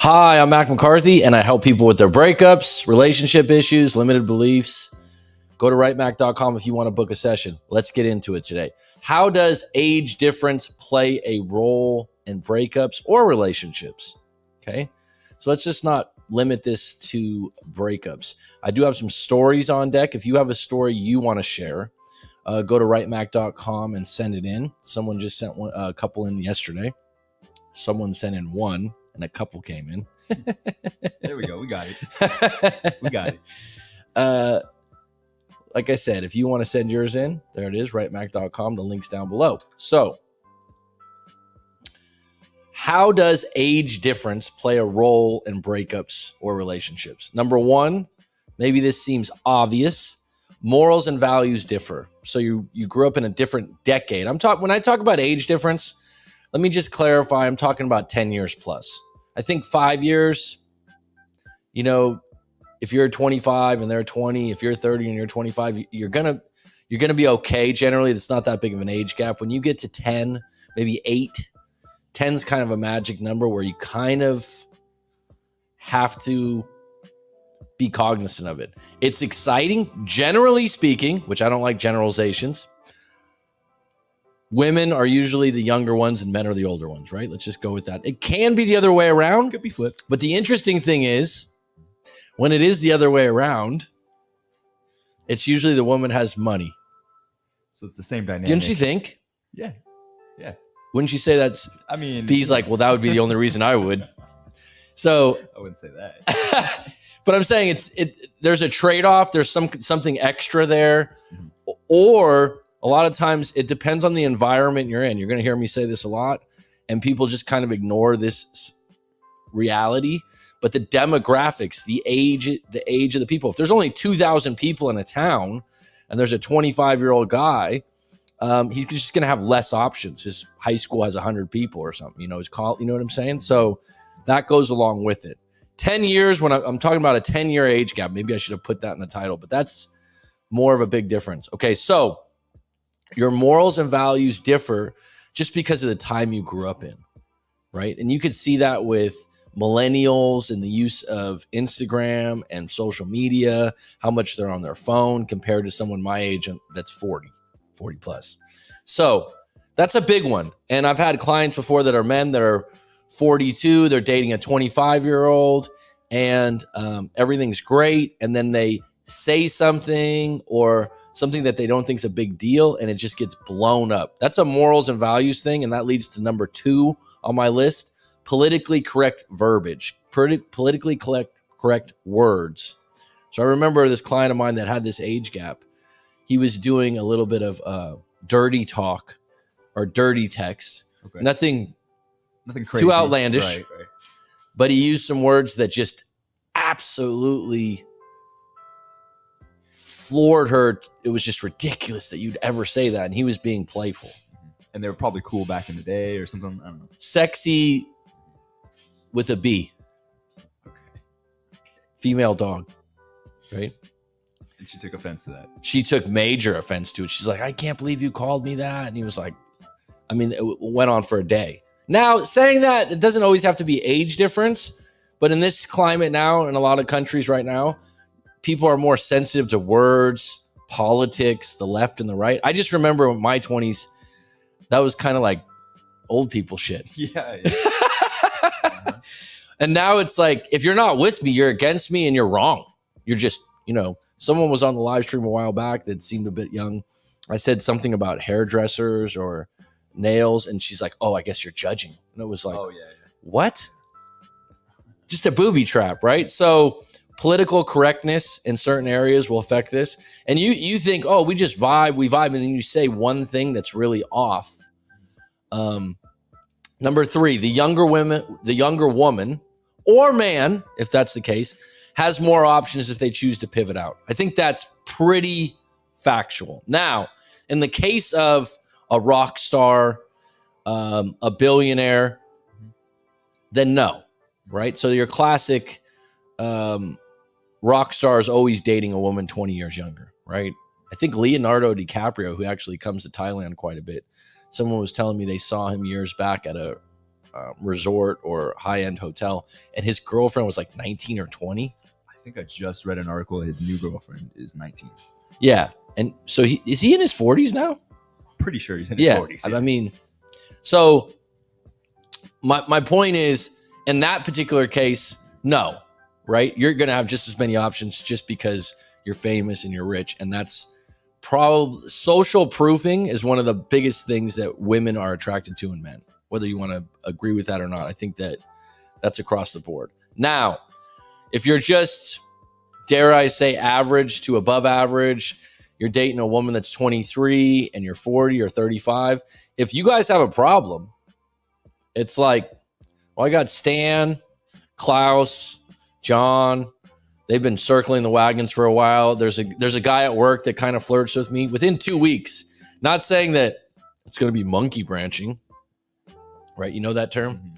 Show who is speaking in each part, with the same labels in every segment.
Speaker 1: Hi, I'm McCarthy, and I help people with their breakups, relationship issues, limited beliefs. Go to writemac.com if you want to book a session. Let's get into it today. How does age difference play a role in breakups or relationships? Okay, so let's just not limit this to breakups. I do have some stories on deck. If you have a story you want to share, go to writemac.com and send it in. Someone just sent a couple in yesterday. Someone sent in one, and a couple came in.
Speaker 2: There we go. We got it. We got it.
Speaker 1: Like I said, if you want to send yours in, there it is, writemac.com. The link's down below. So, how does age difference play a role in breakups or relationships? Number one, maybe this seems obvious. Morals and values differ. So you grew up in a different decade. When I talk about age difference, let me just clarify. I'm talking about 10 years plus. I think 5 years, if you're 25 and they're 20, if you're 30 and you're 25, you're gonna be okay. Generally, it's not that big of an age gap. When you get to 10, maybe 8, 10's kind of a magic number where you kind of have to be cognizant of it. It's exciting, generally speaking, which I don't like generalizations. Women are usually the younger ones and men are the older ones, right? Let's just go with that. It can be the other way around.
Speaker 2: Could be flipped.
Speaker 1: But the interesting thing is, when it is the other way around, it's usually the woman has money.
Speaker 2: So it's the same dynamic.
Speaker 1: Didn't you think?
Speaker 2: Yeah. Yeah.
Speaker 1: Wouldn't you say that's...
Speaker 2: I mean...
Speaker 1: B's like, well, that would be the only reason I would. So...
Speaker 2: I wouldn't say that.
Speaker 1: But I'm saying there's a trade-off. There's something extra there. Mm-hmm. Or... a lot of times it depends on the environment you're in. You're going to hear me say this a lot, and people just kind of ignore this reality. But the demographics, the age of the people, if there's only 2,000 people in a town and there's a 25-year-old guy, he's just going to have less options. His high school has 100 people or something, his college, you know what I'm saying? So that goes along with it. 10 years, when I'm talking about a 10-year age gap, maybe I should have put that in the title, but that's more of a big difference. Okay, so your morals and values differ just because of the time you grew up in, right? And you could see that with millennials and the use of Instagram and social media, how much they're on their phone compared to someone my age that's 40 plus. So that's a big one. And I've had clients before that are men that are 42, they're dating a 25-year-old and everything's great. And then they say something or something that they don't think is a big deal, and it just gets blown up. That's a morals and values thing, and that leads to number 2 on my list, politically correct verbiage, politically correct words. So I remember this client of mine that had this age gap. He was doing a little bit of dirty talk or dirty text. Okay. Nothing crazy, too outlandish, right. But he used some words that just absolutely floored her. It was just ridiculous that you'd ever say that. And he was being playful.
Speaker 2: And they were probably cool back in the day or something. I don't know.
Speaker 1: Sexy with a B.
Speaker 2: Okay.
Speaker 1: Female dog. Right?
Speaker 2: And she took offense to that.
Speaker 1: She took major offense to it. She's like, I can't believe you called me that. And he was like, it went on for a day. Now, saying that, it doesn't always have to be age difference. But in this climate now, in a lot of countries right now, people are more sensitive to words, politics, the left and the right. I just remember in my 20s, that was kind of like old people shit.
Speaker 2: Yeah.
Speaker 1: And now it's like, if you're not with me, you're against me and you're wrong. You're just, someone was on the live stream a while back that seemed a bit young. I said something about hairdressers or nails, and she's like, oh, I guess you're judging. And it was like, what? Just a booby trap, right? So political correctness in certain areas will affect this. And you think, oh, we just vibe, and then you say one thing that's really off. Number 3, the younger woman or man, if that's the case, has more options if they choose to pivot out. I think that's pretty factual. Now, in the case of a rock star, a billionaire, then no, right? So your classic rock star is always dating a woman 20 years younger, right? I think Leonardo DiCaprio, who actually comes to Thailand quite a bit, someone was telling me they saw him years back at a resort or high-end hotel, and his girlfriend was like 19 or 20.
Speaker 2: I think I just read an article. His new girlfriend is 19.
Speaker 1: Yeah, and so is he in his 40s now?
Speaker 2: Pretty sure he's in his 40s.
Speaker 1: Yeah. I mean, so my point is, in that particular case, no, right? You're going to have just as many options just because you're famous and you're rich. And that's probably, social proofing is one of the biggest things that women are attracted to in men, whether you want to agree with that or not. I think that's across the board. Now, if you're just, dare I say, average to above average, you're dating a woman that's 23 and you're 40 or 35. If you guys have a problem, it's like, well, I got Stan, Klaus, John. They've been circling the wagons for a while. There's a guy at work that kind of flirts with me within 2 weeks. Not saying that it's going to be monkey branching, right? You know that term? Mm-hmm.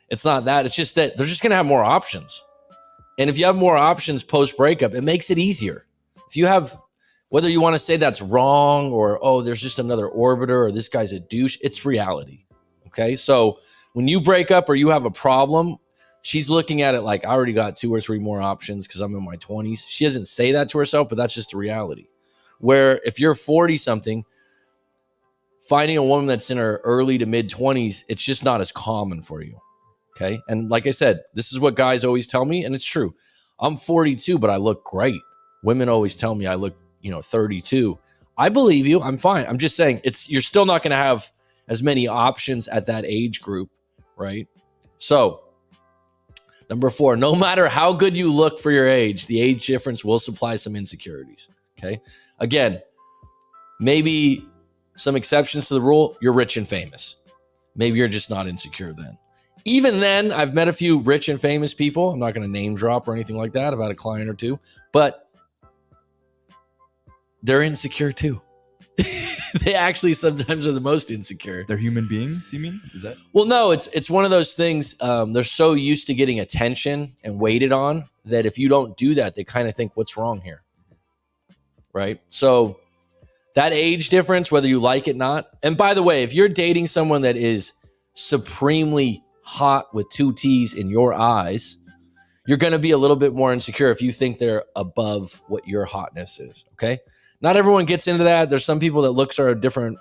Speaker 1: It's not that. It's just that they're just going to have more options. And if you have more options post-breakup, it makes it easier. If you have, whether you want to say that's wrong or, oh, there's just another orbiter or this guy's a douche, it's reality. Okay? So when you break up or you have a problem, she's looking at it like, I already got 2 or 3 more options because I'm in my 20s. She doesn't say that to herself, but that's just the reality. Where if you're 40-something, finding a woman that's in her early to mid-20s, it's just not as common for you. Okay? And like I said, this is what guys always tell me, and it's true. I'm 42, but I look great. Women always tell me I look, 32. I believe you. I'm fine. I'm just saying you're still not going to have as many options at that age group, right? So, number 4, no matter how good you look for your age, the age difference will supply some insecurities, okay? Again, maybe some exceptions to the rule, you're rich and famous. Maybe you're just not insecure then. Even then, I've met a few rich and famous people. I'm not going to name drop or anything like that. I've had a client or two, but they're insecure too. They actually sometimes are the most insecure.
Speaker 2: They're human beings, you mean? Is that?
Speaker 1: Well, no, it's one of those things. They're so used to getting attention and waited on that if you don't do that, they kind of think, what's wrong here? Right? So that age difference, whether you like it or not. And by the way, if you're dating someone that is supremely hot with 2 T's in your eyes, you're going to be a little bit more insecure if you think they're above what your hotness is. Okay? Not everyone gets into that. There's some people that looks are a different,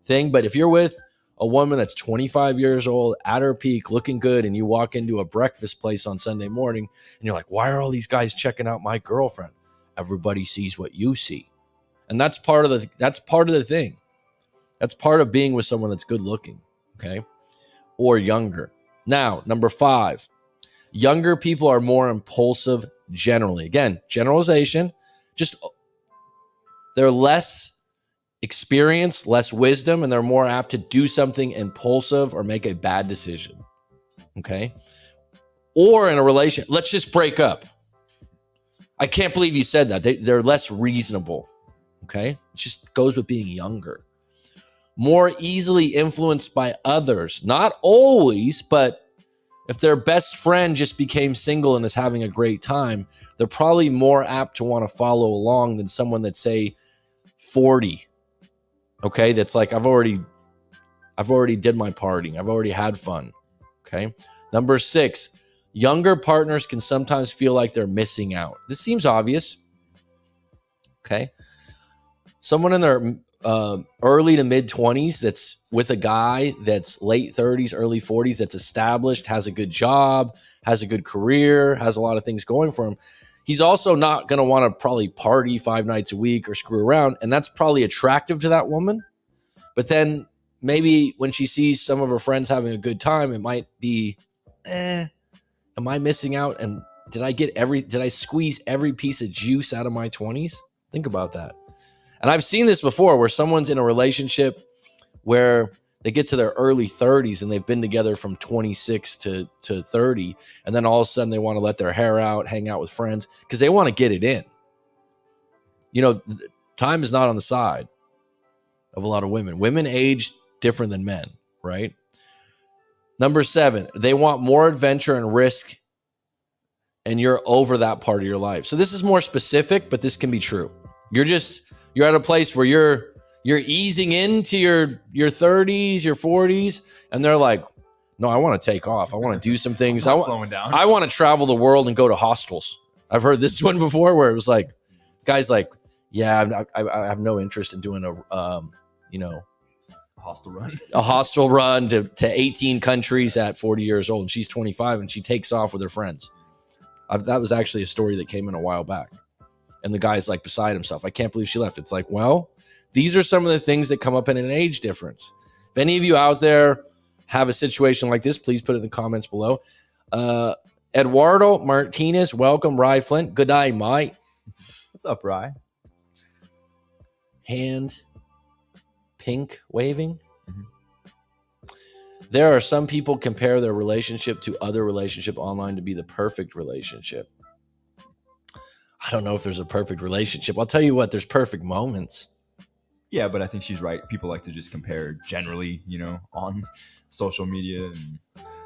Speaker 1: thing. But if you're with a woman that's 25 years old, at her peak, looking good, and you walk into a breakfast place on Sunday morning and you're like, why are all these guys checking out my girlfriend? Everybody sees what you see. And that's part of the thing. That's part of being with someone that's good looking, okay? Or younger. Now, number 5, younger people are more impulsive generally. Again, generalization, just they're less experienced, less wisdom, and they're more apt to do something impulsive or make a bad decision. Okay? Or in a relation, let's just break up. I can't believe you said that. They're less reasonable. Okay? It just goes with being younger. More easily influenced by others. Not always, but if their best friend just became single and is having a great time, they're probably more apt to want to follow along than someone that's, say, 40. Okay, that's like, I've already did my partying. I've already had fun. Okay. Number 6, younger partners can sometimes feel like they're missing out. This seems obvious. Okay. Someone in their early to mid 20s that's with a guy that's late 30s, early 40s, that's established, has a good job, has a good career, has a lot of things going for him. He's also not going to want to probably party 5 nights a week or screw around. And that's probably attractive to that woman. But then maybe when she sees some of her friends having a good time, it might be, am I missing out? And did I squeeze every piece of juice out of my 20s? Think about that. And I've seen this before where someone's in a relationship where they get to their early 30s and they've been together from 26 to 30. And then all of a sudden they want to let their hair out, hang out with friends because they want to get it in. Time is not on the side of a lot of women. Women age different than men, right? Number 7, they want more adventure and risk, and you're over that part of your life. So this is more specific, but this can be true. You're at a place where you're easing into your 30s, your 40s, and they're like, No, I want to take off. I want to do some things.
Speaker 2: I'm not slowing down.
Speaker 1: I want to travel the world and go to hostels. I've heard this one before where it was like, guys like, yeah, I have no interest in doing a hostel run to 18 countries at 40 years old. And she's 25 and she takes off with her friends. That was actually a story that came in a while back. And the guy's like beside himself. I can't believe she left. It's like, well, these are some of the things that come up in an age difference. If any of you out there have a situation like this, please put it in the comments below. Eduardo Martinez, welcome. Rye Flint, good day, mate.
Speaker 2: What's up, Rye?
Speaker 1: Hand pink waving. There are some people compare their relationship to other relationship online to be the perfect relationship. I don't know if there's a perfect relationship. I'll tell you what, there's perfect moments.
Speaker 2: Yeah, but I think she's right. People like to just compare generally, on social media. And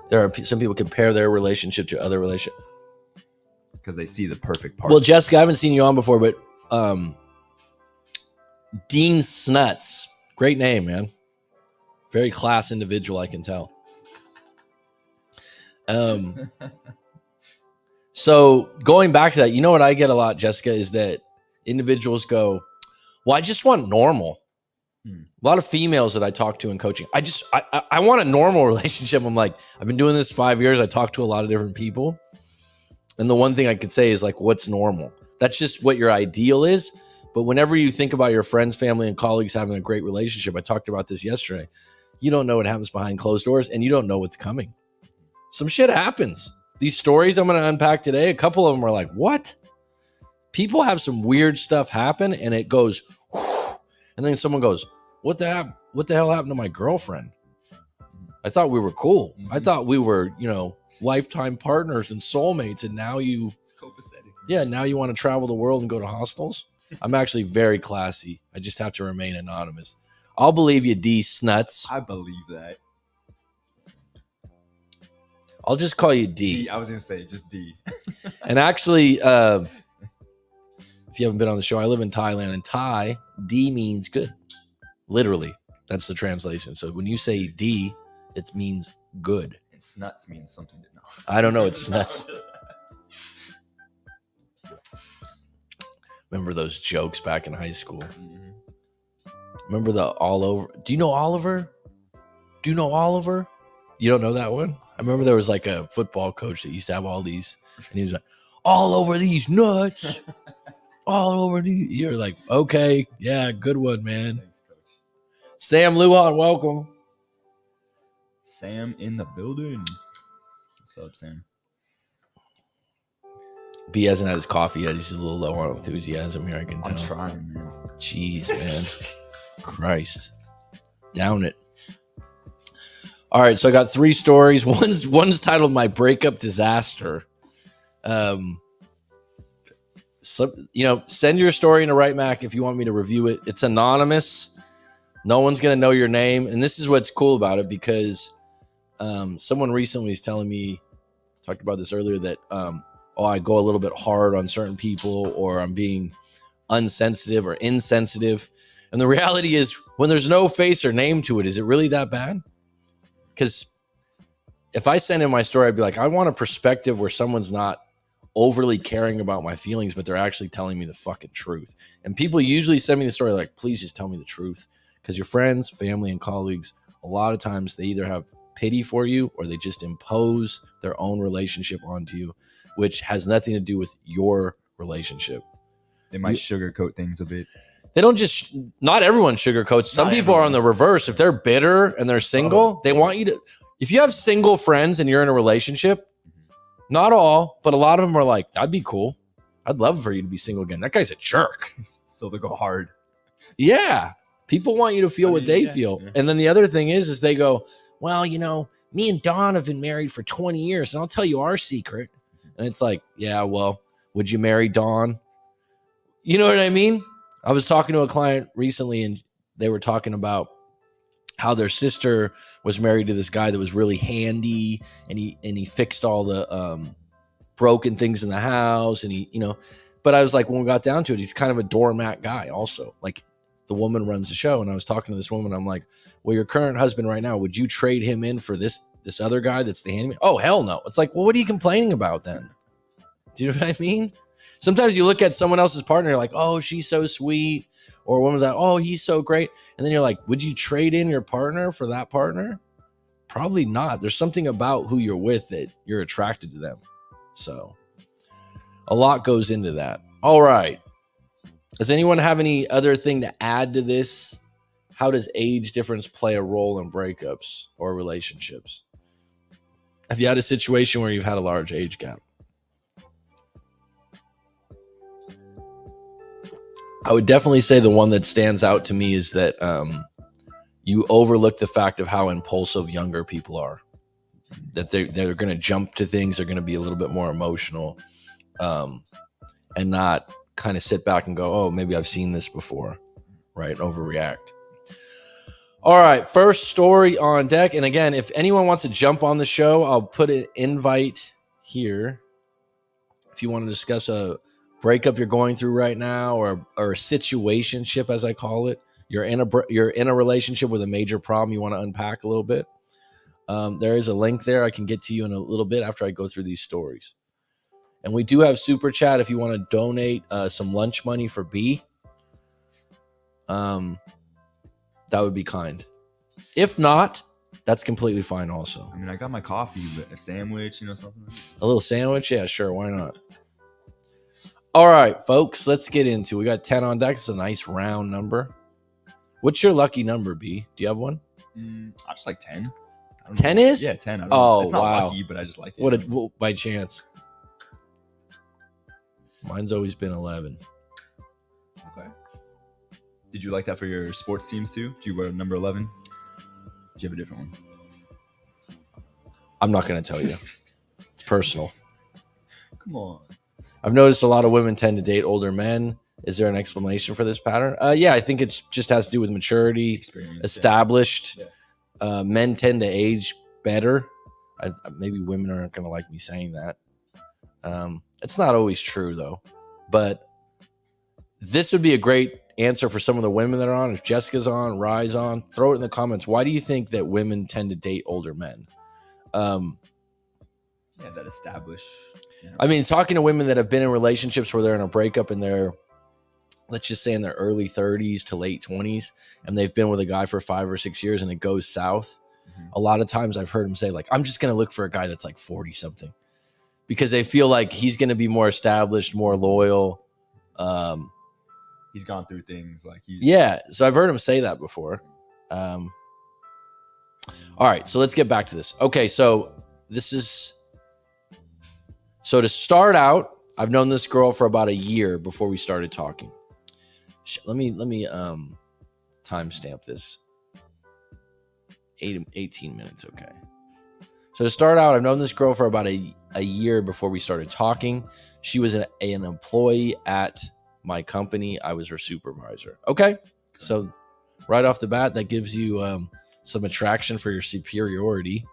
Speaker 1: there are some people compare their relationship to other relationships.
Speaker 2: Because they see the perfect part.
Speaker 1: Well, Jessica, I haven't seen you on before, but Dean Snuts. Great name, man. Very class individual, I can tell. So going back to that, you know what I get a lot, Jessica, is that individuals go, well, I just want normal. A lot of females that I talk to in coaching, I want a normal relationship. I'm like, I've been doing this 5 years. I talk to a lot of different people. And the one thing I could say is like, what's normal? That's just what your ideal is. But whenever you think about your friends, family, and colleagues having a great relationship, I talked about this yesterday, you don't know what happens behind closed doors and you don't know what's coming. Some shit happens. These stories I'm going to unpack today, a couple of them are like, what? People have some weird stuff happen and it goes, whew, and then someone goes, what the hell happened to my girlfriend? I thought we were cool. I thought we were, lifetime partners and soulmates. And now it's copacetic. Yeah. Now you want to travel the world and go to hostels. I'm actually very classy. I just have to remain anonymous. I'll believe you, D Snuts.
Speaker 2: I believe that.
Speaker 1: I'll just call you D.
Speaker 2: I was going to say just D.
Speaker 1: And actually, if you haven't been on the show, I live in Thailand. And Thai, D means good. Literally, that's the translation. So when you say D, it means good.
Speaker 2: And snuts means something to know.
Speaker 1: I don't know. It's snuts. Remember those jokes back in high school? Remember the all over? Do you know Oliver? You don't know that one? I remember there was like a football coach that used to have all these, and he was like, all over these nuts, all over these. You're like, okay, yeah, good one, man.
Speaker 2: Thanks, Coach.
Speaker 1: Sam Lujan, welcome.
Speaker 2: Sam in the building. What's up, Sam?
Speaker 1: B hasn't had his coffee yet. He's a little low on enthusiasm here, I can tell.
Speaker 2: I'm trying, man.
Speaker 1: Jeez, man. Christ. Down it. All right, so I got 3 stories. One's titled My Breakup Disaster. Send your story in to Right Mac if you want me to review it. It's anonymous. No one's going to know your name. And this is what's cool about it because someone recently was telling me, talked about this earlier, that I go a little bit hard on certain people or I'm being unsensitive or insensitive. And the reality is when there's no face or name to it, is it really that bad? Because if I send in my story, I'd be like, I want a perspective where someone's not overly caring about my feelings, but they're actually telling me the fucking truth. And people usually send me the story like, please just tell me the truth. Because your friends, family, and colleagues, a lot of times they either have pity for you or they just impose their own relationship onto you, which has nothing to do with your relationship.
Speaker 2: They might sugarcoat things a bit.
Speaker 1: They don't not everyone sugarcoats. Some people are on the reverse. If they're bitter and they're single, they want you to, if you have single friends and you're in a relationship, not all, but a lot of them are like, that'd be cool. I'd love for you to be single again. That guy's a jerk.
Speaker 2: So they go hard.
Speaker 1: Yeah. People want you to feel what they feel. Yeah. And then the other thing is they go, well, me and Dawn have been married for 20 years and I'll tell you our secret. And it's like, yeah, well, would you marry Dawn? You know what I mean? I was talking to a client recently and they were talking about how their sister was married to this guy that was really handy and he fixed all the broken things in the house and but I was like, when we got down to it, he's kind of a doormat guy also. Like the woman runs the show and I was talking to this woman. I'm like, well, your current husband right now, would you trade him in for this this other guy that's the handyman? Oh, hell no. It's like, well, what are you complaining about then? Do you know what I mean? Sometimes you look at someone else's partner, you're like, oh, she's so sweet. Or a woman's like, oh, he's so great. And then you're like, would you trade in your partner for that partner? Probably not. There's something about who you're with that you're attracted to them. So a lot goes into that. All right. Does anyone have any other thing to add to this? How does age difference play a role in breakups or relationships? Have you had a situation where you've had a large age gap? I would definitely say the one that stands out to me is that you overlook the fact of how impulsive younger people are. That they're going to jump to things, they're going to be a little bit more emotional, and not kind of sit back and go, oh, maybe I've seen this before, right? Overreact. All right, first story on deck. And again, if anyone wants to jump on the show, I'll put an invite here. If you want to discuss a breakup you're going through right now, or a situationship, as I call it, you're in a relationship with a major problem you want to unpack a little bit. There is a link there I can get to you in a little bit after I go through these stories. And we do have Super Chat if you want to donate some lunch money for B. That would be kind. If not, that's completely fine also.
Speaker 2: I mean, I got my coffee, but a sandwich, something.
Speaker 1: A little sandwich? Yeah, sure. Why not? All right, folks, let's get into it. We got 10 on deck. It's a nice round number. What's your lucky number, B? Do you have one?
Speaker 2: I just like 10.
Speaker 1: 10 is?
Speaker 2: Yeah, 10. I don't
Speaker 1: know.
Speaker 2: It's not
Speaker 1: wow.
Speaker 2: lucky, but I just like it.
Speaker 1: What by chance? Mine's always been 11.
Speaker 2: Okay. Did you like that for your sports teams too? Did you wear number 11? Did you have a different one?
Speaker 1: I'm not going to tell you. It's personal.
Speaker 2: Come on.
Speaker 1: I've noticed a lot of women tend to date older men. Is there an explanation for this pattern? Yeah, I think it just has to do with maturity, experience, established. Yeah. Men tend to age better. Maybe women aren't going to like me saying that. It's not always true, though. But this would be a great answer for some of the women that are on. If Jessica's on, Rye's on, throw it in the comments. Why do you think that women tend to date older men?
Speaker 2: Yeah, that established.
Speaker 1: I mean, talking to women that have been in relationships where they're in a breakup and they're, let's just say, in their early 30s to late 20s, and they've been with a guy for 5 or 6 years and it goes south. Mm-hmm. A lot of times I've heard them say, like, I'm just going to look for a guy that's like 40 something because they feel like he's going to be more established, more loyal.
Speaker 2: He's gone through things like
Speaker 1: yeah. So I've heard him say that before. All right. So let's get back to this. Okay. So to start out, I've known this girl for about a year before we started talking. Let me timestamp this. 18 minutes. Okay. So to start out, I've known this girl for about a year before we started talking. She was an employee at my company. I was her supervisor. Okay. So right off the bat, that gives you some attraction for your superiority.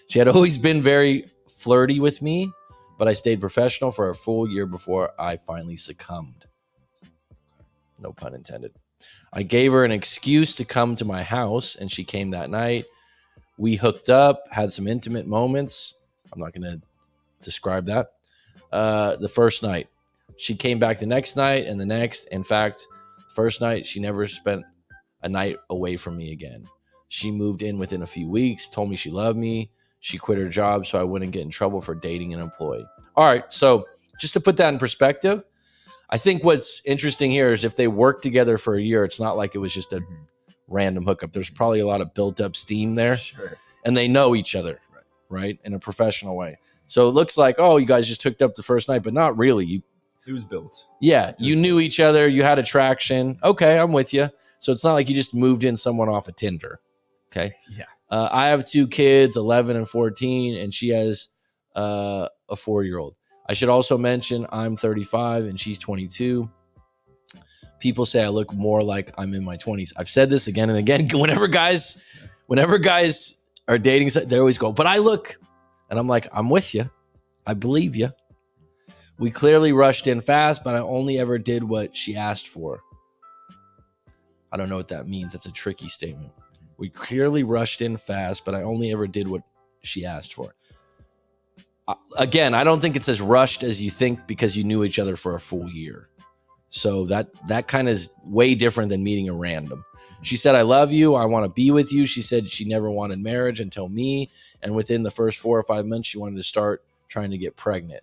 Speaker 1: She had always been very flirty with me, but I stayed professional for a full year before I finally succumbed. No pun intended. I gave her an excuse to come to my house, and she came that night. We hooked up, had some intimate moments. I'm not going to describe that. The first night. She came back the next night and the next. In fact, first night, she never spent a night away from me again. She moved in within a few weeks, told me she loved me. She quit her job so I wouldn't get in trouble for dating an employee. All right, so just to put that in perspective, I think what's interesting here is if they worked together for a year, it's not like it was just a random hookup. There's probably a lot of built up steam there.
Speaker 2: Sure.
Speaker 1: And they know each other, right? In a professional way. So it looks like, oh, you guys just hooked up the first night, but not really.
Speaker 2: It was built.
Speaker 1: Yeah, you knew each other. You had attraction. Okay, I'm with you. So it's not like you just moved in someone off of Tinder. Okay.
Speaker 2: Yeah.
Speaker 1: I have 2 kids, 11 and 14, and she has a 4-year-old. I should also mention I'm 35 and she's 22. People say I look more like I'm in my 20s. I've said this again and again. Whenever guys are dating, they always go, but I look. And I'm like, I'm with you. I believe you. We clearly rushed in fast, but I only ever did what she asked for. I don't know what that means. That's a tricky statement. We clearly rushed in fast, but I only ever did what she asked for. Again, I don't think it's as rushed as you think because you knew each other for a full year. So that kind of is way different than meeting a random. She said, I love you. I want to be with you. She said she never wanted marriage until me. And within the first 4 or 5 months, she wanted to start trying to get pregnant.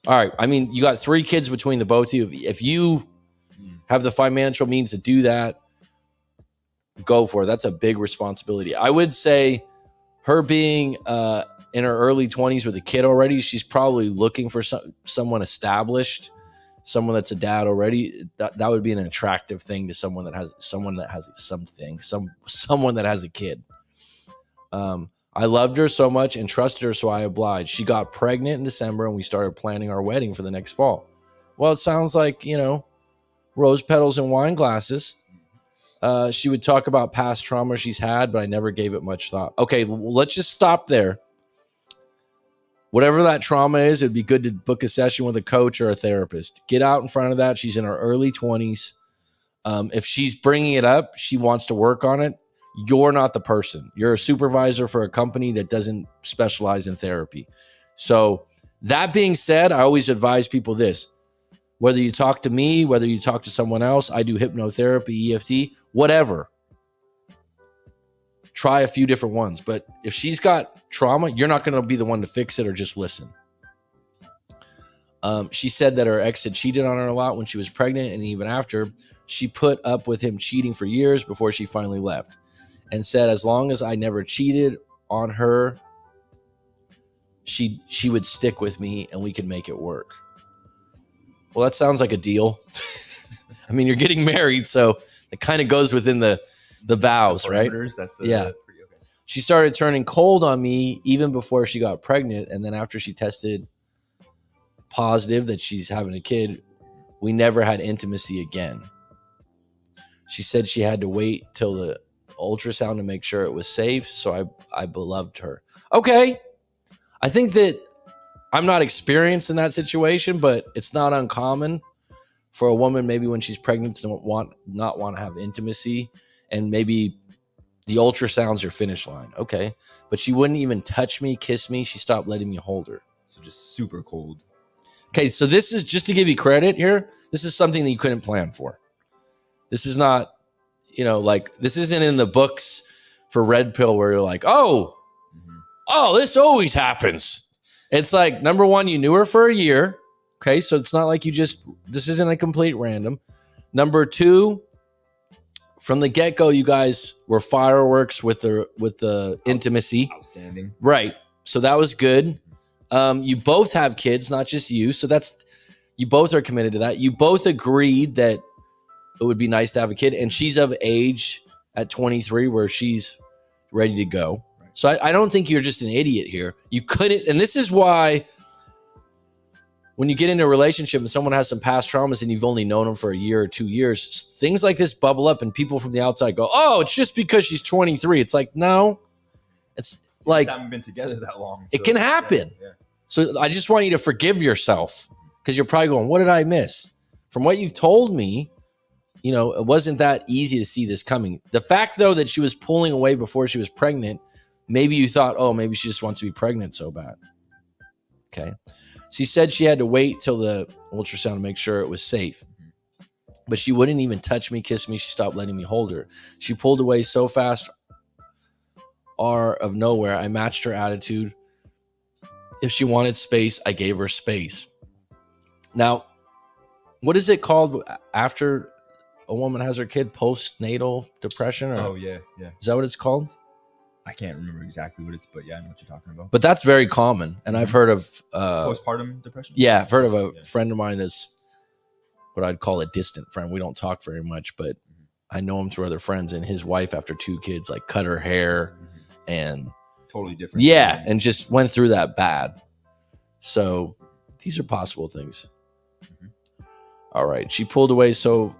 Speaker 1: All right. I mean, you got 3 kids between the both of you. If you have the financial means to do that, go for it. That's a big responsibility. I would say her being in her early 20s with a kid already, she's probably looking for someone established, someone that's a dad already. That would be an attractive thing to someone that has someone that has a kid. I loved her so much and trusted her, so I obliged. She got pregnant in December, and we started planning our wedding for the next fall. Well, it sounds like, rose petals and wine glasses. She would talk about past trauma she's had, but I never gave it much thought. Okay, well, let's just stop there. Whatever that trauma is, it'd be good to book a session with a coach or a therapist. Get out in front of that. She's in her early 20s. If she's bringing it up, she wants to work on it. You're not the person. You're a supervisor for a company that doesn't specialize in therapy. So that being said, I always advise people this. Whether you talk to me, whether you talk to someone else, I do hypnotherapy, EFT, whatever. Try a few different ones. But if she's got trauma, you're not going to be the one to fix it or just listen. She said that her ex had cheated on her a lot when she was pregnant, and even after. She put up with him cheating for years before she finally left, and said as long as I never cheated on her, she would stick with me and we could make it work. Well, that sounds like a deal. I mean, you're getting married, so it kind of goes within the vows, right?
Speaker 2: That's
Speaker 1: yeah.
Speaker 2: Pretty okay.
Speaker 1: She started turning cold on me even before she got pregnant, and then after she tested positive that she's having a kid, we never had intimacy again. She said she had to wait till the ultrasound to make sure it was safe, so I beloved her. Okay. I think that I'm not experienced in that situation, but it's not uncommon for a woman maybe when she's pregnant to not want to have intimacy, and maybe the ultrasound's her finish line. Okay. But she wouldn't even touch me, kiss me. She stopped letting me hold her.
Speaker 2: So just super cold.
Speaker 1: Okay, so this is just to give you credit here. This is something that you couldn't plan for. This is not, this isn't in the books for Red Pill where you're like, oh, this always happens. It's like, number one, you knew her for a year. Okay, so it's not like this isn't a complete random. Number two, from the get-go, you guys were fireworks with the intimacy.
Speaker 2: Outstanding.
Speaker 1: Right. So that was good. You both have kids, not just you. So you both are committed to that. You both agreed that it would be nice to have a kid, and she's of age at 23 where she's ready to go. Right. So I don't think you're just an idiot here. You couldn't, and this is why when you get into a relationship and someone has some past traumas and you've only known them for a year or 2 years, things like this bubble up and people from the outside go, oh, it's just because she's 23. It's like, no, it's like,
Speaker 2: you haven't been together that long.
Speaker 1: So it can happen. Yeah. So I just want you to forgive yourself, because you're probably going, what did I miss? From what you've told me, it wasn't that easy to see this coming. The fact, though, that she was pulling away before she was pregnant, maybe you thought, oh, maybe she just wants to be pregnant so bad. Okay. She said she had to wait till the ultrasound to make sure it was safe. But she wouldn't even touch me, kiss me. She stopped letting me hold her. She pulled away so fast, of nowhere. I matched her attitude. If she wanted space, I gave her space. Now, what is it called after a woman has her kid? Postnatal depression?
Speaker 2: Oh, yeah.
Speaker 1: Is that what it's called?
Speaker 2: I can't remember exactly what yeah, I know what you're talking about.
Speaker 1: But that's very common. And I've heard of...
Speaker 2: postpartum depression?
Speaker 1: Yeah, I've heard of a friend of mine that's what I'd call a distant friend. We don't talk very much, but I know him through other friends. And his wife, after 2 kids, like cut her hair and...
Speaker 2: Totally different.
Speaker 1: Yeah, and just went through that bad. So these are possible things. All right. She pulled away so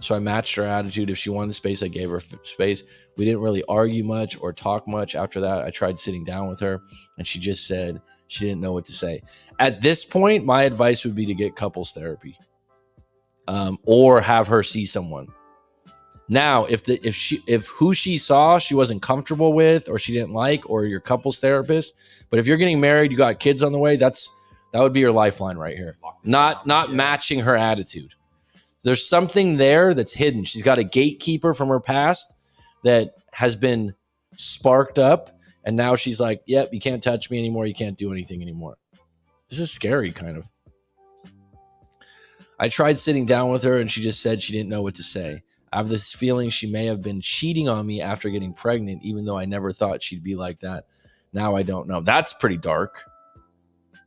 Speaker 1: I matched her attitude. If she wanted space, I gave her space. We didn't really argue much or talk much after that. I tried sitting down with her, and she just said she didn't know what to say. At this point, my advice would be to get couples therapy, or have her see someone. Now, if who she saw she wasn't comfortable with or she didn't like, or your couples therapist, but if you're getting married, you got kids on the way, that would be your lifeline right here. Not matching her attitude. There's something there that's hidden. She's got a gatekeeper from her past that has been sparked up, and now she's like, yep, you can't touch me anymore. You can't do anything anymore. This is scary, kind of. I tried sitting down with her, and she just said she didn't know what to say. I have this feeling she may have been cheating on me after getting pregnant, even though I never thought she'd be like that. Now I don't know. That's pretty dark.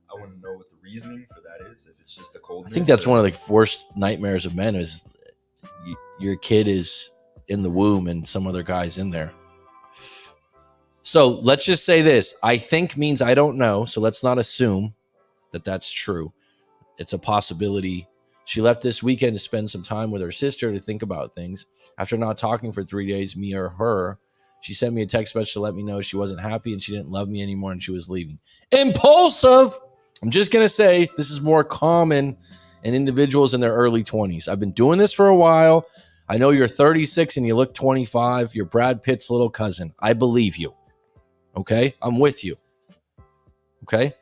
Speaker 2: I want to know what the reasoning for that is. If it's just the coldness.
Speaker 1: I think that's one of the worst nightmares of men is your kid is in the womb and some other guy's in there. So let's just say this. I think means I don't know. So let's not assume that that's true. It's a possibility. She left this weekend to spend some time with her sister to think about things. After not talking for 3 days, me or her, she sent me a text message to let me know she wasn't happy and she didn't love me anymore and she was leaving. Impulsive! I'm just going to say this is more common in individuals in their early 20s. I've been doing this for a while. I know you're 36 and you look 25. You're Brad Pitt's little cousin. I believe you. Okay? I'm with you. Okay?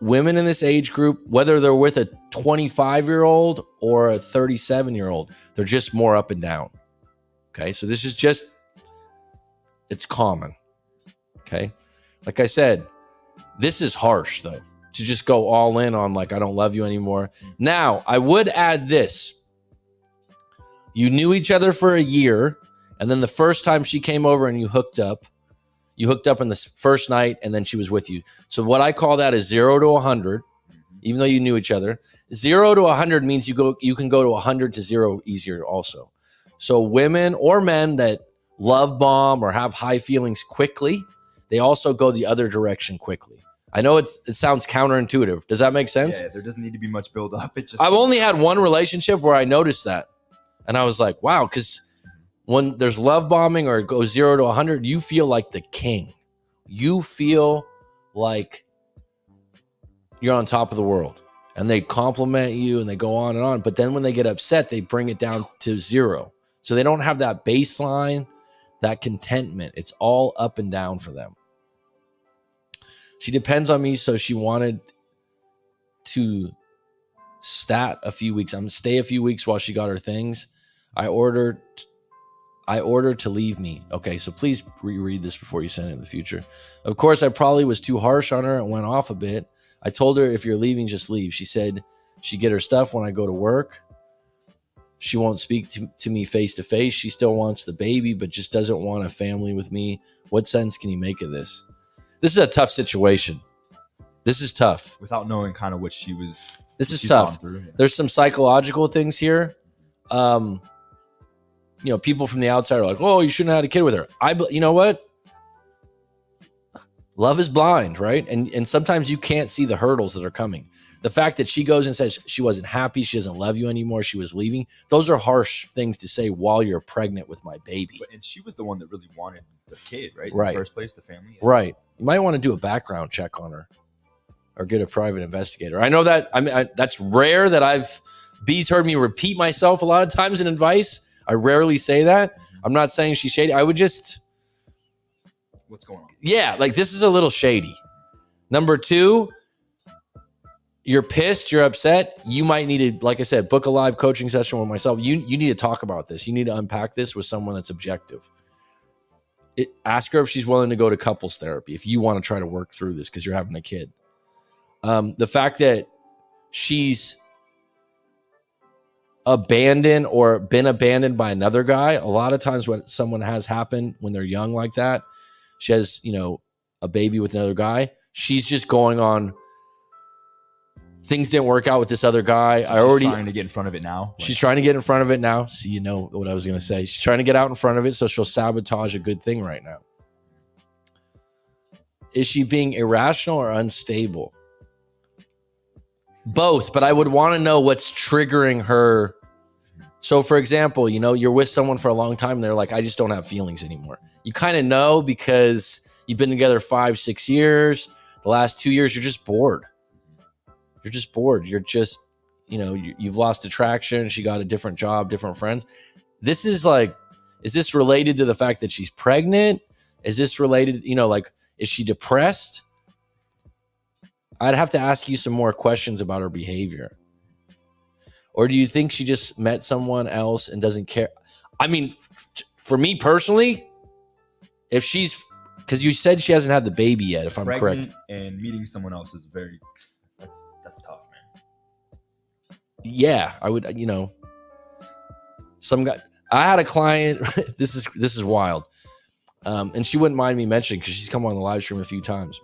Speaker 1: Women in this age group, whether they're with a 25-year-old or a 37-year-old, they're just more up and down. Okay? So this is just, it's common. Okay? Like I said, this is harsh, though, to just go all in on like, I don't love you anymore. Now, I would add this. You knew each other for a year, and then the first time she came over and you hooked up in the first night, and then she was with you. So what I call that is 0 to 100, even though you knew each other. 0 to 100 means you can go to 100 to 0 easier also. So women or men that love bomb or have high feelings quickly, they also go the other direction quickly. I know it sounds counterintuitive. Does that make sense?
Speaker 2: Yeah, there doesn't need to be much build up.
Speaker 1: I've only had one relationship where I noticed that. And I was like, wow, because when there's love bombing or it goes 0 to 100, you feel like the king. You feel like you're on top of the world. And they compliment you and they go on and on. But then when they get upset, they bring it down to 0. So they don't have that baseline, that contentment. It's all up and down for them. She depends on me, so she wanted to stay a few weeks while she got her things. I ordered to leave me. Okay, so please reread this before you send it in the future. Of course, I probably was too harsh on her and went off a bit. I told her, if you're leaving, just leave. She said she'd get her stuff when I go to work. She won't speak to me face to face. She still wants the baby, but just doesn't want a family with me. What sense can you make of this? This is a tough situation. This is tough.
Speaker 2: Without knowing kind of what she was.
Speaker 1: This is tough. There's some psychological things here. People from the outside are like, oh, you shouldn't have had a kid with her. You know what? Love is blind, right? And sometimes you can't see the hurdles that are coming. The fact that she goes and says she wasn't happy, she doesn't love you anymore, she was leaving, those are harsh things to say while you're pregnant with my baby.
Speaker 2: And she was the one that really wanted the kid, right?
Speaker 1: Right.
Speaker 2: In the first place, the family.
Speaker 1: Right. You might want to do a background check on her or get a private investigator. I know that, that's rare that B's heard me repeat myself a lot of times in advice. I rarely say that. I'm not saying she's shady. I would just...
Speaker 2: What's going on? Yeah,
Speaker 1: like this is a little shady. Number 2, you're pissed, you're upset. You might need to, like I said, book a live coaching session with myself. You need to talk about this. You need to unpack this with someone that's objective. Ask her if she's willing to go to couples therapy if you want to try to work through this because you're having a kid. The fact that she's abandoned or been abandoned by another guy, a lot of times when someone has happened when they're young like that, she has, a baby with another guy, she's just going on, things didn't work out with this other guy.
Speaker 2: So she's trying to get in front of it now.
Speaker 1: She's trying to get in front of it now. So you know what I was going to say. She's trying to get out in front of it, so she'll sabotage a good thing right now. Is she being irrational or unstable? Both, but I would want to know what's triggering her. So, for example, you're with someone for a long time and they're like, I just don't have feelings anymore. You kind of know because you've been together 5-6 years. The last 2 years, you're just bored. You're just bored. You're just, you've lost attraction. She got a different job, different friends. this is like, is this related to the fact that she's pregnant? Is this related, like, is she depressed? I'd have to ask you some more questions about her behavior. Or do you think she just met someone else and doesn't care? I mean, for me personally, if she's, because you said she hasn't had the baby yet, if I'm correct.
Speaker 2: And meeting someone else is that's tough, man.
Speaker 1: Yeah, I would, some guy, I had a client, this is wild. And she wouldn't mind me mentioning because she's come on the live stream a few times.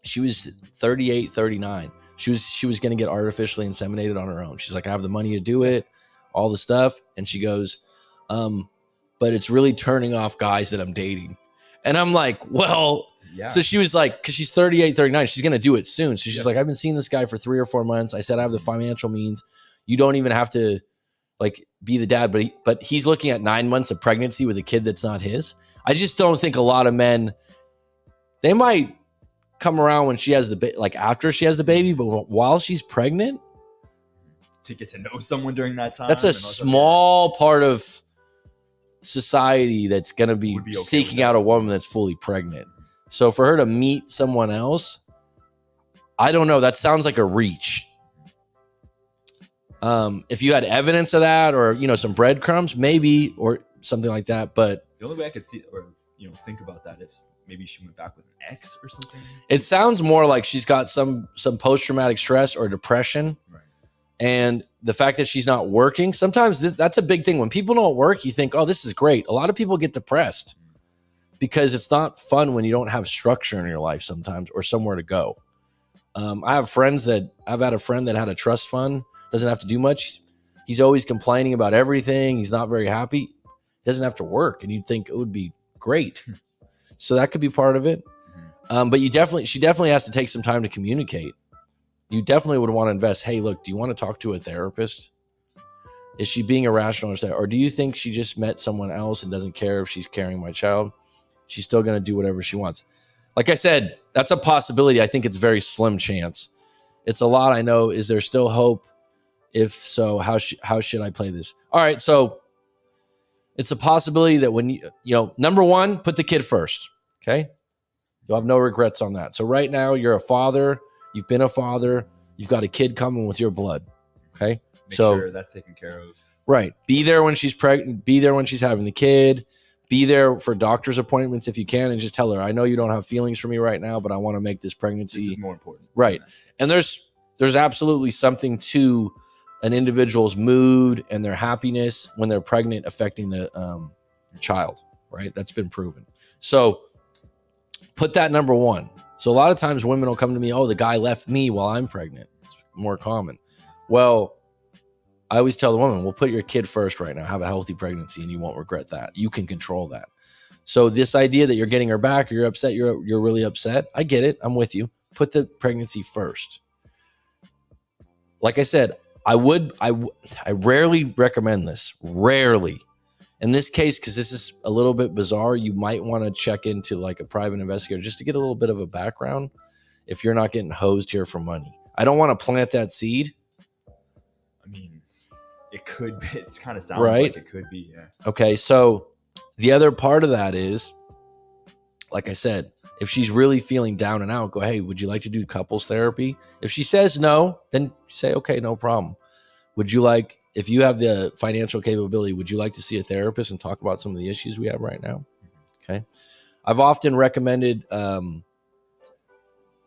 Speaker 1: She was 38, 39. She was going to get artificially inseminated on her own. She's like, I have the money to do it, all the stuff. And she goes, but it's really turning off guys that I'm dating. And I'm like, well, yeah. So she was like, because she's 38, 39, she's going to do it soon. So she's like, I've been seeing this guy for 3 or 4 months. I said, I have the financial means. You don't even have to like be the dad, but he's looking at 9 months of pregnancy with a kid that's not his. I just don't think a lot of men, they might come around when she has the like after she has the baby, but while she's pregnant,
Speaker 2: to get to know someone during that time.
Speaker 1: That's a small part of society that's going to be okay seeking out a woman that's fully pregnant. So for her to meet someone else, I don't know. That sounds like a reach. If you had evidence of that, or some breadcrumbs, maybe, or something like that. But
Speaker 2: the only way I could see or think about that if maybe she went back with an ex or something.
Speaker 1: It sounds more like she's got some post-traumatic stress or depression.
Speaker 2: Right.
Speaker 1: And the fact that she's not working, sometimes that's a big thing. When people don't work, you think, oh, this is great. A lot of people get depressed because it's not fun when you don't have structure in your life sometimes, or somewhere to go. I've had a friend that had a trust fund, doesn't have to do much. He's always complaining about everything. He's not very happy. He doesn't have to work. And you'd think it would be great. So that could be part of it. But she definitely has to take some time to communicate. You definitely would want to invest. Hey, look, do you want to talk to a therapist? Is she being irrational, or do you think she just met someone else and doesn't care if she's carrying my child? She's still going to do whatever she wants. Like I said, that's a possibility. I think it's very slim chance. It's a lot. I know. Is there still hope? If so, how should I play this? All right. So it's a possibility that when number one, put the kid first. Okay. You'll have no regrets on that. So right now you're a father. You've been a father. You've got a kid coming with your blood. Okay.
Speaker 2: Make sure that's taken care of.
Speaker 1: Right. Be there when she's pregnant. Be there when she's having the kid. Be there for doctor's appointments if you can, and just tell her, I know you don't have feelings for me right now, but I want to make this pregnancy.
Speaker 2: This is more important.
Speaker 1: Right. And there's absolutely something to an individual's mood and their happiness when they're pregnant affecting the child. Right. That's been proven. So put that number one. So a lot of times women will come to me, oh, the guy left me while I'm pregnant. It's more common. Well, I always tell the woman, well, put your kid first right now. Have a healthy pregnancy and you won't regret that. You can control that. So this idea that you're getting her back, or you're upset, you're really upset. I get it. I'm with you. Put the pregnancy first. Like I said, I rarely recommend this. Rarely. In this case, because this is a little bit bizarre, you might want to check into like a private investigator just to get a little bit of a background if you're not getting hosed here for money. I don't want to plant that seed.
Speaker 2: I mean, it could be. It kind of sounds
Speaker 1: right?
Speaker 2: Like it could be, yeah.
Speaker 1: Okay, so the other part of that is, like I said, if she's really feeling down and out, go, hey, would you like to do couples therapy? If she says no, then say, okay, no problem. Would you like, if you have the financial capability, would you like to see a therapist and talk about some of the issues we have right now? Okay. I've often recommended the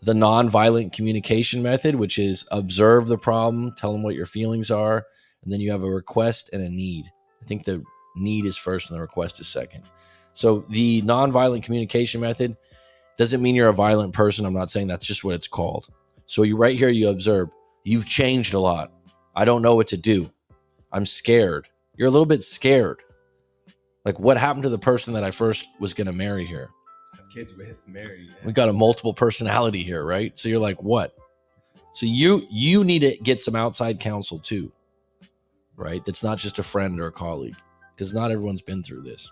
Speaker 1: nonviolent communication method, which is observe the problem, tell them what your feelings are, and then you have a request and a need. I think the need is first and the request is second. So the nonviolent communication method doesn't mean you're a violent person. I'm not saying that's just what it's called. So you right here, you observe, you've changed a lot. I don't know what to do. I'm scared. You're a little bit scared. Like, what happened to the person that I first was going to marry here?
Speaker 2: Have kids with, marry. Yeah.
Speaker 1: We got a multiple personality here, right? So you're like, what? So you need to get some outside counsel too, right? That's not just a friend or a colleague, because not everyone's been through this.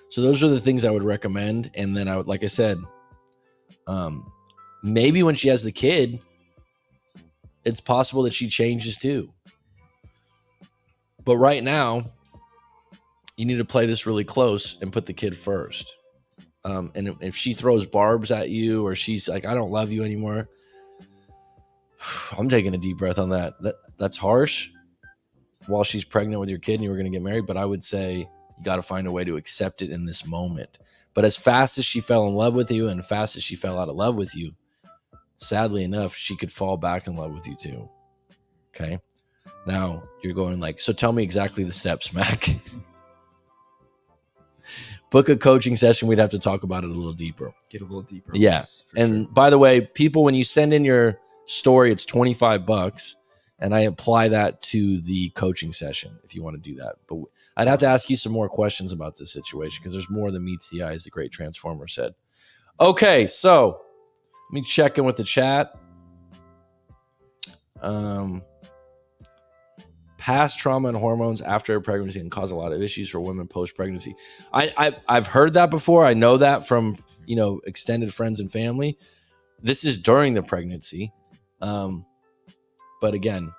Speaker 1: So those are the things I would recommend. And then I would, like I said, maybe when she has the kid, it's possible that she changes too. But right now, you need to play this really close and put the kid first. And if she throws barbs at you or she's like, I don't love you anymore, I'm taking a deep breath on that. That's harsh while she's pregnant with your kid and you were going to get married. But I would say you got to find a way to accept it in this moment. But as fast as she fell in love with you and fast as she fell out of love with you, sadly enough, she could fall back in love with you too. Okay. Now you're going like, so tell me exactly the steps, Mac. Book a coaching session. We'd have to talk about it a little deeper.
Speaker 2: Get a little deeper.
Speaker 1: Yeah. And sure. By the way, people, when you send in your story, it's $25. And I apply that to the coaching session if you want to do that. But I'd have to ask you some more questions about this situation because there's more than meets the eye, as the great Transformer said. Okay. So let me check in with the chat. Past trauma and hormones after a pregnancy can cause a lot of issues for women post-pregnancy. I've heard that before. I know that from, extended friends and family. This is during the pregnancy. But again,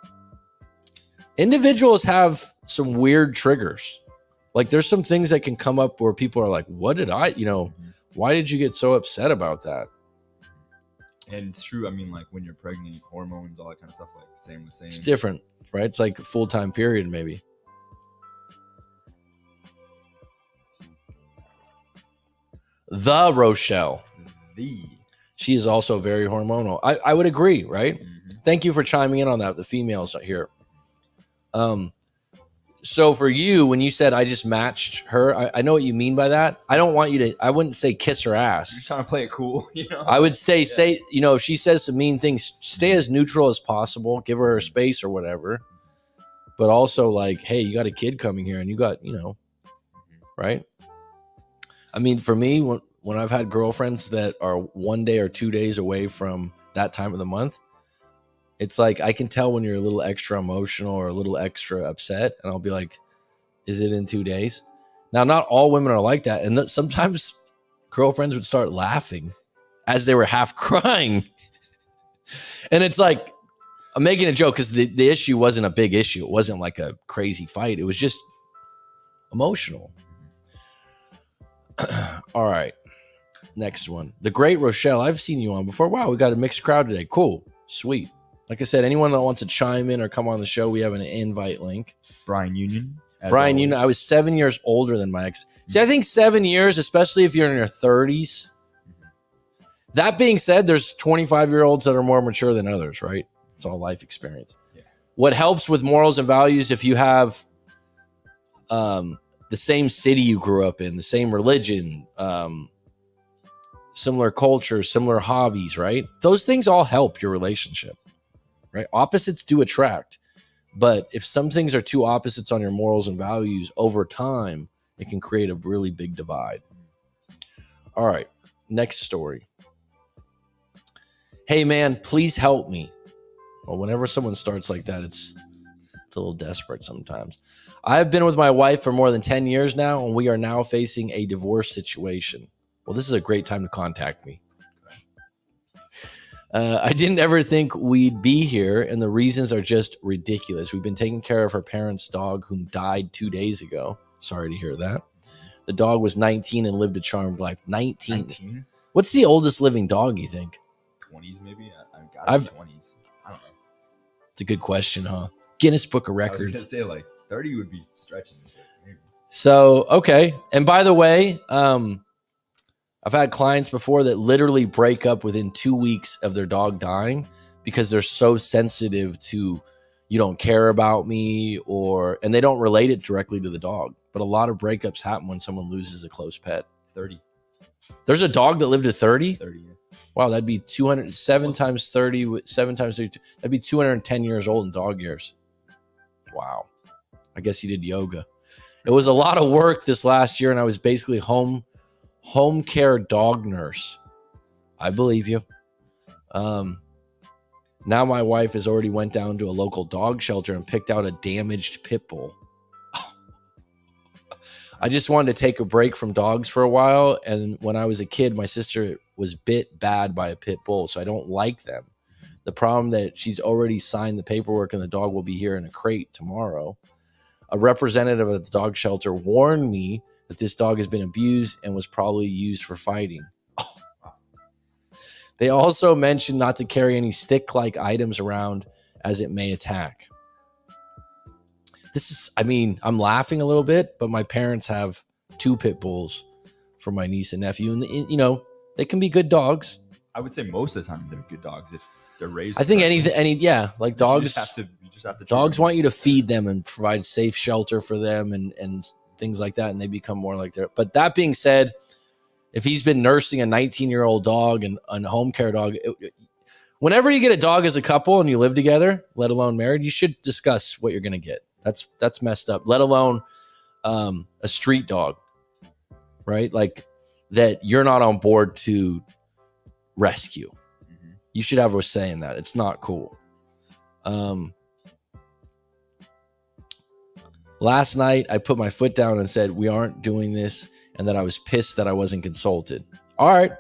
Speaker 1: individuals have some weird triggers. Like there's some things that can come up where people are like, what did why did you get so upset about that?
Speaker 2: And it's true. I mean, like when you're pregnant, hormones, all that kind of stuff, like same.
Speaker 1: It's different, right? It's like a full-time period, maybe. The Rochelle. She is also very hormonal. I would agree, right? Mm-hmm. Thank you for chiming in on that. The females here. So for you, when you said I just matched her, I know what you mean by that. I don't want you to, I wouldn't say kiss her ass.
Speaker 2: You're trying to play it cool,
Speaker 1: I would say, if she says some mean things, stay as neutral as possible. Give her space or whatever. But also like, hey, you got a kid coming here and you got, right? I mean, for me, when I've had girlfriends that are 1 day or 2 days away from that time of the month, it's like I can tell when you're a little extra emotional or a little extra upset, and I'll be like, is it in 2 days? Now, not all women are like that. And sometimes girlfriends would start laughing as they were half crying. And it's like, I'm making a joke because the issue wasn't a big issue. It wasn't like a crazy fight. It was just emotional. All right. Next one. The Great Rochelle. I've seen you on before. Wow, we got a mixed crowd today. Cool. Sweet. Like I said, anyone that wants to chime in or come on the show, we have an invite link.
Speaker 2: Brian Union.
Speaker 1: Union. I was 7 years older than my ex. See, I think 7 years, especially if you're in your 30s. That being said, there's 25-year-olds that are more mature than others, right? It's all life experience. Yeah. What helps with morals and values if you have the same city you grew up in, the same religion, similar culture, similar hobbies, right? Those things all help your relationship. Right? Opposites do attract, but if some things are two opposites on your morals and values over time, it can create a really big divide. All right, next story. Hey man, please help me. Well, whenever someone starts like that, it's a little desperate sometimes. I've been with my wife for more than 10 years now, and we are now facing a divorce situation. Well, this is a great time to contact me. I didn't ever think we'd be here, and the reasons are just ridiculous. We've been taking care of her parents' dog, whom died 2 days ago. Sorry to hear that. The dog was 19 and lived a charmed life. 19? What's the oldest living dog, you think?
Speaker 2: 20s, maybe? I've 20s. I don't know.
Speaker 1: It's a good question, huh? Guinness Book of Records. I was
Speaker 2: going to say, like, 30 would be stretching. Maybe.
Speaker 1: So, okay. And by the way, I've had clients before that literally break up within 2 weeks of their dog dying because they're so sensitive to, you don't care about me, and they don't relate it directly to the dog. But a lot of breakups happen when someone loses a close pet.
Speaker 2: 30.
Speaker 1: There's a dog that lived to 30?
Speaker 2: 30, yeah.
Speaker 1: Wow, that'd be 207 times 30, 7 times 32. That'd be 210 years old in dog years. Wow. I guess he did yoga. It was a lot of work this last year, and I was basically home care dog nurse. I believe you. Now my wife has already went down to a local dog shelter and picked out a damaged pit bull. I just wanted to take a break from dogs for a while. And when I was a kid, my sister was bit bad by a pit bull, so I don't like them. The problem that she's already signed the paperwork and the dog will be here in a crate tomorrow. A representative of the dog shelter warned me that this dog has been abused and was probably used for fighting. Oh. They also mentioned not to carry any stick-like items around as it may attack. This is, I mean, I'm laughing a little bit, but my parents have 2 pit bulls for my niece and nephew. And, you know, they can be good dogs.
Speaker 2: I would say most of the time they're good dogs if they're raised.
Speaker 1: I think like dogs.
Speaker 2: You just have to.
Speaker 1: Dogs want you to feed them and provide safe shelter for them and things like that, and they become more like their. But that being said, if he's been nursing a 19-year-old dog and a home care dog, whenever you get a dog as a couple and you live together, let alone married, you should discuss what you're going to get. That's messed up. Let alone a street dog, right? Like that you're not on board to rescue. Mm-hmm. You should have a say in that. It's not cool. Last night, I put my foot down and said, we aren't doing this, and that I was pissed that I wasn't consulted. All right.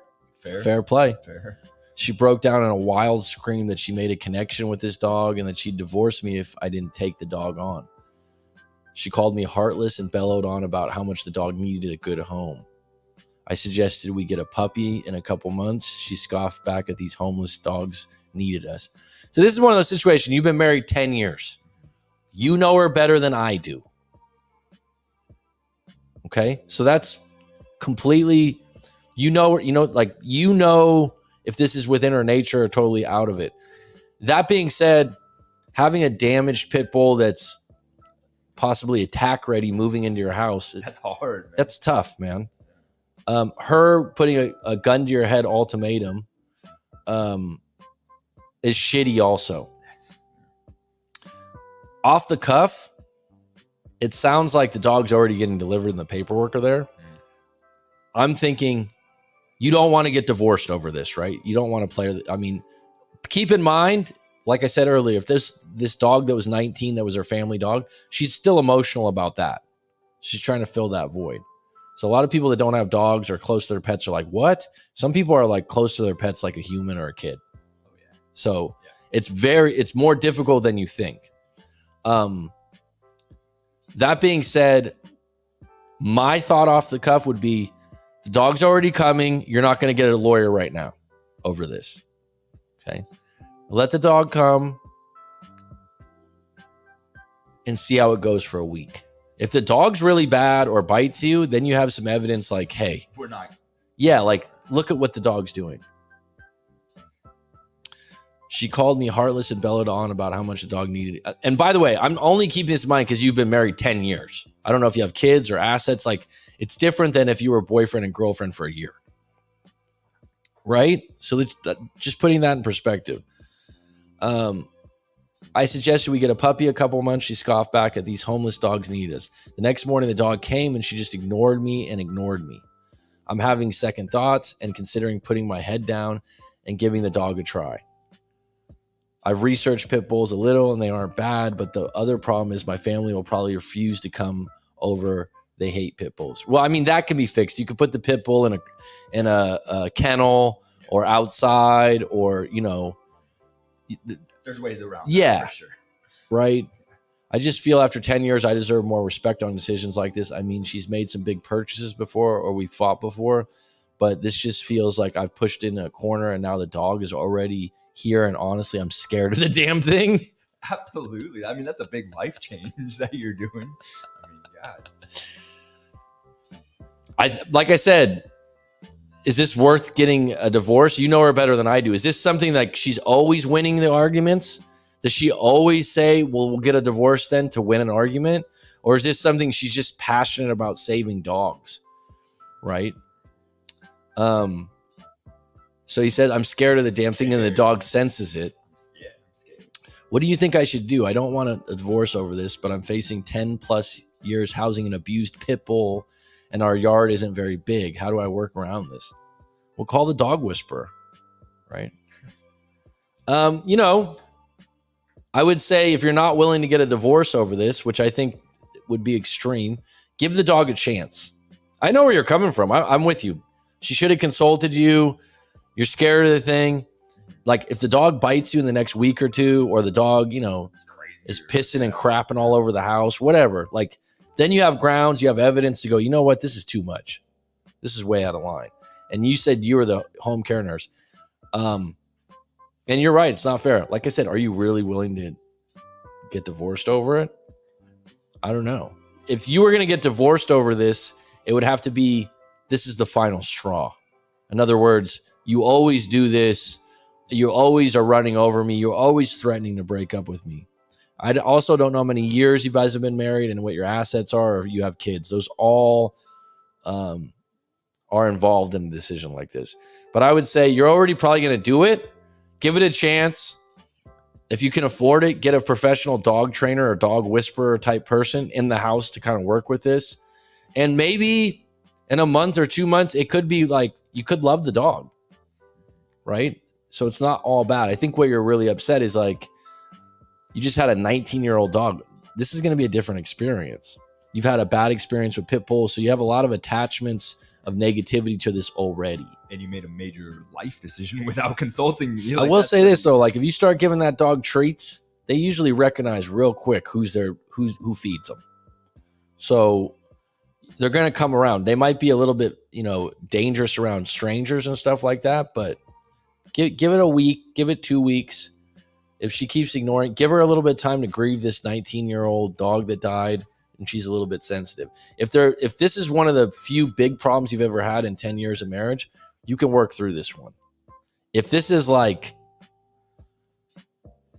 Speaker 1: Fair play. Fair. She broke down in a wild scream that she made a connection with this dog and that she'd divorce me if I didn't take the dog on. She called me heartless and bellowed on about how much the dog needed a good home. I suggested we get a puppy in a couple months. She scoffed back at these homeless dogs needed us. So this is one of those situations. You've been married 10 years. You know her better than I do. Okay? So that's completely, you know if this is within her nature or totally out of it. That being said, having a damaged pit bull that's possibly attack ready moving into your house,
Speaker 2: that's hard, man.
Speaker 1: That's tough, man. Her putting a gun to your head ultimatum is shitty also. Off the cuff, it sounds like the dog's already getting delivered and the paperwork are there. I'm thinking you don't want to get divorced over this, right? You don't want to play. I mean, keep in mind, like I said earlier, if this dog that was 19, that was her family dog, she's still emotional about that. She's trying to fill that void. So a lot of people that don't have dogs or close to their pets are like, what? Some people are like close to their pets like a human or a kid. Oh, yeah. So yeah. It's more difficult than you think. That being said, my thought off the cuff would be the dog's already coming. You're not going to get a lawyer right now over this. Okay. Let the dog come and see how it goes for a week. If the dog's really bad or bites you, then you have some evidence like, hey,
Speaker 2: we're not.
Speaker 1: Yeah, like look at what the dog's doing. She called me heartless and bellowed on about how much the dog needed. And by the way, I'm only keeping this in mind because you've been married 10 years. I don't know if you have kids or assets. Like it's different than if you were boyfriend and girlfriend for a year. Right? So just putting that in perspective. I suggested we get a puppy a couple months. She scoffed back at these homeless dogs need us. The next morning, the dog came and she just ignored me. I'm having second thoughts and considering putting my head down and giving the dog a try. I've researched pit bulls a little and they aren't bad, but the other problem is my family will probably refuse to come over. They hate pit bulls. Well, I mean, that can be fixed. You could put the pit bull in a kennel or outside or,
Speaker 2: there's ways around.
Speaker 1: Yeah.
Speaker 2: That for sure.
Speaker 1: Right. I just feel after 10 years, I deserve more respect on decisions like this. I mean, she's made some big purchases before or we fought before, but this just feels like I've pushed in a corner and now the dog is already here. And honestly, I'm scared of the damn thing.
Speaker 2: Absolutely. I mean, that's a big life change that you're doing. I mean, God.
Speaker 1: Like I said, is this worth getting a divorce? You know her better than I do. Is this something like she's always winning the arguments? Does she always say, well, we'll get a divorce then to win an argument? Or is this something she's just passionate about saving dogs? Right? So he said, I'm scared of the damn thing and the dog senses it.
Speaker 2: Yeah, I'm scared.
Speaker 1: What do you think I should do? I don't want a divorce over this, but I'm facing 10 plus years housing an abused pit bull and our yard isn't very big. How do I work around this? We'll call the dog whisperer, right? I would say if you're not willing to get a divorce over this, which I think would be extreme, give the dog a chance. I know where you're coming from. I'm with you. She should have consulted you. You're scared of the thing. Like if the dog bites you in the next week or two, or the dog,
Speaker 2: it's crazy.
Speaker 1: is pissing and crapping all over the house, whatever. Like, then you have grounds, you have evidence to go, you know what, this is too much. This is way out of line. And you said you were the home care nurse. And you're right, it's not fair. Like I said, are you really willing to get divorced over it? I don't know. If you were going to get divorced over this, it would have to be, this is the final straw. In other words, you always do this. You always are running over me. You're always threatening to break up with me. I also don't know how many years you guys have been married and what your assets are, or if you have kids. Those all are involved in a decision like this. But I would say you're already probably going to do it. Give it a chance. If you can afford it, get a professional dog trainer or dog whisperer type person in the house to kind of work with this. And maybe in a month or 2 months, it could be like you could love the dog, right? So it's not all bad. I think what you're really upset is like you just had a 19-year-old dog. This is going to be a different experience. You've had a bad experience with pit bulls, so you have a lot of attachments of negativity to this already.
Speaker 2: And you made a major life decision without consulting me.
Speaker 1: I will say this though, like if you start giving that dog treats, they usually recognize real quick who feeds them. So they're going to come around. They might be a little bit, dangerous around strangers and stuff like that, but give it a week, give it 2 weeks. If she keeps ignoring, give her a little bit of time to grieve this 19-year-old dog that died, and she's a little bit sensitive. If this is one of the few big problems you've ever had in 10 years of marriage, you can work through this one. If this is like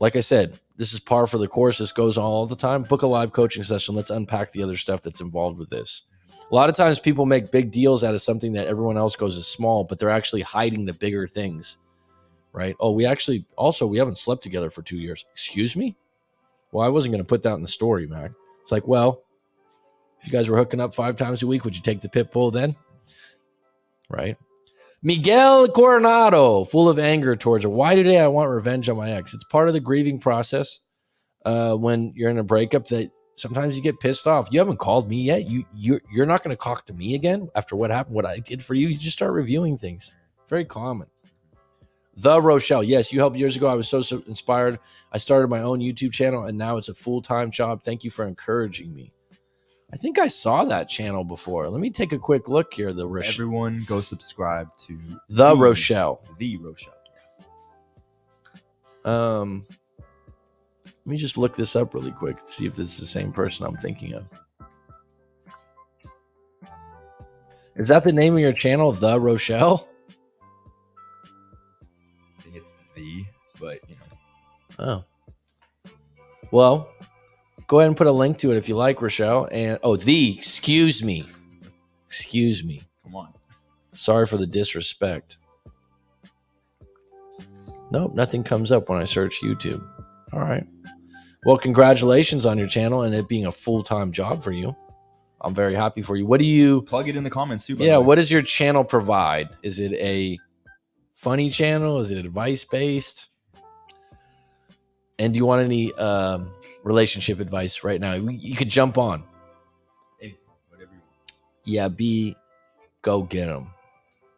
Speaker 1: I said, this is par for the course, this goes on all the time, book a live coaching session. Let's unpack the other stuff that's involved with this. A lot of times people make big deals out of something that everyone else goes is small, but they're actually hiding the bigger things, right? Oh, we haven't slept together for 2 years. Excuse me? Well, I wasn't going to put that in the story, Mac. It's like, well, if you guys were hooking up 5 times a week, would you take the pit bull then? Right? Miguel Coronado, full of anger towards her. Why today I want revenge on my ex? It's part of the grieving process when you're in a breakup that sometimes you get pissed off. You haven't called me yet. You're not going to talk to me again after what happened, what I did for you. You just start reviewing things. Very common. The Rochelle. Yes, you helped years ago. I was so inspired. I started my own YouTube channel, and now it's a full-time job. Thank you for encouraging me. I think I saw that channel before. Let me take a quick look here.
Speaker 2: Everyone go subscribe to
Speaker 1: The Rochelle.
Speaker 2: The Rochelle.
Speaker 1: Let me just look this up really quick to see if this is the same person I'm thinking of. Is that the name of your channel, The Rochelle?
Speaker 2: I think it's The, but
Speaker 1: Oh. Well, go ahead and put a link to it if you like, Rochelle. And excuse me.
Speaker 2: Come on.
Speaker 1: Sorry for the disrespect. Nope, nothing comes up when I search YouTube. All right. Well, congratulations on your channel and it being a full-time job for you. I'm very happy for you. What do you
Speaker 2: plug it in the comments too?
Speaker 1: Yeah, what does your channel provide? Is it a funny channel? Is it advice-based? And do you want any relationship advice right now? You could jump on.
Speaker 2: Anything, whatever you want.
Speaker 1: Yeah, go get him.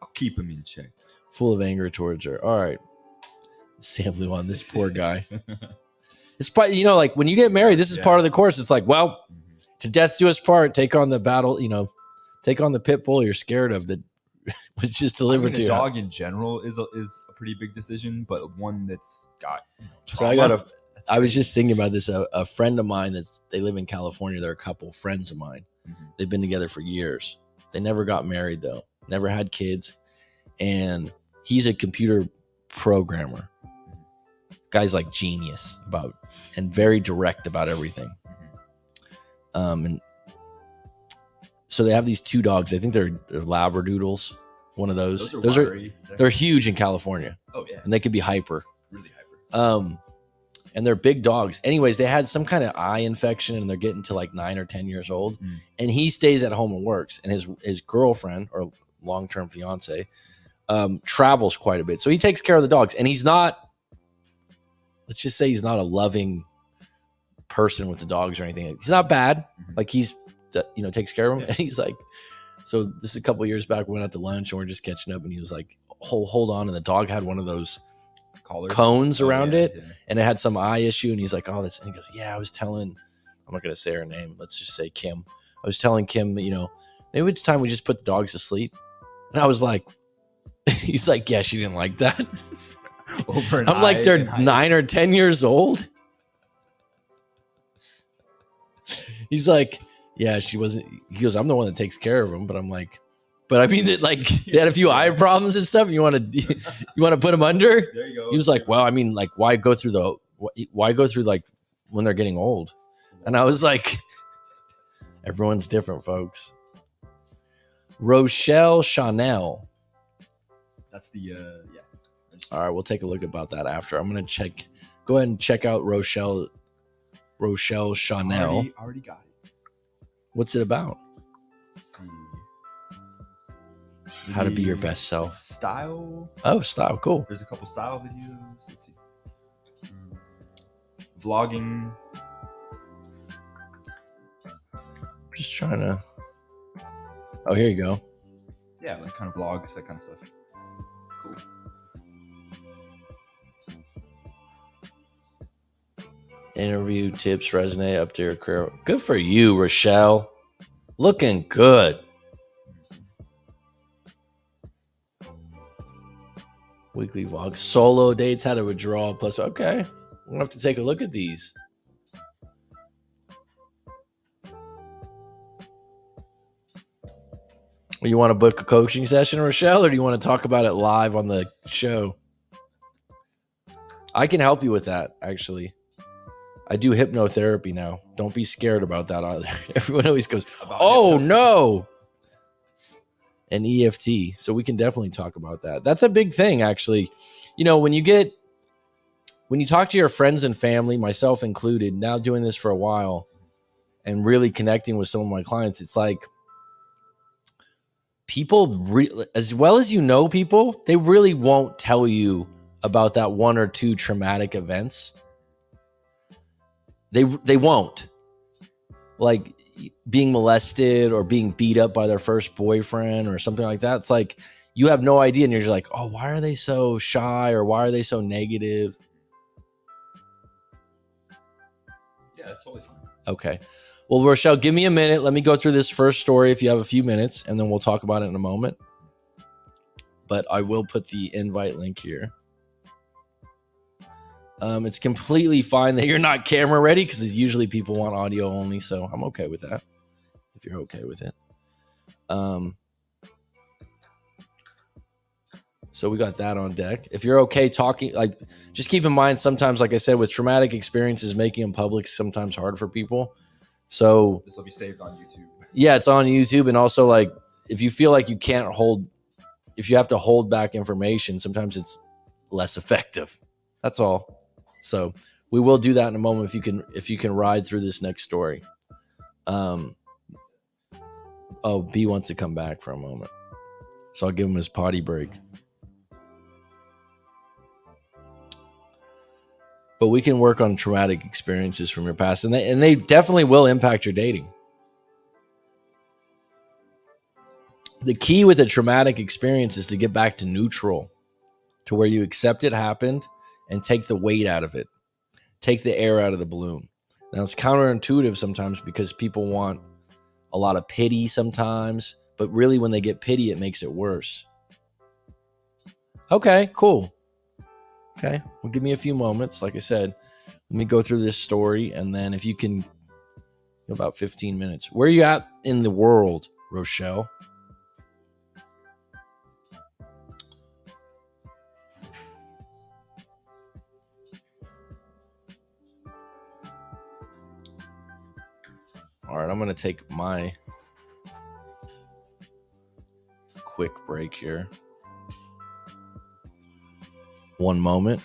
Speaker 2: I'll keep him in check.
Speaker 1: Full of anger towards her. All right. Sam Blue on this poor guy. It's probably, like when you get married, this is part of the course. It's like, well, to death do us part, take on the battle, take on the pit bull you're scared of that was just delivered to you.
Speaker 2: A dog in general is a pretty big decision, but one that's got
Speaker 1: trauma. So I was just thinking about this. A friend of mine they live in California. They're a couple friends of mine. Mm-hmm. They've been together for years. They never got married though. Never had kids. And he's a computer programmer. Guy's like genius and very direct about everything. And so they have these 2 dogs. I think they're Labradoodles. One of those. They're huge in California.
Speaker 2: Oh yeah.
Speaker 1: And they could be hyper.
Speaker 2: Really hyper.
Speaker 1: And they're big dogs. Anyways, they had some kind of eye infection and they're getting to like 9 or 10 years old. And he stays at home and works. And his girlfriend or long-term fiance travels quite a bit. So he takes care of the dogs. And he's not, let's just say he's not a loving person with the dogs or anything. He's not bad. Like he's, takes care of them. Yeah. And he's like, so this is a couple of years back, we went out to lunch and we're just catching up and he was like, hold on. And the dog had one of those
Speaker 2: collars?
Speaker 1: cones around it,
Speaker 2: Yeah.
Speaker 1: and it had some eye issue. And he's like, oh, that's, and he goes, yeah, I was telling, I'm not going to say her name. Let's just say Kim. I was telling Kim, maybe it's time we just put the dogs to sleep. And I was like, he's like, yeah, she didn't like that.
Speaker 2: Over an
Speaker 1: I'm like,
Speaker 2: eye
Speaker 1: they're
Speaker 2: and eye
Speaker 1: 9 or 10 years old. He's like, yeah, she wasn't. He goes, I'm the one that takes care of them. But I'm like, but I mean that like they had a few eye problems and stuff. And you want to put them under?
Speaker 2: There you go.
Speaker 1: He was like, well, I mean, like, why go through like when they're getting old? And I was like, everyone's different, folks. Rochelle Chanel.
Speaker 2: That's the yeah.
Speaker 1: All right, we'll take a look about that after. I'm gonna check. Go ahead and check out Rochelle Chanel.
Speaker 2: Already got it.
Speaker 1: What's it about?
Speaker 2: Let's see.
Speaker 1: How to be your best self.
Speaker 2: Style.
Speaker 1: Oh, style, cool.
Speaker 2: There's a couple style videos. Let's see. Vlogging.
Speaker 1: Just trying to. Oh, here you go.
Speaker 2: Yeah, like kind of vlogs, that kind of stuff. Cool.
Speaker 1: Interview tips resonate up to your career. Good for you, Rochelle. Looking good. Weekly vlog. Solo dates, how to withdraw. Plus, okay. I'm going to have to take a look at these. You want to book a coaching session, Rochelle, or do you want to talk about it live on the show? I can help you with that, actually. I do hypnotherapy now. Don't be scared about that either. Everyone always goes, oh, no. And EFT. So we can definitely talk about that. That's a big thing, actually. When you talk to your friends and family, myself included, now doing this for a while and really connecting with some of my clients, it's like people, as well as people, they really won't tell you about that one or two traumatic events. They won't. Like being molested or being beat up by their first boyfriend or something like that. It's like you have no idea, and you're just like, oh, why are they so shy, or why are they so negative?
Speaker 2: Yeah, that's totally fine.
Speaker 1: Okay. Well, Rochelle, give me a minute. Let me go through this first story if you have a few minutes, and then we'll talk about it in a moment. But I will put the invite link here. It's completely fine that you're not camera ready, because usually people want audio only, so I'm okay with that if you're okay with it. So we got that on deck. If you're okay talking, like, just keep in mind sometimes, like I said, with traumatic experiences, making them public is sometimes hard for people. So
Speaker 2: this will be saved on YouTube.
Speaker 1: Yeah, it's on YouTube. And also, like, if you feel like if you have to hold back information, sometimes it's less effective. That's all. So we will do that in a moment if you can ride through this next story. B wants to come back for a moment, so I'll give him his potty break. But we can work on traumatic experiences from your past, and they definitely will impact your dating. The key with a traumatic experience is to get back to neutral, to where you accept it happened and take the weight out of it. Take the air out of the balloon. Now, it's counterintuitive sometimes because people want a lot of pity sometimes, but really when they get pity, it makes it worse. Okay, cool. Okay, well, give me a few moments. Like I said, let me go through this story, and then if you can, about 15 minutes. Where are you at in the world, Rochelle? All right, I'm going to take my quick break here. One moment.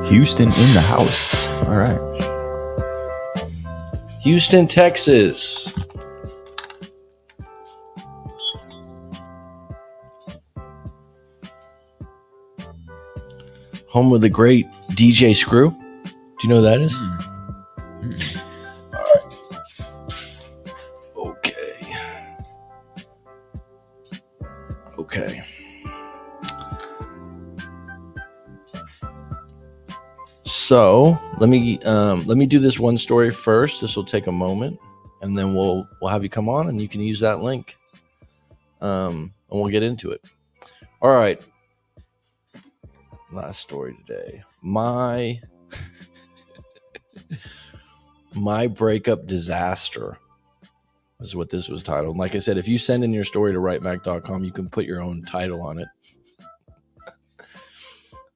Speaker 2: Houston in the house. All right.
Speaker 1: Houston, Texas. Home of the great DJ Screw. Do you know who that is? All right. Okay. So let me do this one story first. This will take a moment, and then we'll have you come on, and you can use that link, and we'll get into it. All right. Last story today. My breakup disaster is what this was titled. Like I said, if you send in your story to writemac.com, you can put your own title on it.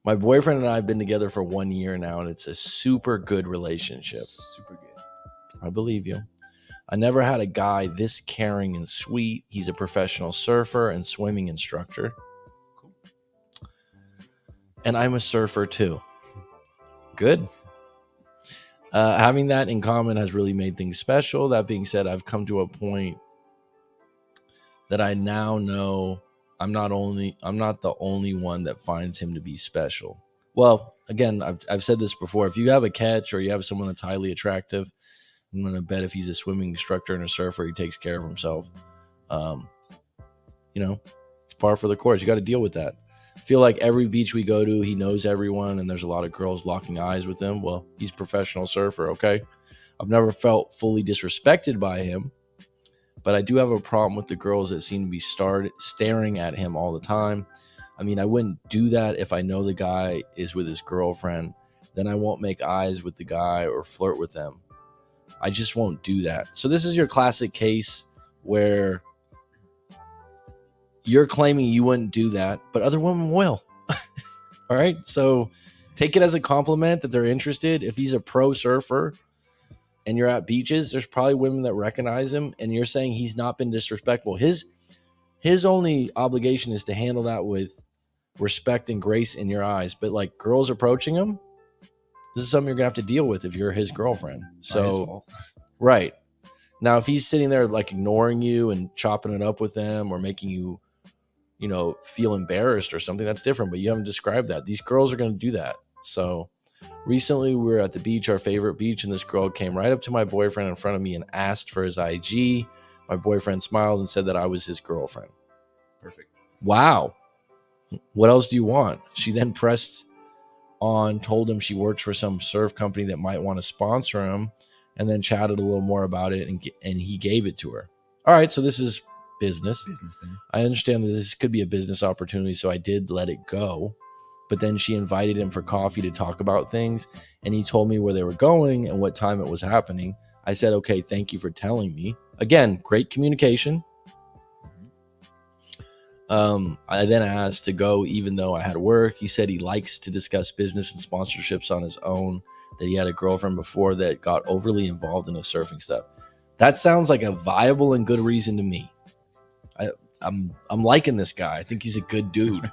Speaker 1: My boyfriend and I have been together for 1 year now, and it's a super good relationship.
Speaker 2: Super good.
Speaker 1: I believe you. I never had a guy this caring and sweet. He's a professional surfer and swimming instructor.
Speaker 2: Cool.
Speaker 1: And I'm a surfer too. Good. Having that in common has really made things special. That being said, I've come to a point that I now know I'm not the only one that finds him to be special. Well, again, I've said this before. If you have a catch or you have someone that's highly attractive, I'm going to bet if he's a swimming instructor and a surfer, he takes care of himself. It's par for the course. You got to deal with that. I feel like every beach we go to, he knows everyone, and there's a lot of girls locking eyes with him. Well, he's a professional surfer, okay? I've never felt fully disrespected by him, but I do have a problem with the girls that seem to be staring at him all the time. I mean, I wouldn't do that if I know the guy is with his girlfriend. Then I won't make eyes with the guy or flirt with them. I just won't do that. So this is your classic case where you're claiming you wouldn't do that, but other women will. All right. So take it as a compliment that they're interested. If he's a pro surfer and you're at beaches, there's probably women that recognize him, and you're saying he's not been disrespectful. His only obligation is to handle that with respect and grace in your eyes. But like girls approaching him, this is something you're gonna have to deal with if you're his girlfriend. So, right. Now, if he's sitting there like ignoring you and chopping it up with them or making you, feel embarrassed or something, that's different. But you haven't described that. These girls are going to do that. So recently we were at the beach, our favorite beach, and this girl came right up to my boyfriend in front of me and asked for his IG. My boyfriend smiled and said that I was his girlfriend.
Speaker 2: Perfect.
Speaker 1: Wow. What else do you want? She then pressed on, told him she works for some surf company that might want to sponsor him, and then chatted a little more about it, and he gave it to her. All right, so this is business.
Speaker 2: Business thing.
Speaker 1: I understand that this could be a business opportunity, so I did let it go. But then she invited him for coffee to talk about things, and he told me where they were going and what time it was happening. I said, okay, thank you for telling me. Again, great communication. I then asked to go even though I had work. He said he likes to discuss business and sponsorships on his own, that he had a girlfriend before that got overly involved in his surfing stuff. That sounds like a viable and good reason to me. I'm liking this guy. I think he's a good dude.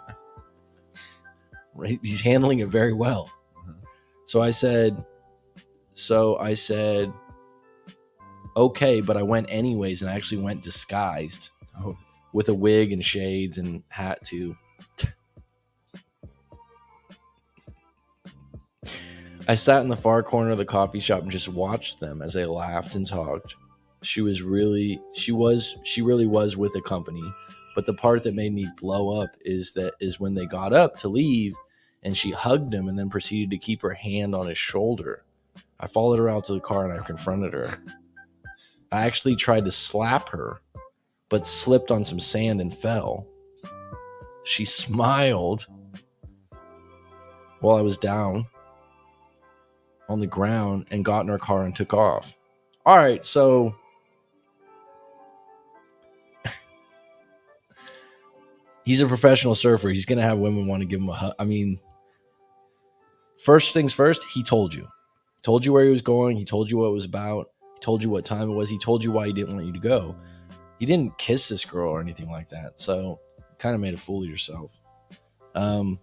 Speaker 1: Right? He's handling it very well. So I said, okay, but I went anyways, and I actually went disguised with a wig and shades and hat too. I sat in the far corner of the coffee shop and just watched them as they laughed and talked. She really was with a company, but the part that made me blow up is when they got up to leave and she hugged him and then proceeded to keep her hand on his shoulder. I followed her out to the car and I confronted her. I actually tried to slap her, but slipped on some sand and fell. She smiled while I was down on the ground and got in her car and took off. All right, so he's a professional surfer. He's going to have women want to give him a hug. I mean, first things first, he told you. He told you where he was going. He told you what it was about. He told you what time it was. He told you why he didn't want you to go. He didn't kiss this girl or anything like that. So kind of made a fool of yourself. And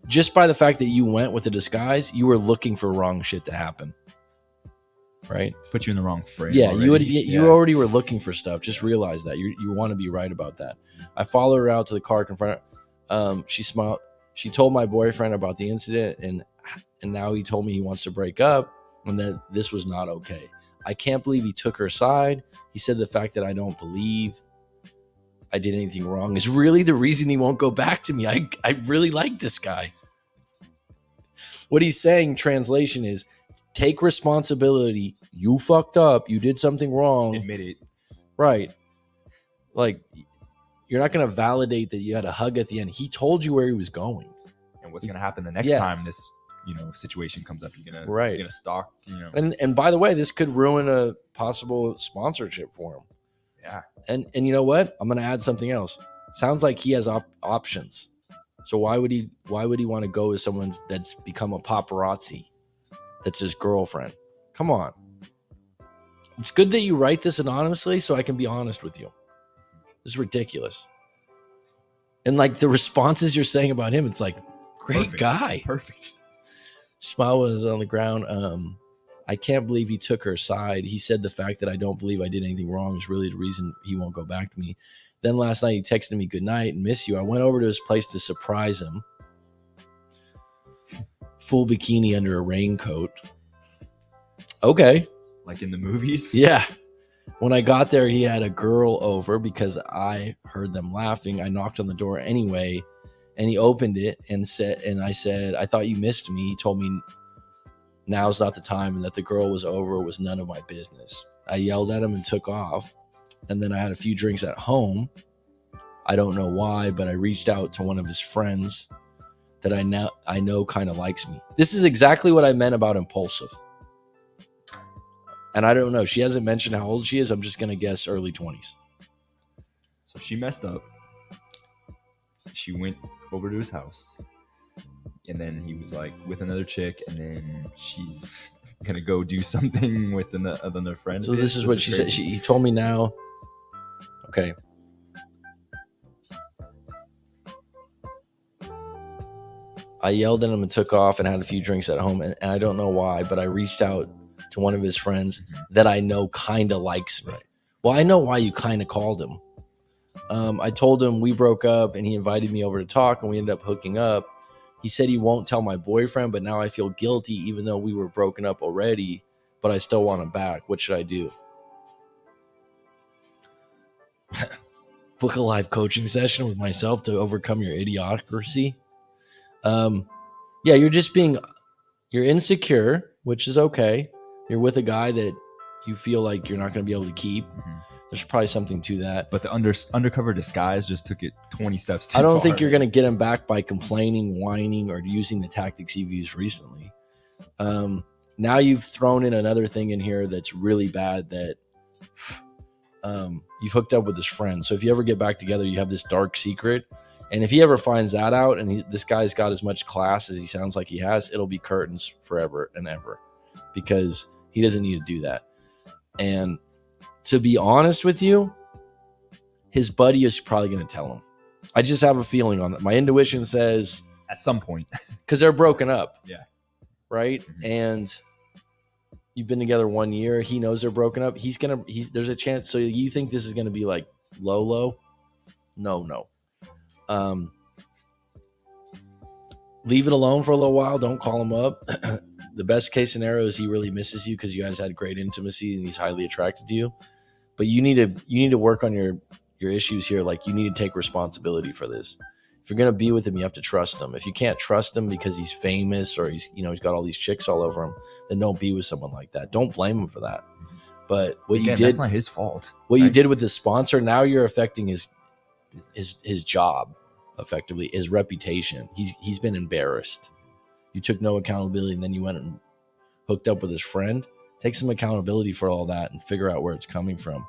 Speaker 1: just by the fact that you went with a disguise, you were looking for wrong shit to happen. Right?
Speaker 2: Put you in the wrong frame.
Speaker 1: Yeah,
Speaker 2: already.
Speaker 1: you already were looking for stuff. Just realize that you want to be right about that. I followed her out to the car, confronted. She smiled. She told my boyfriend about the incident, and now he told me he wants to break up, and that this was not okay. I can't believe he took her side. He said the fact that I don't believe I did anything wrong is really the reason he won't go back to me. I really like this guy. What he's saying, translation, is take responsibility. You fucked up. You did something wrong.
Speaker 2: Admit it.
Speaker 1: Right. Like, you're not going to validate that you had a hug at the end. He told you where he was going.
Speaker 2: And what's going to happen the next time this, situation comes up? You're gonna stalk.
Speaker 1: And by the way, this could ruin a possible sponsorship for him.
Speaker 2: Yeah.
Speaker 1: And you know what? I'm going to add something else. Sounds like he has options. So why would he want to go with someone that's become a paparazzi? That's his girlfriend. Come on. It's good that you write this anonymously so I can be honest with you. This is ridiculous. And like the responses you're saying about him, it's like, great guy.
Speaker 2: Perfect.
Speaker 1: Smile was on the ground. I can't believe he took her side. He said the fact that I don't believe I did anything wrong is really the reason he won't go back to me. Then last night he texted me good night and miss you. I went over to his place to surprise him. Full bikini under a raincoat. Okay.
Speaker 2: Like in the movies?
Speaker 1: Yeah. When I got there, he had a girl over because I heard them laughing. I knocked on the door anyway, and he opened it and I said, I thought you missed me. He told me now's not the time and that the girl was over was none of my business. I yelled at him and took off. And then I had a few drinks at home. I don't know why, but I reached out to one of his friends that I know kind of likes me. This is exactly what I meant about impulsive. And I don't know. She hasn't mentioned how old she is. I'm just going to guess early 20s.
Speaker 2: So she messed up. She went over to his house. And then he was like with another chick. And then she's going to go do something with another friend.
Speaker 1: So this is what she said. He told me now. Okay. I yelled at him and took off and had a few drinks at home. And I don't know why, but I reached out to one of his friends that I know kind of likes me. Right. Well, I know why you kind of called him. I told him we broke up and he invited me over to talk and we ended up hooking up. He said he won't tell my boyfriend, but now I feel guilty even though we were broken up already, but I still want him back. What should I do? Book a live coaching session with myself to overcome your idiocracy. Yeah, you're insecure, which is okay. You're with a guy that you feel like you're not going to be able to keep. Mm-hmm. There's probably something to that.
Speaker 2: But the undercover disguise just took it 20 steps too far.
Speaker 1: I don't think you're going to get him back by complaining, whining, or using the tactics you've used recently. Now you've thrown in another thing in here that's really bad that you've hooked up with his friend. So if you ever get back together, you have this dark secret. And if he ever finds that out and this guy's got as much class as he sounds like he has, it'll be curtains forever and ever because he doesn't need to do that. And to be honest with you, his buddy is probably going to tell him. I just have a feeling on that. My intuition says
Speaker 2: at some point
Speaker 1: because they're broken up.
Speaker 2: Yeah. Right.
Speaker 1: Mm-hmm. And you've been together 1 year. He knows they're broken up. There's a chance. So you think this is going to be like low? No. Leave it alone for a little while. Don't call him up. The best case scenario is he really misses you because you guys had great intimacy and he's highly attracted to you. But you need to work on your issues here. Like you need to take responsibility for this. If you're gonna be with him, you have to trust him. If you can't trust him because he's famous or he's got all these chicks all over him, then don't be with someone like that. Don't blame him for that. But
Speaker 2: that's not his fault.
Speaker 1: What you did with the sponsor, now you're affecting his job, effectively, his reputation. He's been embarrassed. You took no accountability and then you went and hooked up with his friend. Take some accountability for all that and figure out where it's coming from.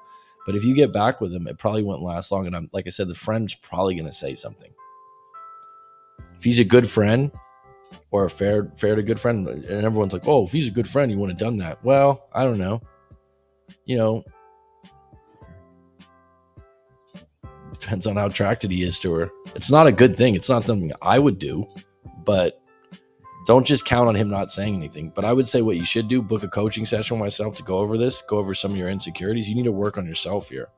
Speaker 1: But if you get back with him, it probably won't last long. And like I said, the friend's probably going to say something. If he's a good friend or a fair to good friend, and everyone's like, oh, if he's a good friend, he wouldn't have done that. Well, I don't know. Depends on how attracted he is to her. It's not a good thing. It's not something I would do. but don't just count on him not saying anything. But I would say what you should do, book a coaching session with myself to go over this, go over some of your insecurities. You need to work on yourself here.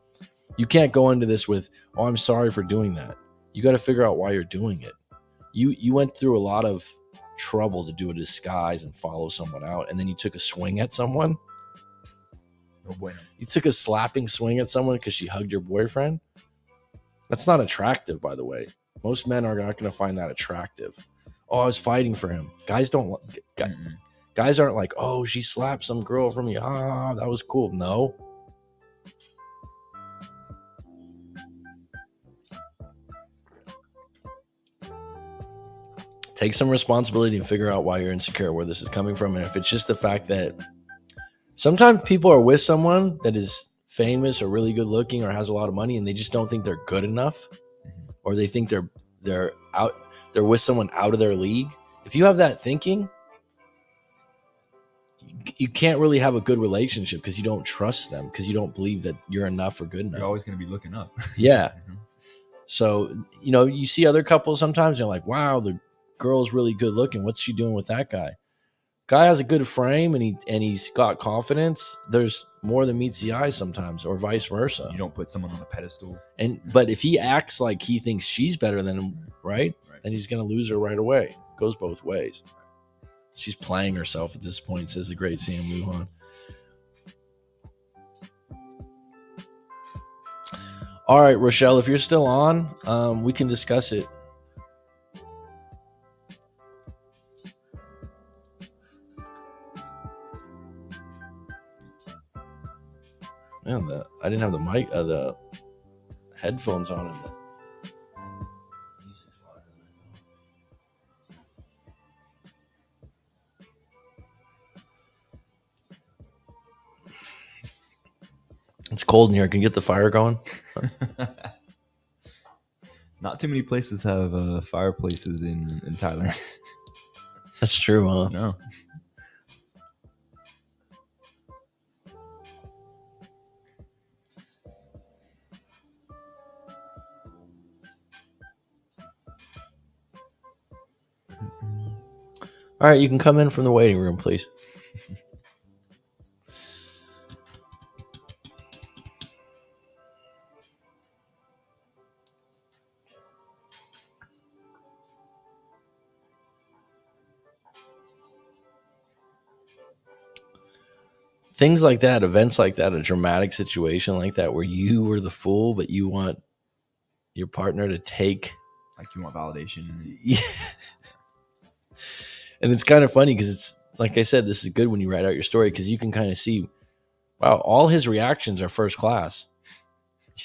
Speaker 1: You can't go into this with, oh, I'm sorry for doing that. You got to figure out why you're doing it. You went through a lot of trouble to do a disguise and follow someone out, and then you took a swing at someone.
Speaker 2: No bueno.
Speaker 1: You took a slapping swing at someone because she hugged your boyfriend. That's not attractive, by the way. Most men are not going to find that attractive. Oh, I was fighting for him. Guys aren't like, oh, she slapped some girl from me. Ah, that was cool. No. Take some responsibility and figure out why you're insecure, where this is coming from. And if it's just the fact that sometimes people are with someone that is famous or really good looking or has a lot of money, and they just don't think they're good enough, or they think they're with someone out of their league. If you have that thinking, you can't really have a good relationship because you don't trust them, because you don't believe that you're enough or good enough.
Speaker 2: You're always going to be looking up.
Speaker 1: Yeah. So, you see other couples sometimes, you're like, wow, the girl's really good looking. What's she doing with that guy? Guy has a good frame and he's got confidence. There's more than meets the eye sometimes, or vice versa.
Speaker 2: You don't put someone on a pedestal.
Speaker 1: But if he acts like he thinks she's better than him, right? Then he's going to lose her right away. It goes both ways. She's playing herself at this point, says the great Sam Lujan. All right, Rochelle, if you're still on, we can discuss it. Man, I didn't have the mic, the headphones on. It's cold in here. Can you get the fire going?
Speaker 2: Not too many places have fireplaces in Thailand.
Speaker 1: That's true, huh?
Speaker 2: No.
Speaker 1: All right, you can come in from the waiting room, please. Things like that, events like that, a dramatic situation like that where you were the fool, but you want your partner to take.
Speaker 2: Like you want validation.
Speaker 1: Yeah. And it's kind of funny because it's, like I said, this is good when you write out your story because you can kind of see, wow, all his reactions are first class.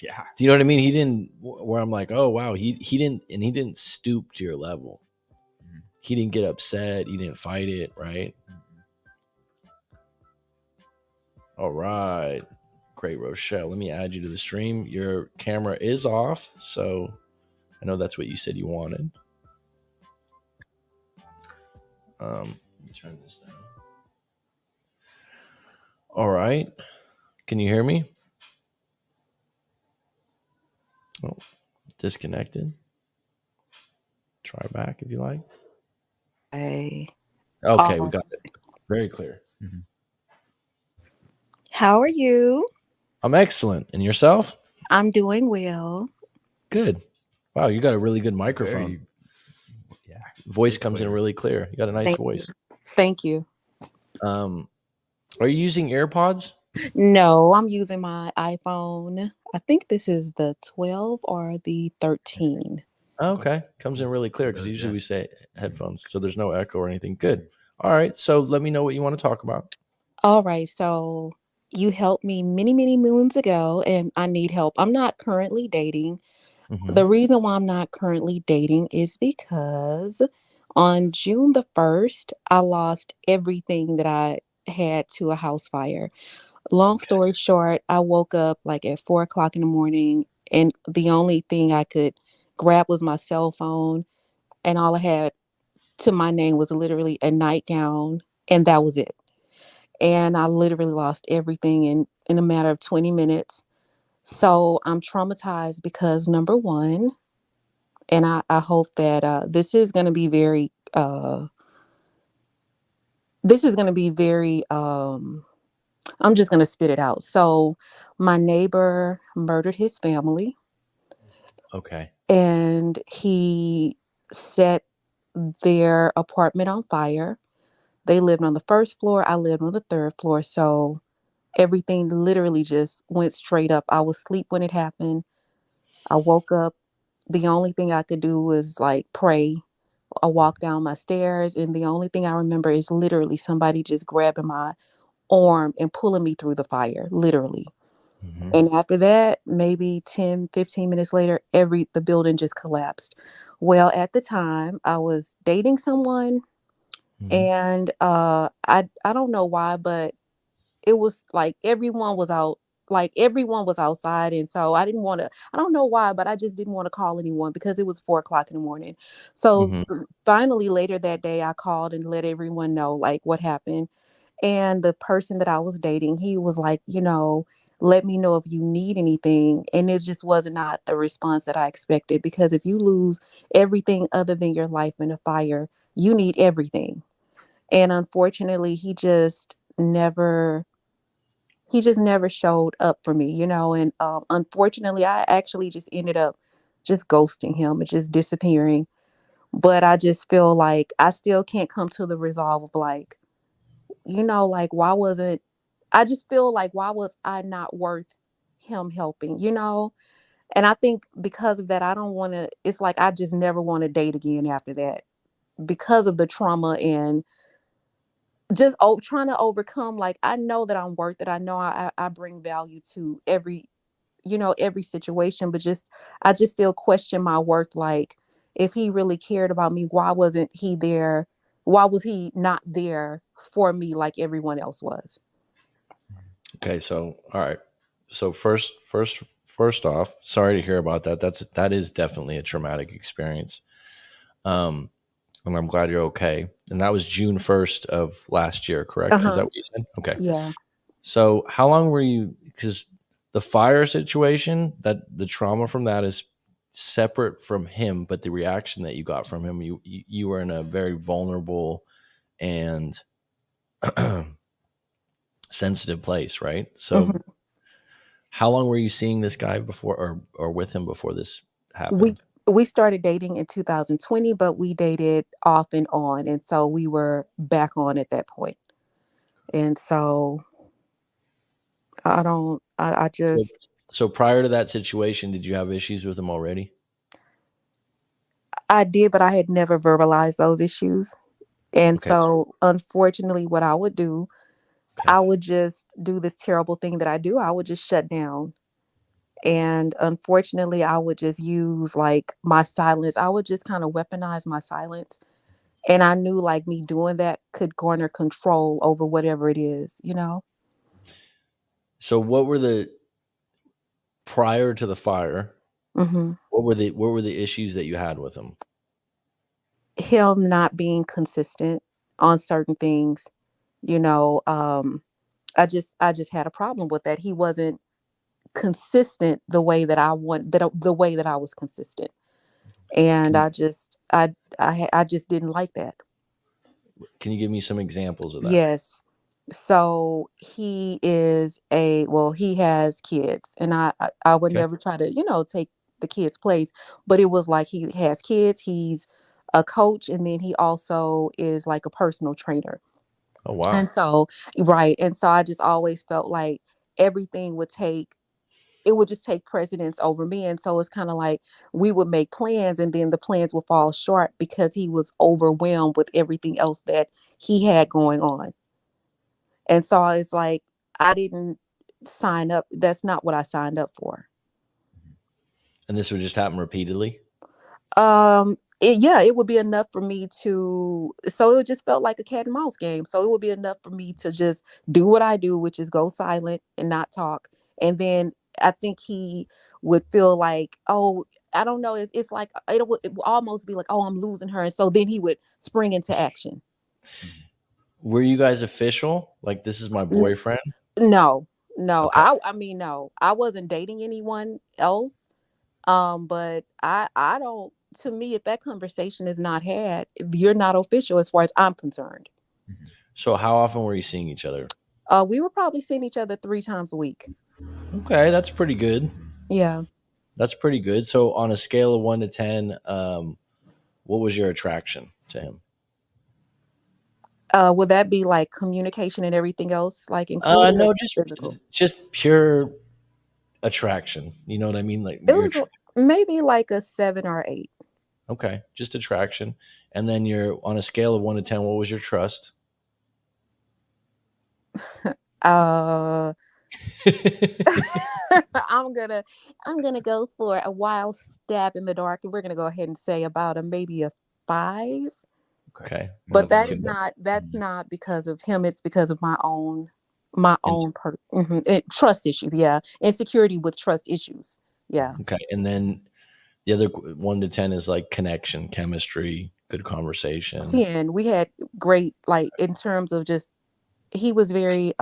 Speaker 2: Yeah.
Speaker 1: Do you know what I mean? He didn't, where I'm like, oh, wow, he didn't stoop to your level. Mm-hmm. He didn't get upset. He didn't fight it, right? Mm-hmm. All right. Great, Rochelle. Let me add you to the stream. Your camera is off, so I know that's what you said you wanted. Let me turn this down. All right. Can you hear me? Oh, disconnected. Try back if you like.
Speaker 3: Okay,
Speaker 1: we got it. Very clear.
Speaker 2: Mm-hmm.
Speaker 3: How are you?
Speaker 1: I'm excellent. And yourself?
Speaker 3: I'm doing well.
Speaker 1: Good. Wow, you got a really good microphone. Voice comes in really clear. You got a nice voice.
Speaker 3: Thank you.
Speaker 1: Are you using AirPods?
Speaker 3: No, I'm using my iPhone. I think this is the 12 or the 13.
Speaker 1: Okay. Comes in really clear because usually we say headphones, so there's no echo or anything. Good. All right. So let me know what you want to talk about.
Speaker 3: All right. So you helped me many, many moons ago, and I need help. I'm not currently dating. Mm-hmm. The reason why I'm not currently dating is because on June the 1st, I lost everything that I had to a house fire. Long story short, I woke up like at 4:00 in the morning, and the only thing I could grab was my cell phone, and all I had to my name was literally a nightgown, and that was it. And I literally lost everything in a matter of 20 minutes. So I'm traumatized because number one, and I hope that this is going to be very this is going to be very, I'm just going to spit it out. So my neighbor murdered his family,
Speaker 1: Okay.
Speaker 3: and he set their apartment on fire. They lived on the first floor. I lived on the third floor. So everything literally just went straight up. I was asleep when it happened. I woke up. The only thing I could do was like pray. I walked down my stairs, and the only thing I remember is literally somebody just grabbing my arm and pulling me through the fire, literally.
Speaker 1: Mm-hmm.
Speaker 3: And after that, maybe 10, 15 minutes later, the building just collapsed. Well, at the time, I was dating someone,
Speaker 1: Mm-hmm.
Speaker 3: and I don't know why, but it was like everyone was outside, and so I didn't want to. I don't know why, but I just didn't want to call anyone because it was 4 o'clock in the morning. So
Speaker 1: Mm-hmm.
Speaker 3: finally, later that day, I called and let everyone know like what happened. And the person that I was dating, he was like, let me know if you need anything. And it just was not the response that I expected, because if you lose everything other than your life in a fire, you need everything. And unfortunately, he just never showed up for me, and unfortunately, I actually just ended up just ghosting him and just disappearing. But I just feel like I still can't come to the resolve of like, like why wasn't I just feel like why was I not worth him helping? And I think because of that, I don't want to, it's like I just never want to date again after that, because of the trauma and just trying to overcome. Like, I know that I'm worth it. I know I bring value to every situation, but I just still question my worth. Like, if he really cared about me, why wasn't he there? Why was he not there for me like everyone else was?
Speaker 1: Okay. So, all right. So first off, sorry to hear about that. That is definitely a traumatic experience. Um, and I'm glad you're okay. And that was June 1st of last year, correct? Is that
Speaker 3: Uh-huh.
Speaker 1: what you said? Okay.
Speaker 3: Yeah.
Speaker 1: So how long were you? Because the fire situation, that the trauma from that is separate from him, but the reaction that you got from him, you were in a very vulnerable and sensitive place, right? So
Speaker 3: Mhm.
Speaker 1: how long were you seeing this guy before, or with him before this
Speaker 3: We
Speaker 1: happened?
Speaker 3: we started dating in 2020, but we dated off and on, and so we were back on at that point. And so I
Speaker 1: So,
Speaker 3: just
Speaker 1: so prior to that situation, did you have issues with him already?
Speaker 3: I did, but I had never verbalized those issues. And
Speaker 1: Okay.
Speaker 3: so unfortunately, what I would do,
Speaker 1: Okay.
Speaker 3: I would just do this terrible thing that I do. I would just shut down. And unfortunately, I would just use like my silence. I would just kind of weaponize my silence. And I knew like me doing that could garner control over whatever it is.
Speaker 1: So what were the prior to the fire?
Speaker 3: Hmm.
Speaker 1: What were the issues that you had with him?
Speaker 3: Him not being consistent on certain things, you know, I just had a problem with that. He wasn't consistent the way that I want that the way that I was consistent. And
Speaker 1: Can
Speaker 3: I just didn't like that.
Speaker 1: can you give me some examples of that?
Speaker 3: Yes. So he has kids, and I would
Speaker 1: Okay.
Speaker 3: never try to, take the kids' place, but it was like he has kids, he's a coach, and then he also is like a personal trainer.
Speaker 1: Oh wow.
Speaker 3: And so, right. And so I just always felt like everything it would just take precedence over me. And so it's kind of like we would make plans, and then the plans would fall short because he was overwhelmed with everything else that he had going on. And so it's like I didn't sign up. That's not what I signed up for.
Speaker 1: And this would just happen repeatedly?
Speaker 3: Yeah, it would be enough for me to, so it just felt like a cat and mouse game. So it would be enough for me to just do what I do, which is go silent and not talk. And then I think he would feel like, oh, I don't know. It's like it would almost be like, oh, I'm losing her. And so then he would spring into action.
Speaker 1: Were you guys official? Like, this is my
Speaker 3: N-
Speaker 1: boyfriend?
Speaker 3: no, no.
Speaker 1: Okay.
Speaker 3: I mean, no. I wasn't dating anyone else. But I don't. to me, if that conversation is not had, you're not official as far as I'm concerned.
Speaker 1: So how often were you seeing each other?
Speaker 3: We were probably seeing each other 3 times a week.
Speaker 1: Okay, that's pretty good.
Speaker 3: Yeah.
Speaker 1: That's pretty good. So on a scale of 1 to 10, what was your attraction to him?
Speaker 3: Would that be like communication and everything else, like included, or
Speaker 1: No,
Speaker 3: physical?
Speaker 1: just pure attraction. You know what I mean? Like
Speaker 3: It was maybe like a 7 or 8.
Speaker 1: okay, just attraction. And then you're on a scale of 1 to 10. What was your trust?
Speaker 3: Uh, I'm gonna go for a wild stab in the dark, and we're gonna go ahead and say about maybe a 5.
Speaker 1: Okay,
Speaker 3: But
Speaker 1: that's
Speaker 3: that
Speaker 1: too
Speaker 3: is
Speaker 1: much.
Speaker 3: that's not because of him. It's because of my own
Speaker 1: And
Speaker 3: trust issues. Yeah, insecurity with trust issues. Yeah.
Speaker 1: okay, and then the other 1 to 10 is like connection, chemistry, good conversation.
Speaker 3: 10. We had great, like, in terms of just, he was very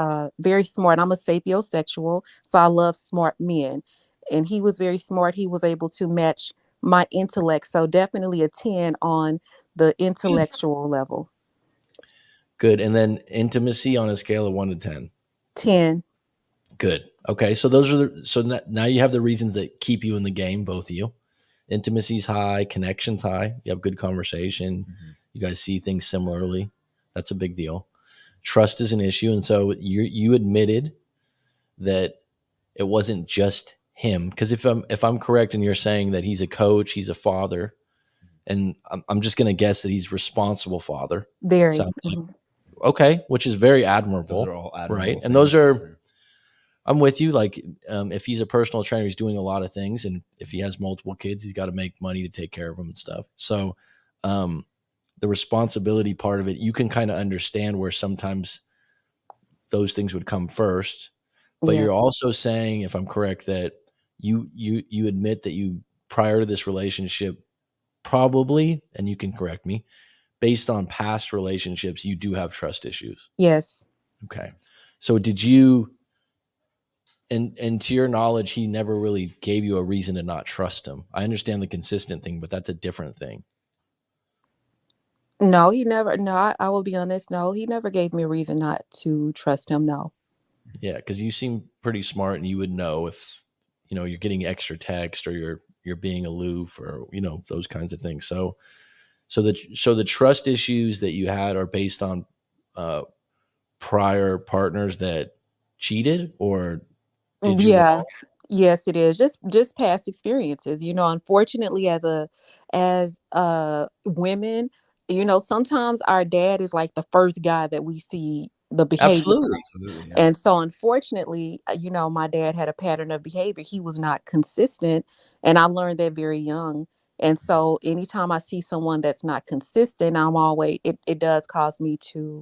Speaker 3: smart. I'm a sapiosexual, so I love smart men, and he was very smart. He was able to match my intellect, so definitely a 10 on the intellectual level.
Speaker 1: Good. And then intimacy on a scale of 1 to 10.
Speaker 3: 10.
Speaker 1: Good. Okay, so those are now you have the reasons that keep you in the game, both of you. Intimacy's high, connection's high. You have good conversation. You guys see things similarly. That's a big deal. Trust is an issue, and so you admitted that it wasn't just him. Because if I'm correct, and you're saying that he's a coach, he's a father, and I'm just going to guess that he's responsible father.
Speaker 3: Very.
Speaker 1: Sounds like okay, which is very admirable.
Speaker 2: Those are all admirable
Speaker 1: right?
Speaker 2: things.
Speaker 1: And those are. I'm with you. Like, if he's a personal trainer, he's doing a lot of things, and if he has multiple kids, he's got to make money to take care of them and stuff. So, the responsibility part of it, you can kind of understand where sometimes those things would come first. But
Speaker 3: Yeah.
Speaker 1: you're also saying, if I'm correct, that you admit that you prior to this relationship, probably, and you can correct me, based on past relationships, you do have trust issues.
Speaker 3: Yes.
Speaker 1: Okay. So did you? And to your knowledge, he never really gave you a reason to not trust him. I understand the consistent thing, but that's a different thing.
Speaker 3: No, he never. No, I will be honest. No, he never gave me a reason not to trust him. No.
Speaker 1: Yeah, because you seem pretty smart, and you would know if you're getting extra text, or you're being aloof, or those kinds of things. So the trust issues that you had are based on prior partners that cheated, or did you
Speaker 3: Yeah.
Speaker 1: all?
Speaker 3: Yes, it is. Just past experiences. Unfortunately, as women, sometimes our dad is like the first guy that we see the behavior.
Speaker 1: Absolutely.
Speaker 2: Absolutely, yeah.
Speaker 3: And so unfortunately, my dad had a pattern of behavior. He was not consistent, and I learned that very young. And so anytime I see someone that's not consistent, it does cause me to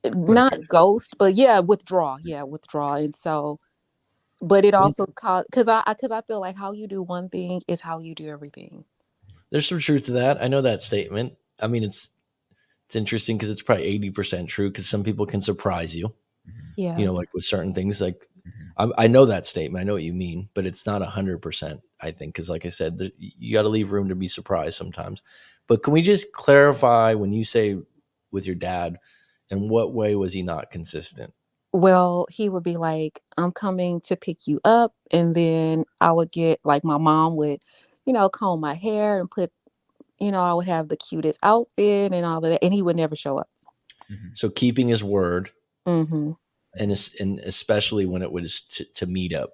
Speaker 2: Put a
Speaker 3: not ghost, but yeah, withdraw. Yeah, withdraw. And so, but it
Speaker 1: Well,
Speaker 3: also cause because I feel like how you do one thing is how you do everything.
Speaker 1: there's some truth to that. I know that statement. I mean, it's interesting because it's probably 80% true, because some people can surprise you,
Speaker 3: Yeah.
Speaker 1: like with certain things. Like, I know that statement. I know what you mean, but it's not 100%, I think, because like I said, you got to leave room to be surprised sometimes. But can we just clarify, when you say with your dad, in what way was he not consistent?
Speaker 3: Well, he would be like, I'm coming to pick you up. And then I would get, like, my mom would, comb my hair and I would have the cutest outfit and all of that. And he would never show up.
Speaker 1: So keeping his word,
Speaker 3: Mm-hmm.
Speaker 1: and especially when it was to meet up,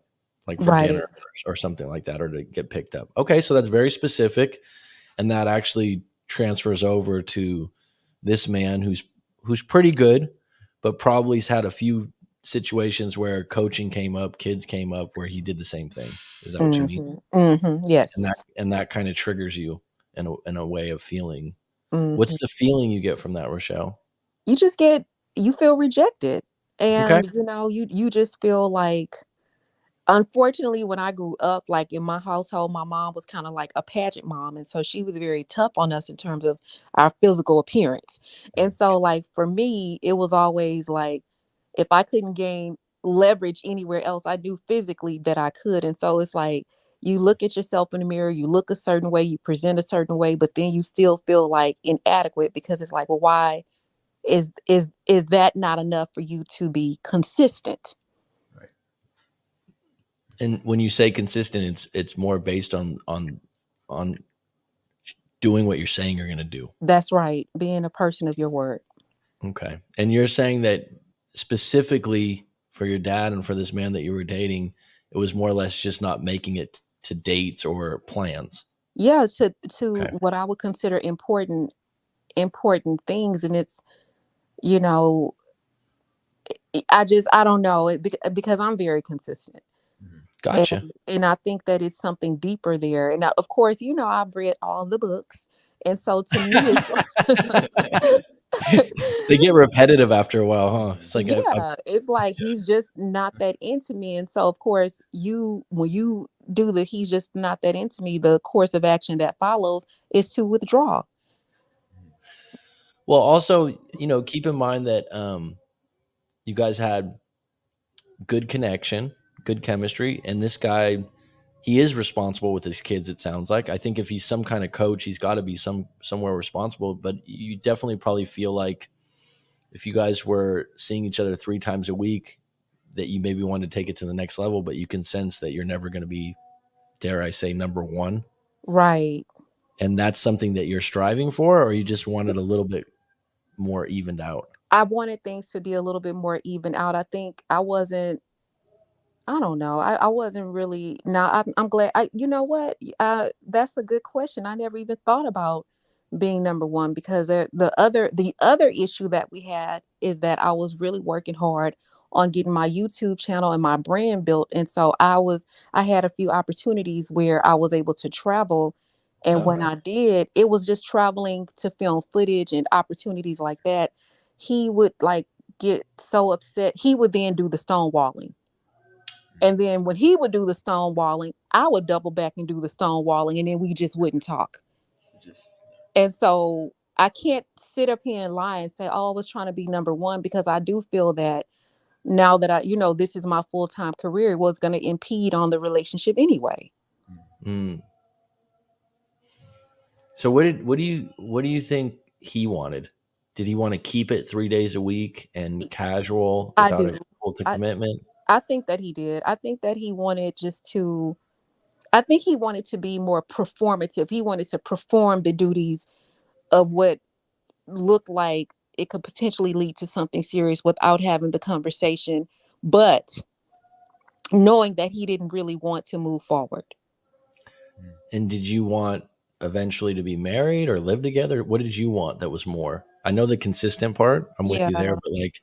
Speaker 1: like for
Speaker 3: Right.
Speaker 1: dinner or something like that, or to get picked up. Okay, so that's very specific, and that actually transfers over to this man who's pretty good, but probably has had a few situations where coaching came up, kids came up, where he did the same thing. Is that what you mean?
Speaker 3: Mm-hmm. Mm-hmm.
Speaker 1: And that
Speaker 3: Yes.
Speaker 1: and that kind of triggers you in a way of feeling.
Speaker 3: Mm-hmm.
Speaker 1: What's the feeling you get from that, Rochelle?
Speaker 3: You just you feel rejected.
Speaker 1: Okay.
Speaker 3: And, you just feel like, unfortunately, when I grew up, like in my household, my mom was kind of like a pageant mom. And so she was very tough on us in terms of our physical appearance. And so, like, for me, it was always like, if I couldn't gain leverage anywhere else I do physically that I could. And so it's like you look at yourself in the mirror, you look a certain way, you present a certain way, but then you still feel like inadequate because it's like, well, why is that not enough for you to be consistent?
Speaker 2: Right.
Speaker 1: And when you say consistent, it's more based on doing what you're saying you're going to do.
Speaker 3: That's right. Being a person of your word.
Speaker 1: Okay. And you're saying that specifically for your dad and for this man that you were dating, it was more or less just not making it to dates or plans.
Speaker 3: Yeah, to
Speaker 1: Okay.
Speaker 3: what I would consider important things. And it's, you know, I don't know it because I'm very consistent.
Speaker 1: Gotcha.
Speaker 3: And I think that it's something deeper there. And of course, I've read all the books. And so to me, it's
Speaker 1: They get repetitive after a while, huh? It's like
Speaker 3: yeah, it's like he's just not that into me. And so of course, when you do the he's just not that into me, the course of action that follows is to withdraw.
Speaker 1: well, also, keep in mind that you guys had good connection, good chemistry, and this guy, he is responsible with his kids. It sounds like. I think if he's some kind of coach, he's got to be somewhere responsible. But you definitely probably feel like if you guys were seeing each other 3 times a week, that you maybe want to take it to the next level, but you can sense that you're never going to be, dare I say, number one.
Speaker 3: Right.
Speaker 1: And that's something that you're striving for, or you just wanted a little bit more evened out?
Speaker 3: I wanted things to be a little bit more even out. I think I don't know. I wasn't really. Now I'm glad. You know what? That's a good question. I never even thought about being number one because the other issue that we had is that I was really working hard on getting my YouTube channel and my brand built, and so I had a few opportunities where I was able to travel, and when
Speaker 1: Okay.
Speaker 3: I did, it was just traveling to film footage and opportunities like that. He would like get so upset. He would then do the stonewalling. And then when he would do the stonewalling, I would double back and do the stonewalling, and then we just wouldn't talk.
Speaker 2: So just
Speaker 3: And so I can't sit up here and lie and say, oh, I was trying to be number one, because I do feel that now that this is my full-time career, it was going to impede on the relationship anyway.
Speaker 1: Mm. So what do you think he wanted? Did he want to keep it 3 days a week and casual
Speaker 3: I
Speaker 1: without a
Speaker 3: do.
Speaker 1: full to
Speaker 3: I,
Speaker 1: commitment?
Speaker 3: I think that he did. I think that he wanted I think he wanted to be more performative. He wanted to perform the duties of what looked like it could potentially lead to something serious without having the conversation, but knowing that he didn't really want to move forward.
Speaker 1: And did you want eventually to be married or live together? What did you want that was more? I know the consistent part. I'm with you there,
Speaker 3: Yeah.
Speaker 1: but like,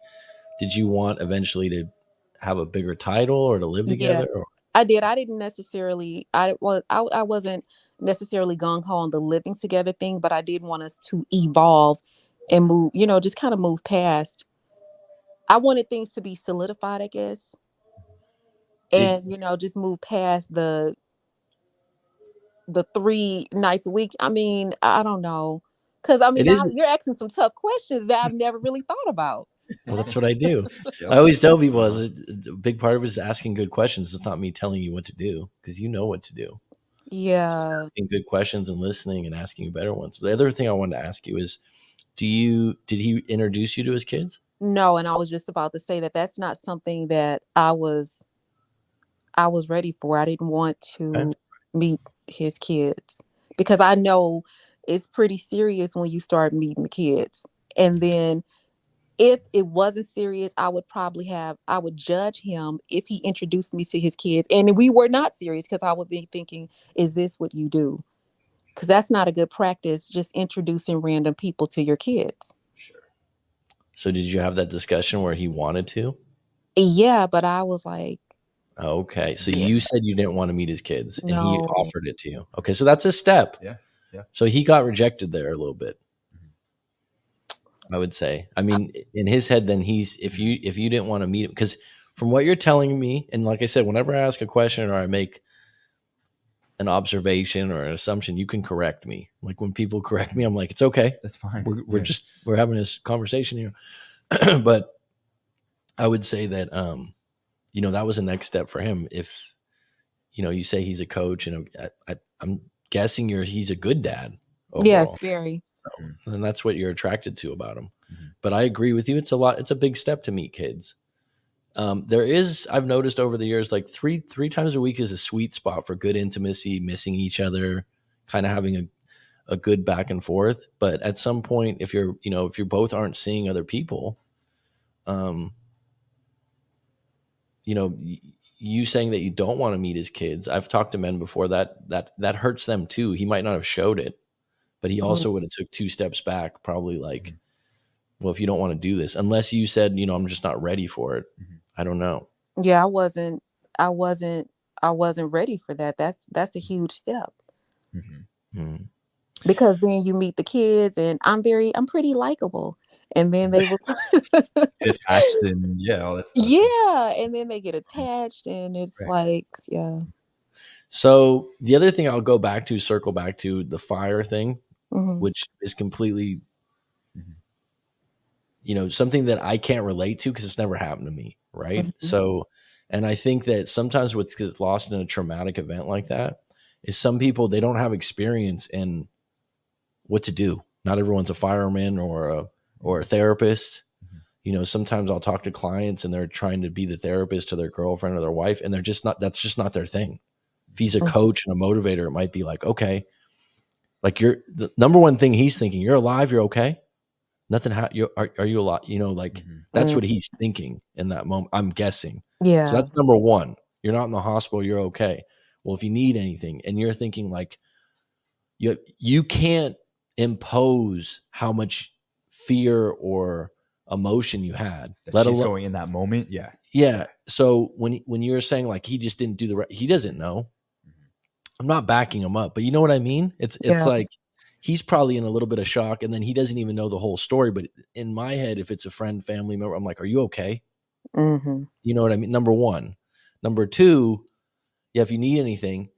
Speaker 1: did you want eventually to have a bigger title or to live
Speaker 3: Yeah,
Speaker 1: together? Or,
Speaker 3: I did. I didn't necessarily, I wasn't necessarily gung ho on the living together thing, but I did want us to evolve and move, just kind of move past. I wanted things to be solidified, I guess.
Speaker 1: did
Speaker 3: And, just move past the 3 nights a week. I mean, I don't know. Cause I mean,
Speaker 1: it
Speaker 3: now
Speaker 1: is?
Speaker 3: you're asking some tough questions that I've never really thought about.
Speaker 1: Well, that's what I do.
Speaker 2: Yep.
Speaker 1: I always tell people as a big part of it is asking good questions. It's not me telling you what to do because you know what to do. Just
Speaker 3: Yeah.
Speaker 1: asking good questions and listening and asking better ones. The other thing I wanted to ask you is, did he introduce you to his kids?
Speaker 3: No, and I was just about to say that that's not something that I was ready for. I didn't want
Speaker 1: Okay.
Speaker 3: to meet his kids because I know it's pretty serious when you start meeting the kids. And then if it wasn't serious, I would judge him if he introduced me to his kids and we were not serious, because I would be thinking, is this what you do? Because that's not a good practice, just introducing random people to your kids.
Speaker 2: Sure.
Speaker 1: So did you have that discussion where he wanted to?
Speaker 3: Yeah, but I was like,
Speaker 1: Okay. So
Speaker 3: yeah,
Speaker 1: you said you didn't want to meet his kids and he
Speaker 3: no.
Speaker 1: offered it to you. Okay. So that's a step.
Speaker 2: Yeah. Yeah.
Speaker 1: So he got rejected there a little bit, I would say. I mean, in his head, then if you didn't want to meet him, because from what you're telling me, and like I said, whenever I ask a question or I make an observation or an assumption, you can correct me. Like when people correct me, I'm like, it's okay.
Speaker 2: That's fine.
Speaker 1: We're
Speaker 2: Yeah.
Speaker 1: we're having this conversation here. But I would say that that was the next step for him. If, you say he's a coach, and I'm guessing he's a good dad
Speaker 3: Yes,
Speaker 1: overall.
Speaker 3: very.
Speaker 1: And that's what you're attracted to about him.
Speaker 2: Mhm.
Speaker 1: But I agree with you. It's a big step to meet kids. I've noticed over the years, like three times a week is a sweet spot for good intimacy, missing each other, kind of having a good back and forth. But at some point, if you're both aren't seeing other people, you saying that you don't want to meet his kids. I've talked to men before that hurts them too. He might not have showed it, but he also would have took 2 steps back, probably like, well, if you don't want to do this, unless you said, I'm just not ready for it. I don't know.
Speaker 3: Yeah, I wasn't ready for that. That's a huge step.
Speaker 1: Hmm.
Speaker 3: Because then you meet the kids, and I'm pretty likable. And then they will
Speaker 2: It's attached and all that stuff.
Speaker 3: yeah, and then they get attached, and it's like, yeah.
Speaker 1: So the other thing I'll circle back to the fire thing,
Speaker 3: Mhm.
Speaker 1: which is completely, something that I can't relate to because it's never happened to me. Right.
Speaker 3: Mhm.
Speaker 1: So, and I think that sometimes what gets lost in a traumatic event like that is some people, they don't have experience in what to do. Not everyone's a fireman or a therapist. Sometimes I'll talk to clients and they're trying to be the therapist to their girlfriend or their wife, and that's just not their thing. If he's a coach and a motivator, it might be like, okay, like the number one thing he's thinking, you're alive, you're okay. Nothing. Are you alive? That's what he's thinking in that moment. I'm guessing.
Speaker 3: Yeah.
Speaker 1: So that's number one. You're not in the hospital. You're okay. Well, if you need anything, and you're thinking like, you can't impose how much fear or emotion you had.
Speaker 2: That she's going in that moment. Yeah.
Speaker 1: Yeah. So when you're saying like he just didn't do the right, he doesn't know. I'm not backing him up, but you know what I mean? It's like he's probably in a little bit of shock, and then he doesn't even know the whole story. But in my head, if it's a friend, family member, I'm like, are you okay?
Speaker 3: Mm-hmm.
Speaker 1: You know what I mean? Number one. Number two, if you need anything,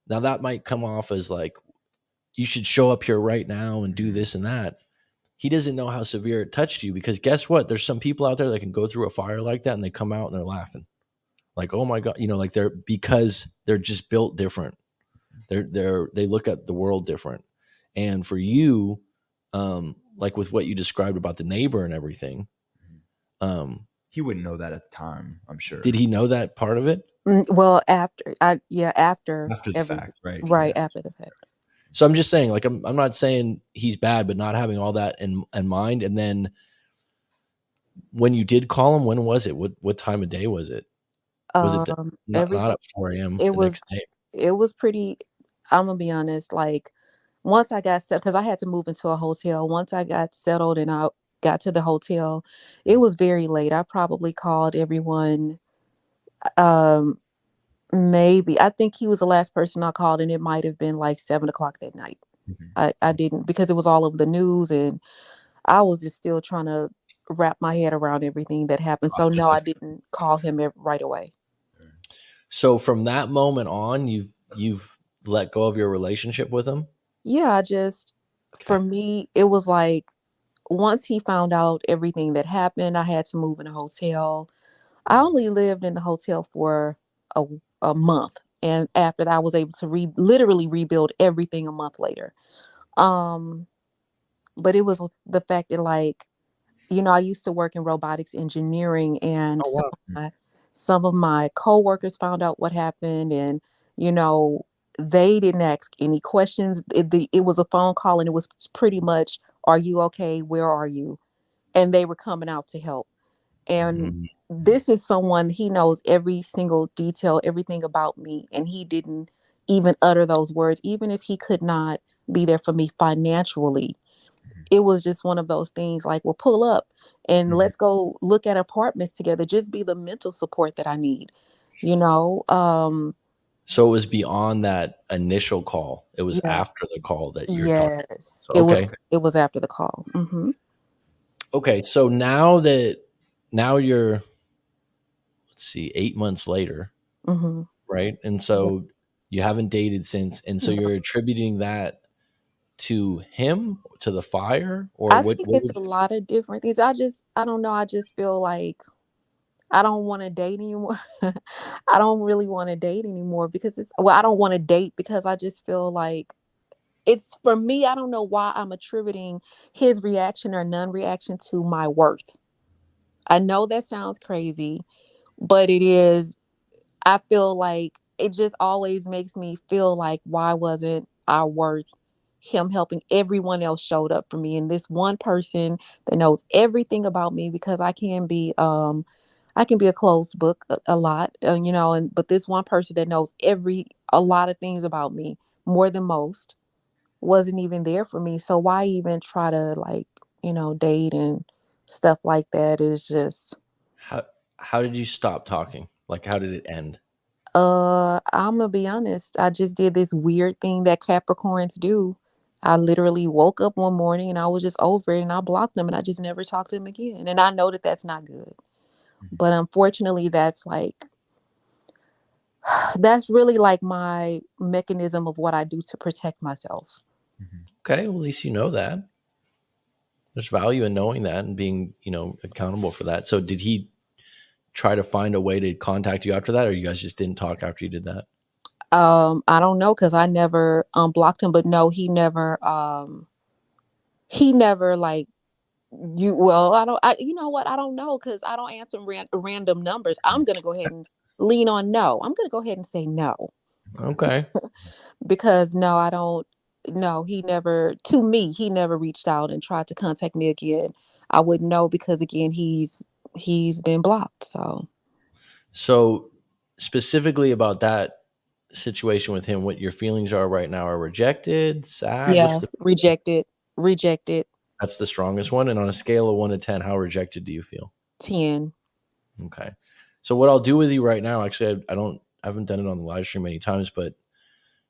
Speaker 1: now that might come off as like, you should show up here right now and do this and that. He doesn't know how severe it touched you, because guess what? There's some people out there that can go through a fire like that and they come out and they're laughing. Like, oh my God, like because they're just built different. They look at the world different. And for you, like with what you described about the neighbor and everything,
Speaker 2: he wouldn't know that at the time, I'm sure.
Speaker 1: did he know that part of it?
Speaker 3: Well, after
Speaker 2: the fact, right?
Speaker 3: Right, after the fact.
Speaker 1: So I'm just saying, like, I'm not saying he's bad, but not having all that in mind. And then when you did call him, when was it? What time of day was it? Was it not at 4 a.m. the next day?
Speaker 3: It was pretty. I'm gonna be honest. Like, once I got set, because I had to move into a hotel. Once I got settled and I got to the hotel, it was very late. I probably called everyone. Maybe I think he was the last person I called, and it might have been like 7 o'clock that night. I didn't, because it was all over the news, and I was just still trying to wrap my head around everything that happened. So no, I didn't call him right away.
Speaker 1: So from that moment on, you've let go of your relationship with him?
Speaker 3: Yeah, for me, it was like, once he found out everything that happened, I had to move in a hotel. I only lived in the hotel for a month, and after that, I was able to literally rebuild everything a month later. But it was the fact that, like, I used to work in robotics engineering, and some of my coworkers found out what happened, and they didn't ask any questions. It was a phone call, and it was pretty much, "Are you okay? Where are you?" And they were coming out to help. And this is someone, he knows every single detail, everything about me, and he didn't even utter those words, even if he could not be there for me financially. It was just one of those things like, well, pull up and let's go look at apartments together. Just be the mental support that I need, you know?
Speaker 1: So it was beyond that initial call. It was after the call that you're talking.
Speaker 3: Yes.
Speaker 1: So, okay.
Speaker 3: It was after the call. Mm-hmm.
Speaker 1: Okay. So now you're, let's see, 8 months later, right? And so you haven't dated since. And so you're attributing that to him, to the fire, or
Speaker 3: I think it's a lot of different things. I don't know. I just feel like I don't want to date anymore. I don't really want to date anymore because I don't want to date because I just feel like it's for me. I don't know why I'm attributing his reaction or non-reaction to my worth. I know that sounds crazy, but it is. I feel like it just always makes me feel like why wasn't I worth him helping? Everyone else showed up for me, and this one person that knows everything about me, because I can be a closed book a lot, and but this one person that knows a lot of things about me, more than most, wasn't even there for me. So why even try to, like, date and stuff like that is just.
Speaker 1: How did you stop talking? Like, how did it end?
Speaker 3: I'm gonna be honest. I just did this weird thing that Capricorns do. I literally woke up one morning and I was just over it, and I blocked them, and I just never talked to him again. And I know that that's not good,
Speaker 2: Mhm.
Speaker 3: but unfortunately, that's really like my mechanism of what I do to protect myself.
Speaker 2: Mhm.
Speaker 1: Okay, well, at least you know that. There's value in knowing that and being, accountable for that. So did he try to find a way to contact you after that, or you guys just didn't talk after you did that?
Speaker 3: I don't know because I never blocked him, but no, he never like you. Well, I don't. You know what? I don't know because I don't answer random numbers. I'm gonna go ahead and lean on no. I'm gonna go ahead and say no.
Speaker 1: Okay.
Speaker 3: Because no, I don't. No, he never. To me, he never reached out and tried to contact me again. I wouldn't know because again, he's been blocked.
Speaker 1: So specifically about that situation with him, what your feelings are right now are rejected, sad. What's
Speaker 3: Yeah,
Speaker 1: the
Speaker 3: rejected, rejected.
Speaker 1: That's the strongest one. And on a scale of 1 to 10, how rejected do you feel?
Speaker 3: 10.
Speaker 1: Okay. So what I'll do with you right now, actually, I haven't done it on the live stream many times, but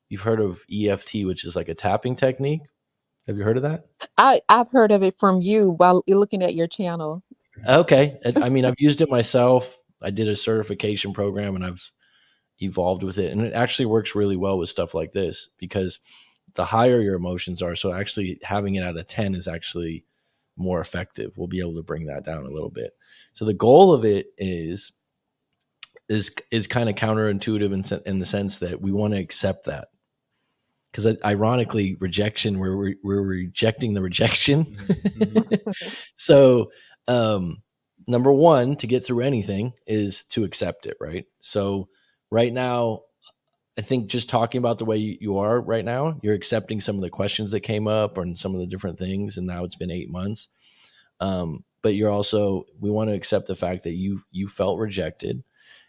Speaker 1: you've heard of EFT, which is like a tapping technique. Have you heard of that?
Speaker 3: I've heard of it from you while looking at your channel.
Speaker 1: Okay. I mean, I've used it myself. I did a certification program and I've evolved with it. And it actually works really well with stuff like this because the higher your emotions are, so actually having it at a 10 is actually more effective. We'll be able to bring that down a little bit. So the goal of it is kind of counterintuitive in the sense that we want to accept that. Because ironically, rejection, we're rejecting the rejection. So, number one, to get through anything is to accept it, right? So, right now, I think just talking about the way you are right now, you're accepting some of the questions that came up and some of the different things, and now it's been 8 months. But we want to accept the fact that you felt rejected,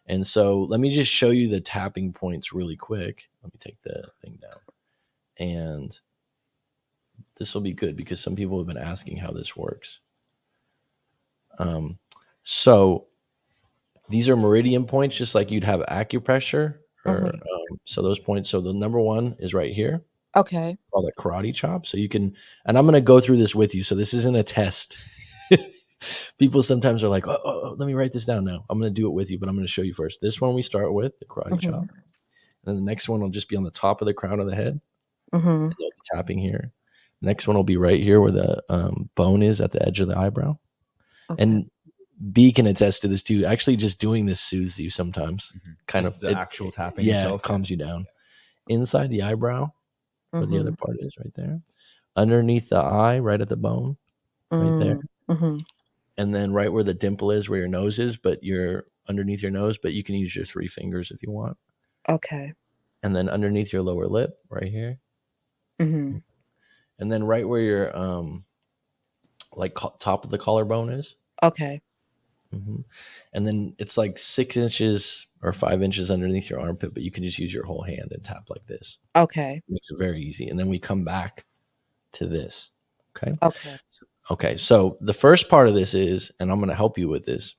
Speaker 1: and so let me just show you the tapping points really quick. Let me take the thing down. And this will be good because some people have been asking how this works. So these are meridian points, just like you'd have acupressure. So those points. So the number one is right here.
Speaker 3: Okay.
Speaker 1: Called a karate chop. So you can, and I'm going to go through this with you. So this isn't a test. People sometimes are like, let me write this down now. I'm going to do it with you, but I'm going to show you first. This one we start with, the karate chop. And then the next one will just be on the top of the crown of the head. And you'll be tapping here. Next one will be right here where the bone is at the edge of the eyebrow.
Speaker 3: Okay.
Speaker 1: And B can attest to this too. Actually, just doing this soothes you sometimes. Kind
Speaker 2: Just
Speaker 1: of
Speaker 2: the actual tapping
Speaker 1: yeah,
Speaker 2: itself.
Speaker 1: calms you down. Inside the eyebrow, where the other part is, right there. Underneath the eye, right at the bone, right there. And then right where the dimple is, where your nose is, but you're underneath your nose, but you can use your 3 fingers if you want.
Speaker 3: Okay.
Speaker 1: And then underneath your lower lip, right here. And then right where your like top of the collarbone is.
Speaker 3: Okay.
Speaker 1: And then it's like 6 inches or 5 inches underneath your armpit, but you can just use your whole hand and tap like this.
Speaker 3: Okay.
Speaker 1: It makes it very easy. And then we come back to this. Okay.
Speaker 3: Okay.
Speaker 1: Okay. So the first part of this is, and I'm going to help you with this,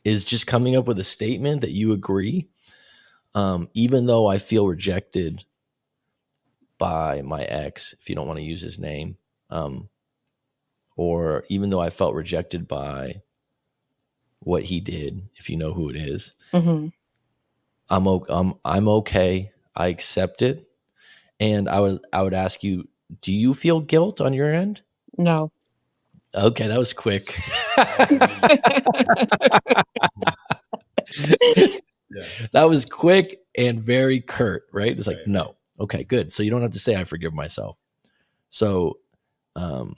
Speaker 1: is just coming up with a statement that you agree. Even though I feel rejected by my ex, if you don't want to use his name, or even though I felt rejected by what he did, if you know who it is, I'm okay. I accept it. And I would ask you, do you feel guilt on your end?
Speaker 3: No.
Speaker 1: Okay, that was quick.
Speaker 2: Yeah.
Speaker 1: That was quick and very curt, right? It's like,
Speaker 2: Right.
Speaker 1: no. Okay, good. So you don't have to say I forgive myself. So I'm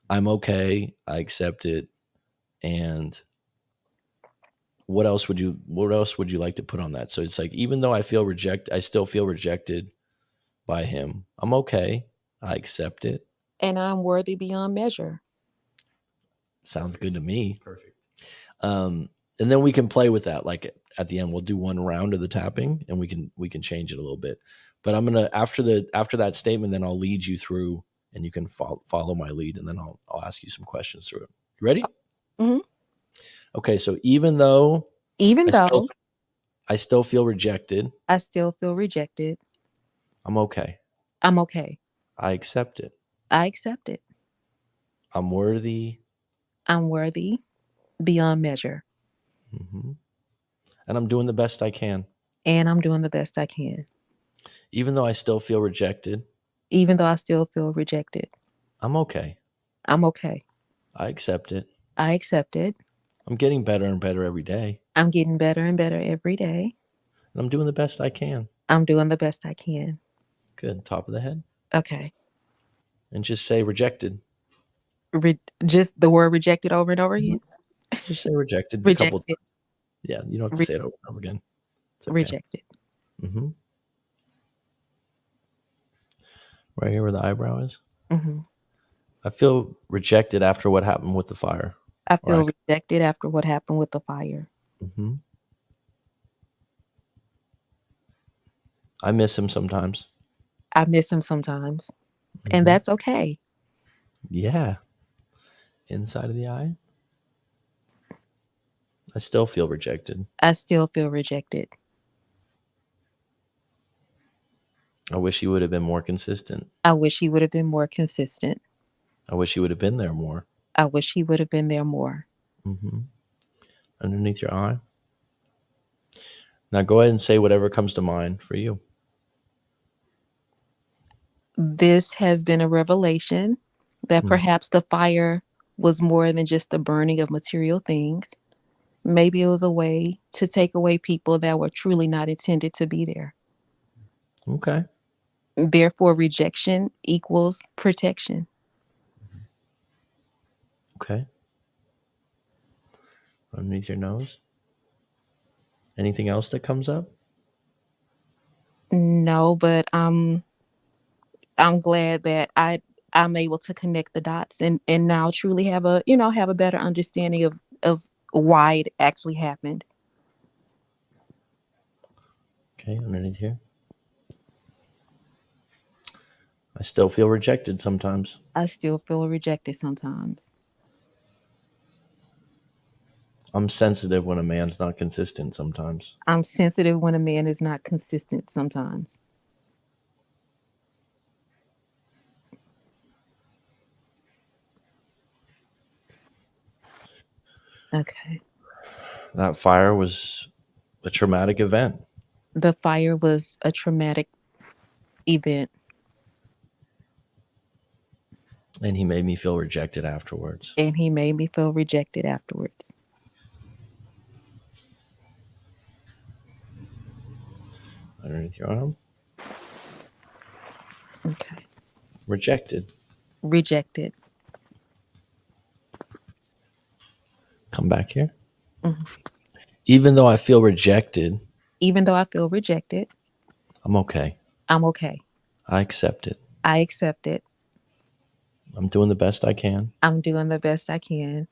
Speaker 1: okay. I accept it. And what else would you like to put on that? So it's like, even though I still feel rejected by him. I'm okay. I accept it.
Speaker 3: And I'm worthy beyond measure.
Speaker 1: Sounds good to me.
Speaker 2: Perfect.
Speaker 1: And then we can play with that. Like at the end, we'll do one round of the tapping, and we can change it a little bit. But I'm gonna after that statement, then I'll lead you through, and you can follow my lead, and then I'll ask you some questions through it. You ready?
Speaker 3: Mhm.
Speaker 1: Okay. So even though
Speaker 3: Even though
Speaker 1: I still feel rejected,
Speaker 3: I still feel rejected,
Speaker 1: I'm okay.
Speaker 3: I'm okay.
Speaker 1: I accept it.
Speaker 3: I accept it.
Speaker 1: I'm worthy.
Speaker 3: I'm worthy beyond measure.
Speaker 1: hmm And I'm doing the best I can.
Speaker 3: And I'm doing the best I can.
Speaker 1: Even though I still feel rejected,
Speaker 3: Even though I still feel rejected,
Speaker 1: I'm okay.
Speaker 3: I'm okay.
Speaker 1: I accept it.
Speaker 3: I accept it.
Speaker 1: I'm getting better and better every day.
Speaker 3: I'm getting better and better every day.
Speaker 1: And I'm doing the best I can.
Speaker 3: I'm doing the best I can.
Speaker 1: Good. Top of the head.
Speaker 3: Okay.
Speaker 1: And just say rejected.
Speaker 3: Just the word rejected over and over again?
Speaker 1: Just say rejected a couple
Speaker 3: Rejected.
Speaker 1: times. Yeah, you don't have to say it over and over again. It's okay.
Speaker 3: Rejected.
Speaker 1: Mm-hmm. Right here where the eyebrow is.
Speaker 3: Mm-hmm.
Speaker 1: I feel rejected after what happened with the fire.
Speaker 3: I feel rejected after what happened with the fire.
Speaker 1: Mm-hmm. I miss him sometimes.
Speaker 3: I miss him sometimes.
Speaker 1: Mm-hmm.
Speaker 3: And that's okay.
Speaker 1: Yeah. Inside of the eye. I still feel rejected.
Speaker 3: I still feel rejected.
Speaker 1: I wish he would have been more consistent.
Speaker 3: I wish he would have been more consistent.
Speaker 1: I wish he would have been there more.
Speaker 3: I wish he would have been there more.
Speaker 1: Mm-hmm. Underneath your eye. Now go ahead and say whatever comes to mind for you.
Speaker 3: This has been a revelation that perhaps the fire was more than just the burning of material things. Maybe it was a way to take away people that were truly not intended to be there.
Speaker 1: Okay.
Speaker 3: Therefore, rejection equals protection.
Speaker 1: Okay. Underneath your nose. Anything else that comes up?
Speaker 3: No, but I'm glad that I'm able to connect the dots and now truly have a better understanding of why it actually happened.
Speaker 1: Okay, underneath here. I still feel rejected sometimes.
Speaker 3: I still feel rejected sometimes.
Speaker 1: I'm sensitive when a man's not consistent sometimes.
Speaker 3: I'm sensitive when a man is not consistent sometimes. Okay.
Speaker 1: That fire was a traumatic event.
Speaker 3: The fire was a traumatic event.
Speaker 1: And he made me feel rejected afterwards.
Speaker 3: And he made me feel rejected afterwards.
Speaker 1: Underneath your arm.
Speaker 3: Okay.
Speaker 1: Rejected.
Speaker 3: Rejected.
Speaker 1: Come back here.
Speaker 3: Mm-hmm.
Speaker 1: Even though I feel rejected.
Speaker 3: Even though I feel rejected.
Speaker 1: I'm okay.
Speaker 3: I'm okay.
Speaker 1: I accept it.
Speaker 3: I accept it.
Speaker 1: I'm doing the best I can.
Speaker 3: I'm doing the best I can.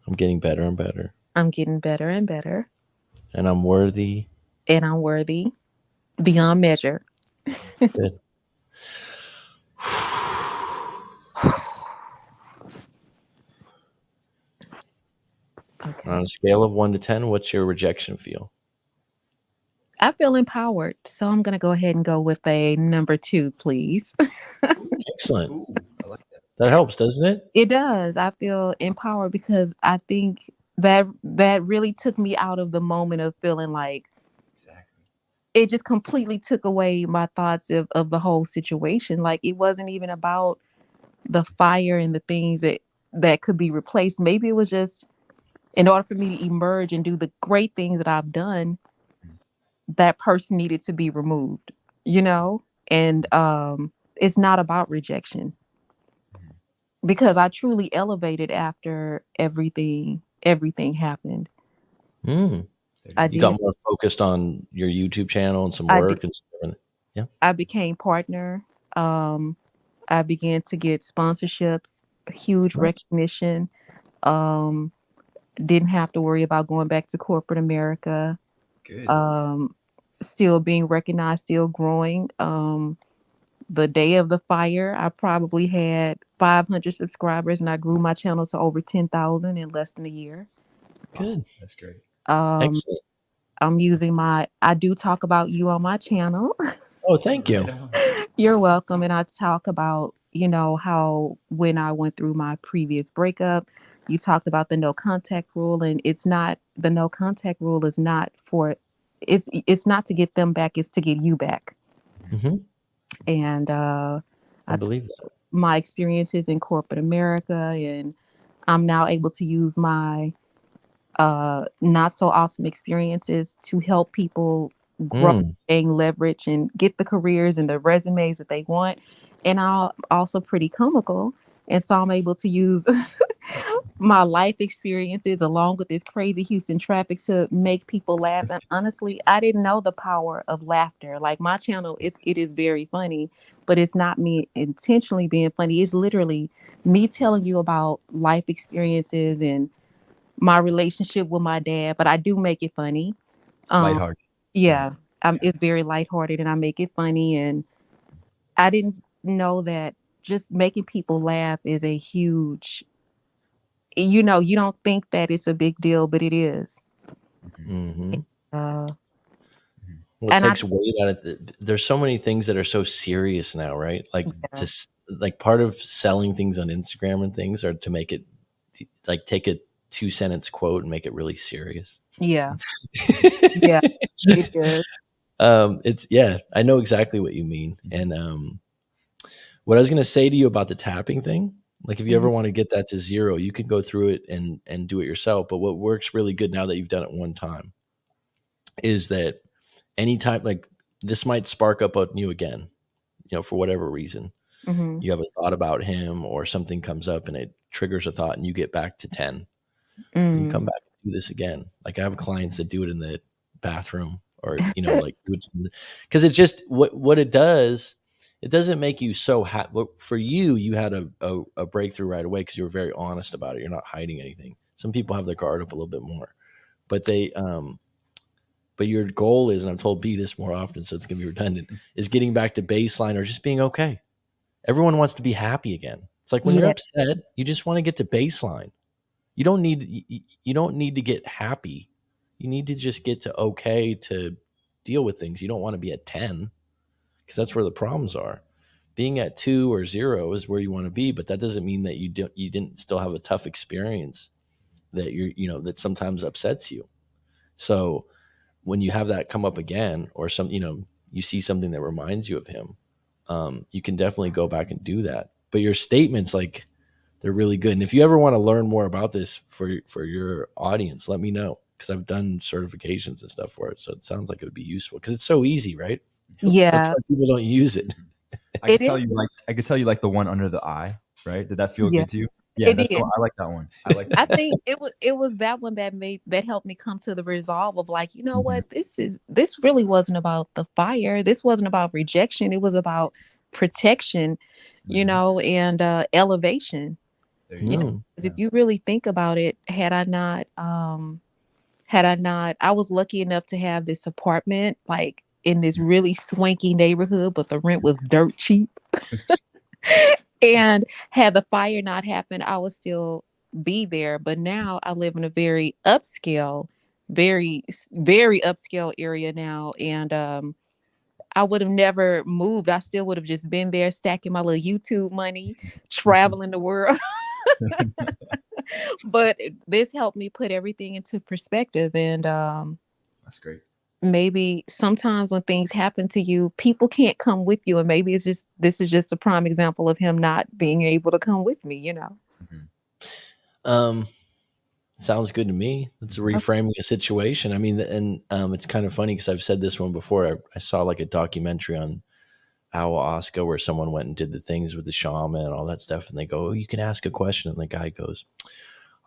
Speaker 1: I'm getting better and better.
Speaker 3: I'm getting better and better.
Speaker 1: And I'm worthy.
Speaker 3: And I'm worthy beyond measure.
Speaker 1: Good.
Speaker 3: Okay.
Speaker 1: On a scale of 1 to 10, what's your rejection feel?
Speaker 3: I feel empowered, so I'm going to go ahead and go with a number 2, please.
Speaker 1: Excellent.
Speaker 2: Ooh, I like that.
Speaker 1: That helps, doesn't it?
Speaker 3: It does. I feel empowered because I think that really took me out of the moment of feeling like
Speaker 2: Exactly.
Speaker 3: it just completely took away my thoughts of the whole situation. Like it wasn't even about the fire and the things that could be replaced. Maybe it was just in order for me to emerge and do the great things that I've done, that person needed to be removed, you know? And it's not about rejection because I truly elevated after everything happened.
Speaker 1: Mm.
Speaker 3: I
Speaker 1: You got
Speaker 3: did.
Speaker 1: more focused on your YouTube channel and some
Speaker 3: I did.
Speaker 1: work and stuff. Yeah.
Speaker 3: I became partner. Um, I began to get sponsorships, huge
Speaker 1: Nice.
Speaker 3: recognition. Um, didn't have to worry about going back to corporate America.
Speaker 2: Good.
Speaker 3: Um, still being recognized, still growing. The day of the fire, I probably had 500 subscribers, and I grew my channel to over 10,000 in less than a year.
Speaker 2: Wow,
Speaker 1: Good.
Speaker 2: that's great.
Speaker 3: Um,
Speaker 1: Excellent.
Speaker 3: I do talk about you on my channel.
Speaker 1: Oh, thank you.
Speaker 2: Right on.
Speaker 3: You're welcome. And I talk about, how when I went through my previous breakup, you talked about the no contact rule, and the no contact rule is not it's not to get them back, it's to get you back.
Speaker 1: Hmm.
Speaker 3: And
Speaker 1: I
Speaker 3: I
Speaker 1: believe that.
Speaker 3: my experiences in corporate America, and I'm now able to use my not so awesome experiences to help people grow,
Speaker 1: Mm.
Speaker 3: gain leverage, and get the careers and the resumes that they want. And I'm also pretty comical. And so I'm able to use my life experiences along with this crazy Houston traffic to make people laugh. And honestly, I didn't know the power of laughter. Like my channel, it is very funny, but it's not me intentionally being funny. It's literally me telling you about life experiences and my relationship with my dad, but I do make it funny. Um,
Speaker 2: Lighthearted. Right.
Speaker 3: yeah,
Speaker 2: Yeah.
Speaker 3: it's very lighthearted and I make it funny. And I didn't know that just making people laugh is a huge, you don't think that it's a big deal, but it is.
Speaker 1: Hmm.
Speaker 3: Uh,
Speaker 1: Well, it
Speaker 3: and I,
Speaker 1: takes weight out of it. There's so many things that are so serious now, right? Like
Speaker 3: yeah,
Speaker 1: like part of selling things on Instagram and things are to make it like take a 2 sentence quote and make it really serious.
Speaker 3: yeah, yeah, it is.
Speaker 1: It's yeah, I know exactly what you mean. And what I was gonna say to you about the tapping thing, like if you ever
Speaker 3: Mhm,
Speaker 1: want to get that to zero, you can go through it and do it yourself. But what works really good now that you've done it one time is that anytime like this might spark up on you again, for whatever reason.
Speaker 3: mhm,
Speaker 1: You have a thought about him or something comes up and it triggers a thought and you get back to 10. You can
Speaker 3: mm,
Speaker 1: come back and do this again. Like I have clients that do it in the bathroom or, like do it because it just what it does, it doesn't make you so happy. For you, you had a breakthrough right away because you were very honest about it. You're not hiding anything. Some people have their guard up a little bit more, but but your goal is, and I'm told be this more often, so it's gonna be redundant, is getting back to baseline or just being okay. Everyone wants to be happy again. It's like when you're
Speaker 3: yeah,
Speaker 1: upset, you just want to get to baseline. You don't need to get happy. You need to just get to okay to deal with things. You don't want to be at 10 because that's where the problems are. Being at 2 or 0 is where you want to be, but that doesn't mean that you didn't still have a tough experience that that sometimes upsets you. So when you have that come up again or you see something that reminds you of him, you can definitely go back and do that. But your statements, like, they're really good. And if you ever want to learn more about this for your audience, let me know because I've done certifications and stuff for it. So it sounds like it would be useful because it's so easy, right? That's
Speaker 3: yeah,
Speaker 1: why people don't use it.
Speaker 2: I
Speaker 3: it
Speaker 2: could tell
Speaker 3: is.
Speaker 2: you like the one under the eye, right? Did that feel
Speaker 3: Yeah,
Speaker 2: good to you? Yeah,
Speaker 3: it
Speaker 2: that's the
Speaker 3: did.
Speaker 2: one. I like that one. I like
Speaker 3: I
Speaker 2: that one.
Speaker 3: think it was that one that helped me come to the resolve of like, you know
Speaker 2: Mhm.
Speaker 3: what, this really wasn't about the fire. This wasn't about rejection. It was about protection,
Speaker 2: Mhm.
Speaker 3: and elevation.
Speaker 2: There you
Speaker 3: You know,
Speaker 2: go.
Speaker 1: Mm,
Speaker 3: 'cause if
Speaker 2: Yeah.
Speaker 3: you really think about it, had I not, I was lucky enough to have this apartment like in this really swanky neighborhood, but the rent was dirt cheap. And had the fire not happened, I would still be there. But now I live in a very upscale, very upscale area now. And I would have never moved. I still would have just been there stacking my little YouTube money, traveling the world. But this helped me put everything into perspective. And
Speaker 2: That's great.
Speaker 3: maybe sometimes when things happen to you, people can't come with you, and maybe this is just a prime example of him not being able to come with me, you know.
Speaker 1: Um, sounds good to me. It's
Speaker 3: Oh,
Speaker 1: reframing a situation. I mean, and it's kind of funny because I've said this one before. I saw like a documentary on ayahuasca where someone went and did the things with the shaman and all that stuff, and they go, "Oh, you can ask a question," and the guy goes,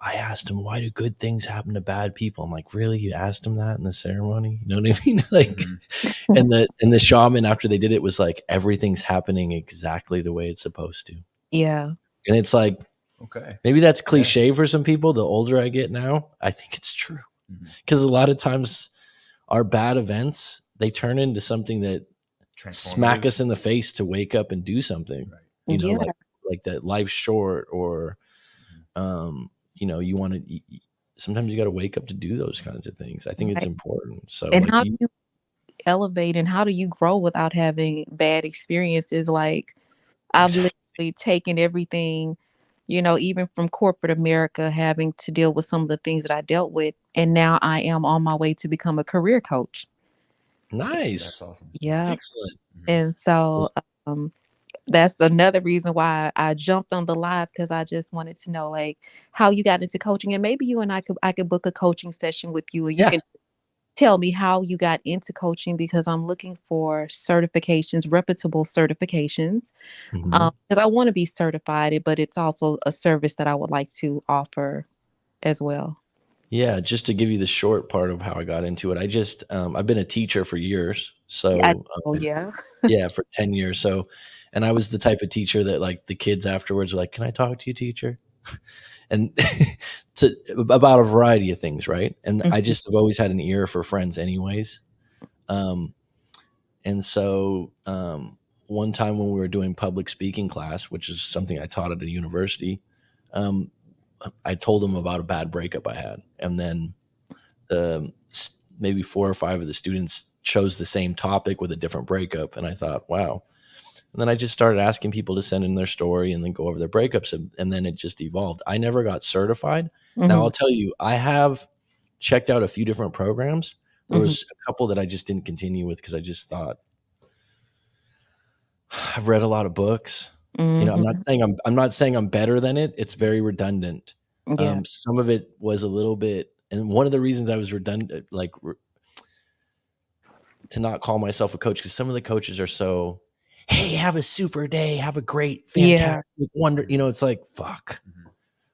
Speaker 1: "I asked him, why do good things happen to bad people?" I'm like, "Really? You asked him that in the ceremony?" You know what I mean? Like, and the shaman after they did it was like, "Everything's happening exactly the way it's supposed to."
Speaker 3: yeah.
Speaker 1: And it's like,
Speaker 2: Okay.
Speaker 1: maybe that's cliche for some people. The older I get now, I think it's true because a lot of times our bad events, they turn into something that smack us in the face to wake up and do something.
Speaker 2: Right.
Speaker 1: You know,
Speaker 3: Yeah.
Speaker 1: like that life's short, or you know, you want to. Sometimes you got to wake up to do those kinds of things. I think it's
Speaker 3: Right.
Speaker 1: important. So,
Speaker 3: And
Speaker 1: like
Speaker 3: how do
Speaker 1: you,
Speaker 3: you elevate and how do you grow without having bad experiences? Like, I've literally taken everything, you know, even from corporate America, having to deal with some of the things that I dealt with, and now I am on my way to become a career coach.
Speaker 1: nice,
Speaker 2: That's awesome.
Speaker 3: Yeah.
Speaker 1: excellent.
Speaker 3: And so um that's another reason why I jumped on the live, because I just wanted to know like how you got into coaching, and maybe you and I could book a coaching session with you, and you
Speaker 1: Yeah.
Speaker 3: can tell me how you got into coaching, because I'm looking for certifications, reputable certifications,
Speaker 1: hmm
Speaker 3: because I want to be certified, but it's also a service that I would like to offer as well.
Speaker 1: Yeah. Just to give you the short part of how I got into it, I've been a teacher for years.
Speaker 3: Yeah.
Speaker 1: So,
Speaker 3: Oh yeah.
Speaker 1: yeah, for 10 years. So, and I was the type of teacher that like the kids afterwards were like, "Can I talk to you, teacher?" And to about a variety of things, right? And I
Speaker 3: Mhm,
Speaker 1: just have always had an ear for friends anyways. Um, and so one time when we were doing public speaking class, which is something I taught at a university, um, I told them about a bad breakup I had. And then the maybe 4 or 5 of the students chose the same topic with a different breakup. And I thought, wow. And then I just started asking people to send in their story and then go over their breakups. And then it just evolved. I never got certified. Now,
Speaker 3: mhm,
Speaker 1: I'll tell you, I have checked out a few different programs. There
Speaker 3: mhm,
Speaker 1: was a couple that I just didn't continue with because I just thought, I've read a lot of books. You know,
Speaker 3: mhm.
Speaker 1: I'm not saying I'm better than it. It's very redundant.
Speaker 3: Yeah.
Speaker 1: Some of it was a little bit, and one of the reasons I was redundant, like to not call myself a coach, because some of the coaches are so, "Hey, have a super day, have a great,
Speaker 3: Yeah.
Speaker 1: fantastic, wonder." You know, it's like, fuck.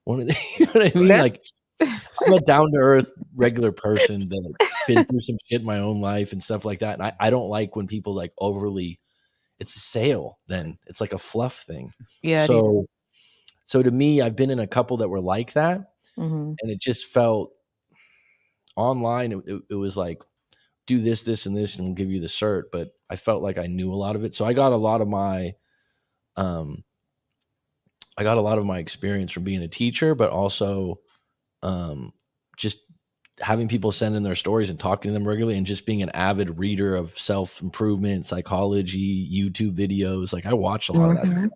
Speaker 1: One of the, you know what I mean?
Speaker 3: That's
Speaker 1: Like, I'm a down to earth, regular person that been through some shit in my own life and stuff like that. And I don't like when people like overly, it's a sale. Then it's like a fluff thing.
Speaker 3: yeah, it is.
Speaker 1: So, so to me, I've been in a couple that were like that,
Speaker 3: Mhm,
Speaker 1: and it just felt online. It was like, do this, this, and this, and we'll give you the cert. But I felt like I knew a lot of it, so um, I got a lot of my experience from being a teacher, but also um, just having people send in their stories and talking to them regularly, and just being an avid reader of self improvement, psychology, YouTube videos. Like I watch a lot of that
Speaker 3: mhm.
Speaker 1: stuff.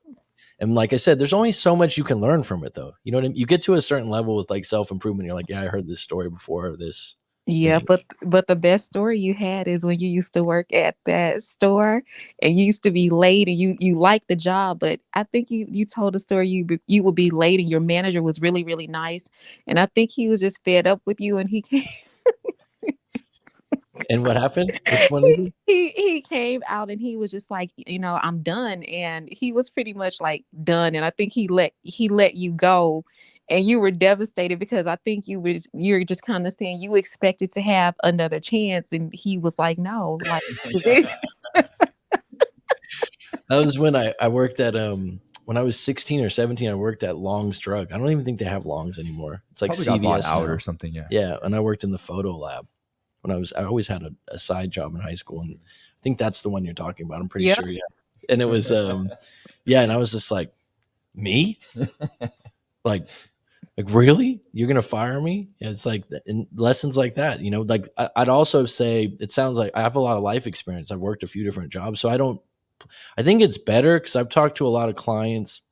Speaker 1: And like I said, there's only so much you can learn from it, though. You know what I mean? You get to a certain level with like self improvement. You're like, yeah, I heard this story before, this
Speaker 3: Yeah,
Speaker 1: thing.
Speaker 3: but the best story you had is when you used to work at that store and you used to be late, and you liked the job, but I think you told a story you would be late and your manager was really, really nice, and I think he was just fed up with you, and he came
Speaker 1: And what happened? Which one is it?
Speaker 3: he came out and he was just like, you know, I'm done, and he was pretty much like done, and I think he let you go, and you were devastated because I think you're just kind of saying you expected to have another chance, and he was like, no, like
Speaker 1: That was when I worked at when I was 16 or 17. I worked at Long's Drug. I don't even think they have Long's anymore. It's like
Speaker 2: Probably got bought
Speaker 1: CVS
Speaker 2: out
Speaker 1: now.
Speaker 2: or something. Yeah.
Speaker 1: Yeah, and I worked in the photo lab when I always had a side job in high school, and I think that's the one you're talking about. I'm pretty
Speaker 3: yeah.
Speaker 1: sure, yeah. And it was yeah, and I was just like, me? Like really? You're gonna fire me? Yeah, it's like in lessons like that, you know. Like I'd also say it sounds like I have a lot of life experience. I've worked a few different jobs, so I think it's better because I've talked to a lot of clients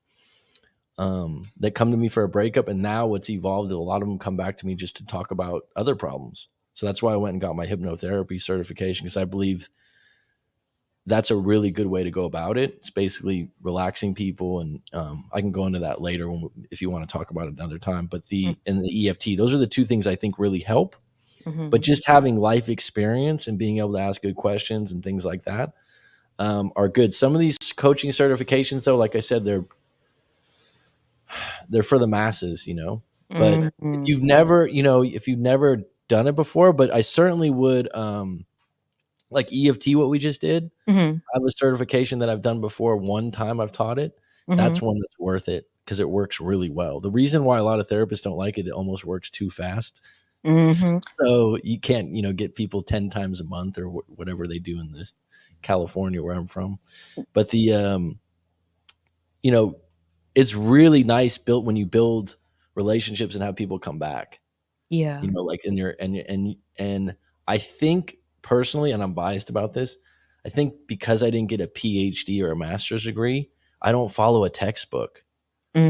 Speaker 1: that come to me for a breakup, and now what's evolved, a lot of them come back to me just to talk about other problems. So that's why I went and got my hypnotherapy certification, because I believe that's a really good way to go about it. It's basically relaxing people, and I can go into that later if you want to talk about it another time. But the EFT, those are the two things I think really help. But just having life experience and being able to ask good questions and things like that are good. Some of these coaching certifications, though, like I said, they're for the masses, But if you've never done it before, but I certainly would, like EFT, what we just did. I have a certification that I've done before. One time I've taught it. That's one that's worth it because it works really well. The reason why a lot of therapists don't like it, it almost works too fast. So you can't, get people 10 times a month or whatever they do in this California where I'm from. But it's really nice built when you build relationships and have people come back.
Speaker 3: Yeah.
Speaker 1: Like in your and I think personally, and I'm biased about this, I think because I didn't get a PhD or a master's degree, I don't follow a textbook.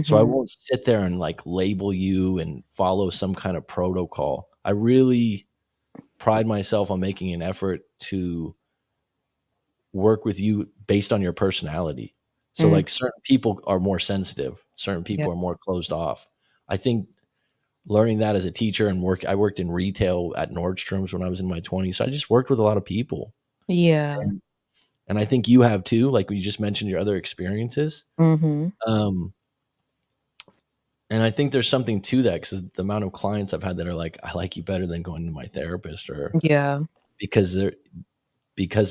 Speaker 1: So I won't sit there and like label you and follow some kind of protocol. I really pride myself on making an effort to work with you based on your personality. So like certain people are more sensitive, certain people are more closed off. I think learning that as a teacher and I worked in retail at Nordstrom's when I was in my 20s. So I just worked with a lot of people.
Speaker 3: Yeah.
Speaker 1: And I think you have too, like you just mentioned your other experiences. And I think there's something to that, because the amount of clients I've had that are like, I like you better than going to my therapist, or because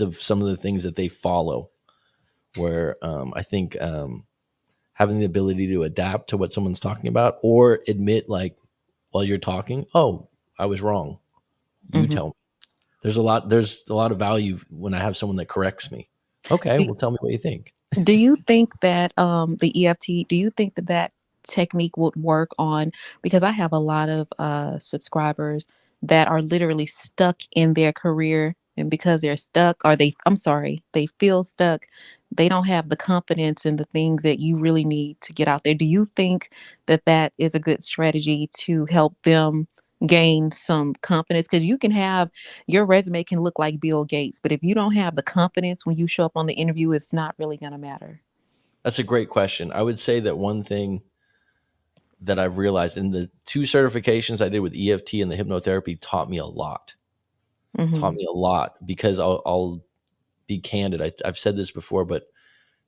Speaker 1: of some of the things that they follow, where I think having the ability to adapt to what someone's talking about, or admit like while you're talking, oh, I was wrong. You tell me. There's a lot of value when I have someone that corrects me. Okay, well, tell me what you think.
Speaker 3: Do you think that the EFT, do you think that technique would work on, because I have a lot of subscribers that are literally stuck in their career, and because they're stuck, or they feel stuck, they don't have the confidence and the things that you really need to get out there. Do you think that is a good strategy to help them gain some confidence? Because your resume can look like Bill Gates, but if you don't have the confidence when you show up on the interview, it's not really going to matter.
Speaker 1: That's a great question. I would say that one thing that I've realized in the 2 certifications I did with EFT and the hypnotherapy taught me a lot. Taught me a lot, because I'll be candid. I've said this before, but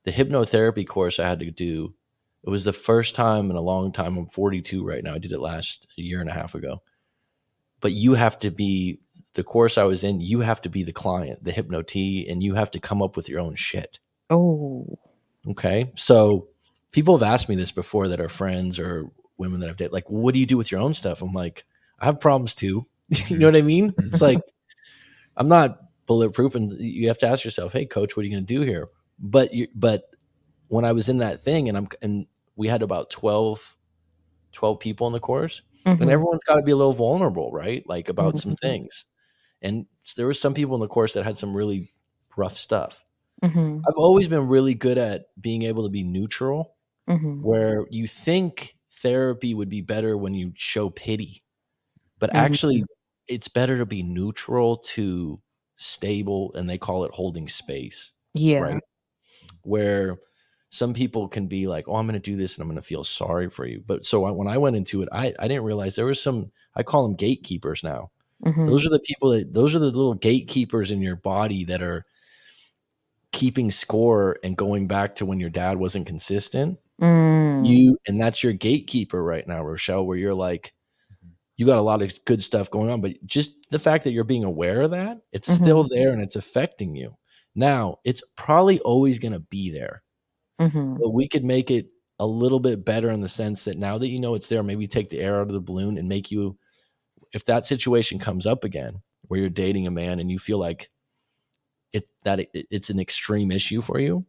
Speaker 1: the hypnotherapy course I had to do, it was the first time in a long time. I'm 42 right now. I did it a year and a half ago. But you have to be, the course I was in, you have to be the client, the hypnotee, and you have to come up with your own shit.
Speaker 3: Oh.
Speaker 1: Okay. So people have asked me this before that are friends or women that I've dated, like, what do you do with your own stuff? I'm like, I have problems too. You know what I mean? It's like, I'm not bulletproof, and you have to ask yourself, hey, coach, what are you going to do here? But when I was in that thing, and we had about 12 people in the course, and everyone's got to be a little vulnerable, right? Like about some things. And there were some people in the course that had some really rough stuff. I've always been really good at being able to be neutral, where you think therapy would be better when you show pity, but actually it's better to be neutral to stable, and they call it holding space, right? Where some people can be like, oh, I'm going to do this and I'm going to feel sorry for you. But so when I went into it, I didn't realize there was I call them gatekeepers now. Those are the people those are the little gatekeepers in your body that are keeping score and going back to when your dad wasn't consistent. And that's your gatekeeper right now, Rochelle, where you're like, you got a lot of good stuff going on, but just the fact that you're being aware of that, it's still there and it's affecting you. Now, it's probably always going to be there, but we could make it a little bit better in the sense that now that you know it's there, maybe take the air out of the balloon and make you, if that situation comes up again, where you're dating a man and you feel like it's an extreme issue for you,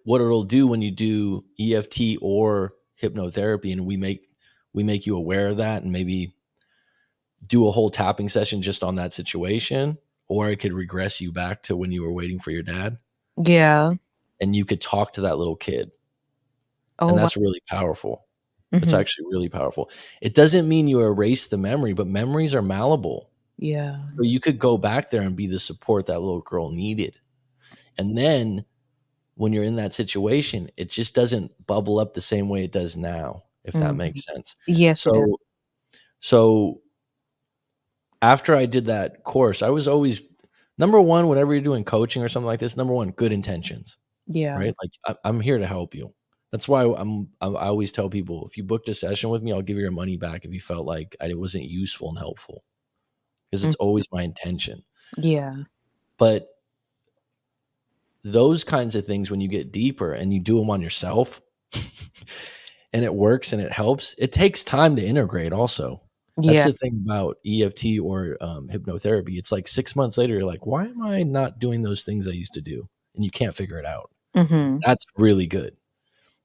Speaker 1: what it'll do when you do EFT or hypnotherapy, and we make you aware of that, and maybe do a whole tapping session just on that situation, or it could regress you back to when you were waiting for your dad.
Speaker 3: Yeah.
Speaker 1: And you could talk to that little kid.
Speaker 3: Oh,
Speaker 1: and that's really powerful. It's
Speaker 3: Mhm.
Speaker 1: actually really powerful. It doesn't mean you erase the memory, but memories are malleable.
Speaker 3: Yeah.
Speaker 1: So you could go back there and be the support that little girl needed. And then when you're in that situation, it just doesn't bubble up the same way it does now, if that
Speaker 3: Mhm.
Speaker 1: makes sense.
Speaker 3: Yes, it does.
Speaker 1: So after I did that course, I was always number one, whenever you're doing coaching or something like this, number one, good intentions,
Speaker 3: Yeah.
Speaker 1: right? Like I'm here to help you. That's why I always tell people, if you booked a session with me, I'll give you your money back if you felt like I wasn't useful and helpful, because
Speaker 3: Mm.
Speaker 1: it's always my intention.
Speaker 3: Yeah.
Speaker 1: But those kinds of things, when you get deeper and you do them on yourself and it works and it helps, it takes time to integrate also. That's
Speaker 3: Yeah.
Speaker 1: the thing about EFT or hypnotherapy. It's like 6 months later, you're like, why am I not doing those things I used to do? And you can't figure it out.
Speaker 3: Mhm.
Speaker 1: That's really good,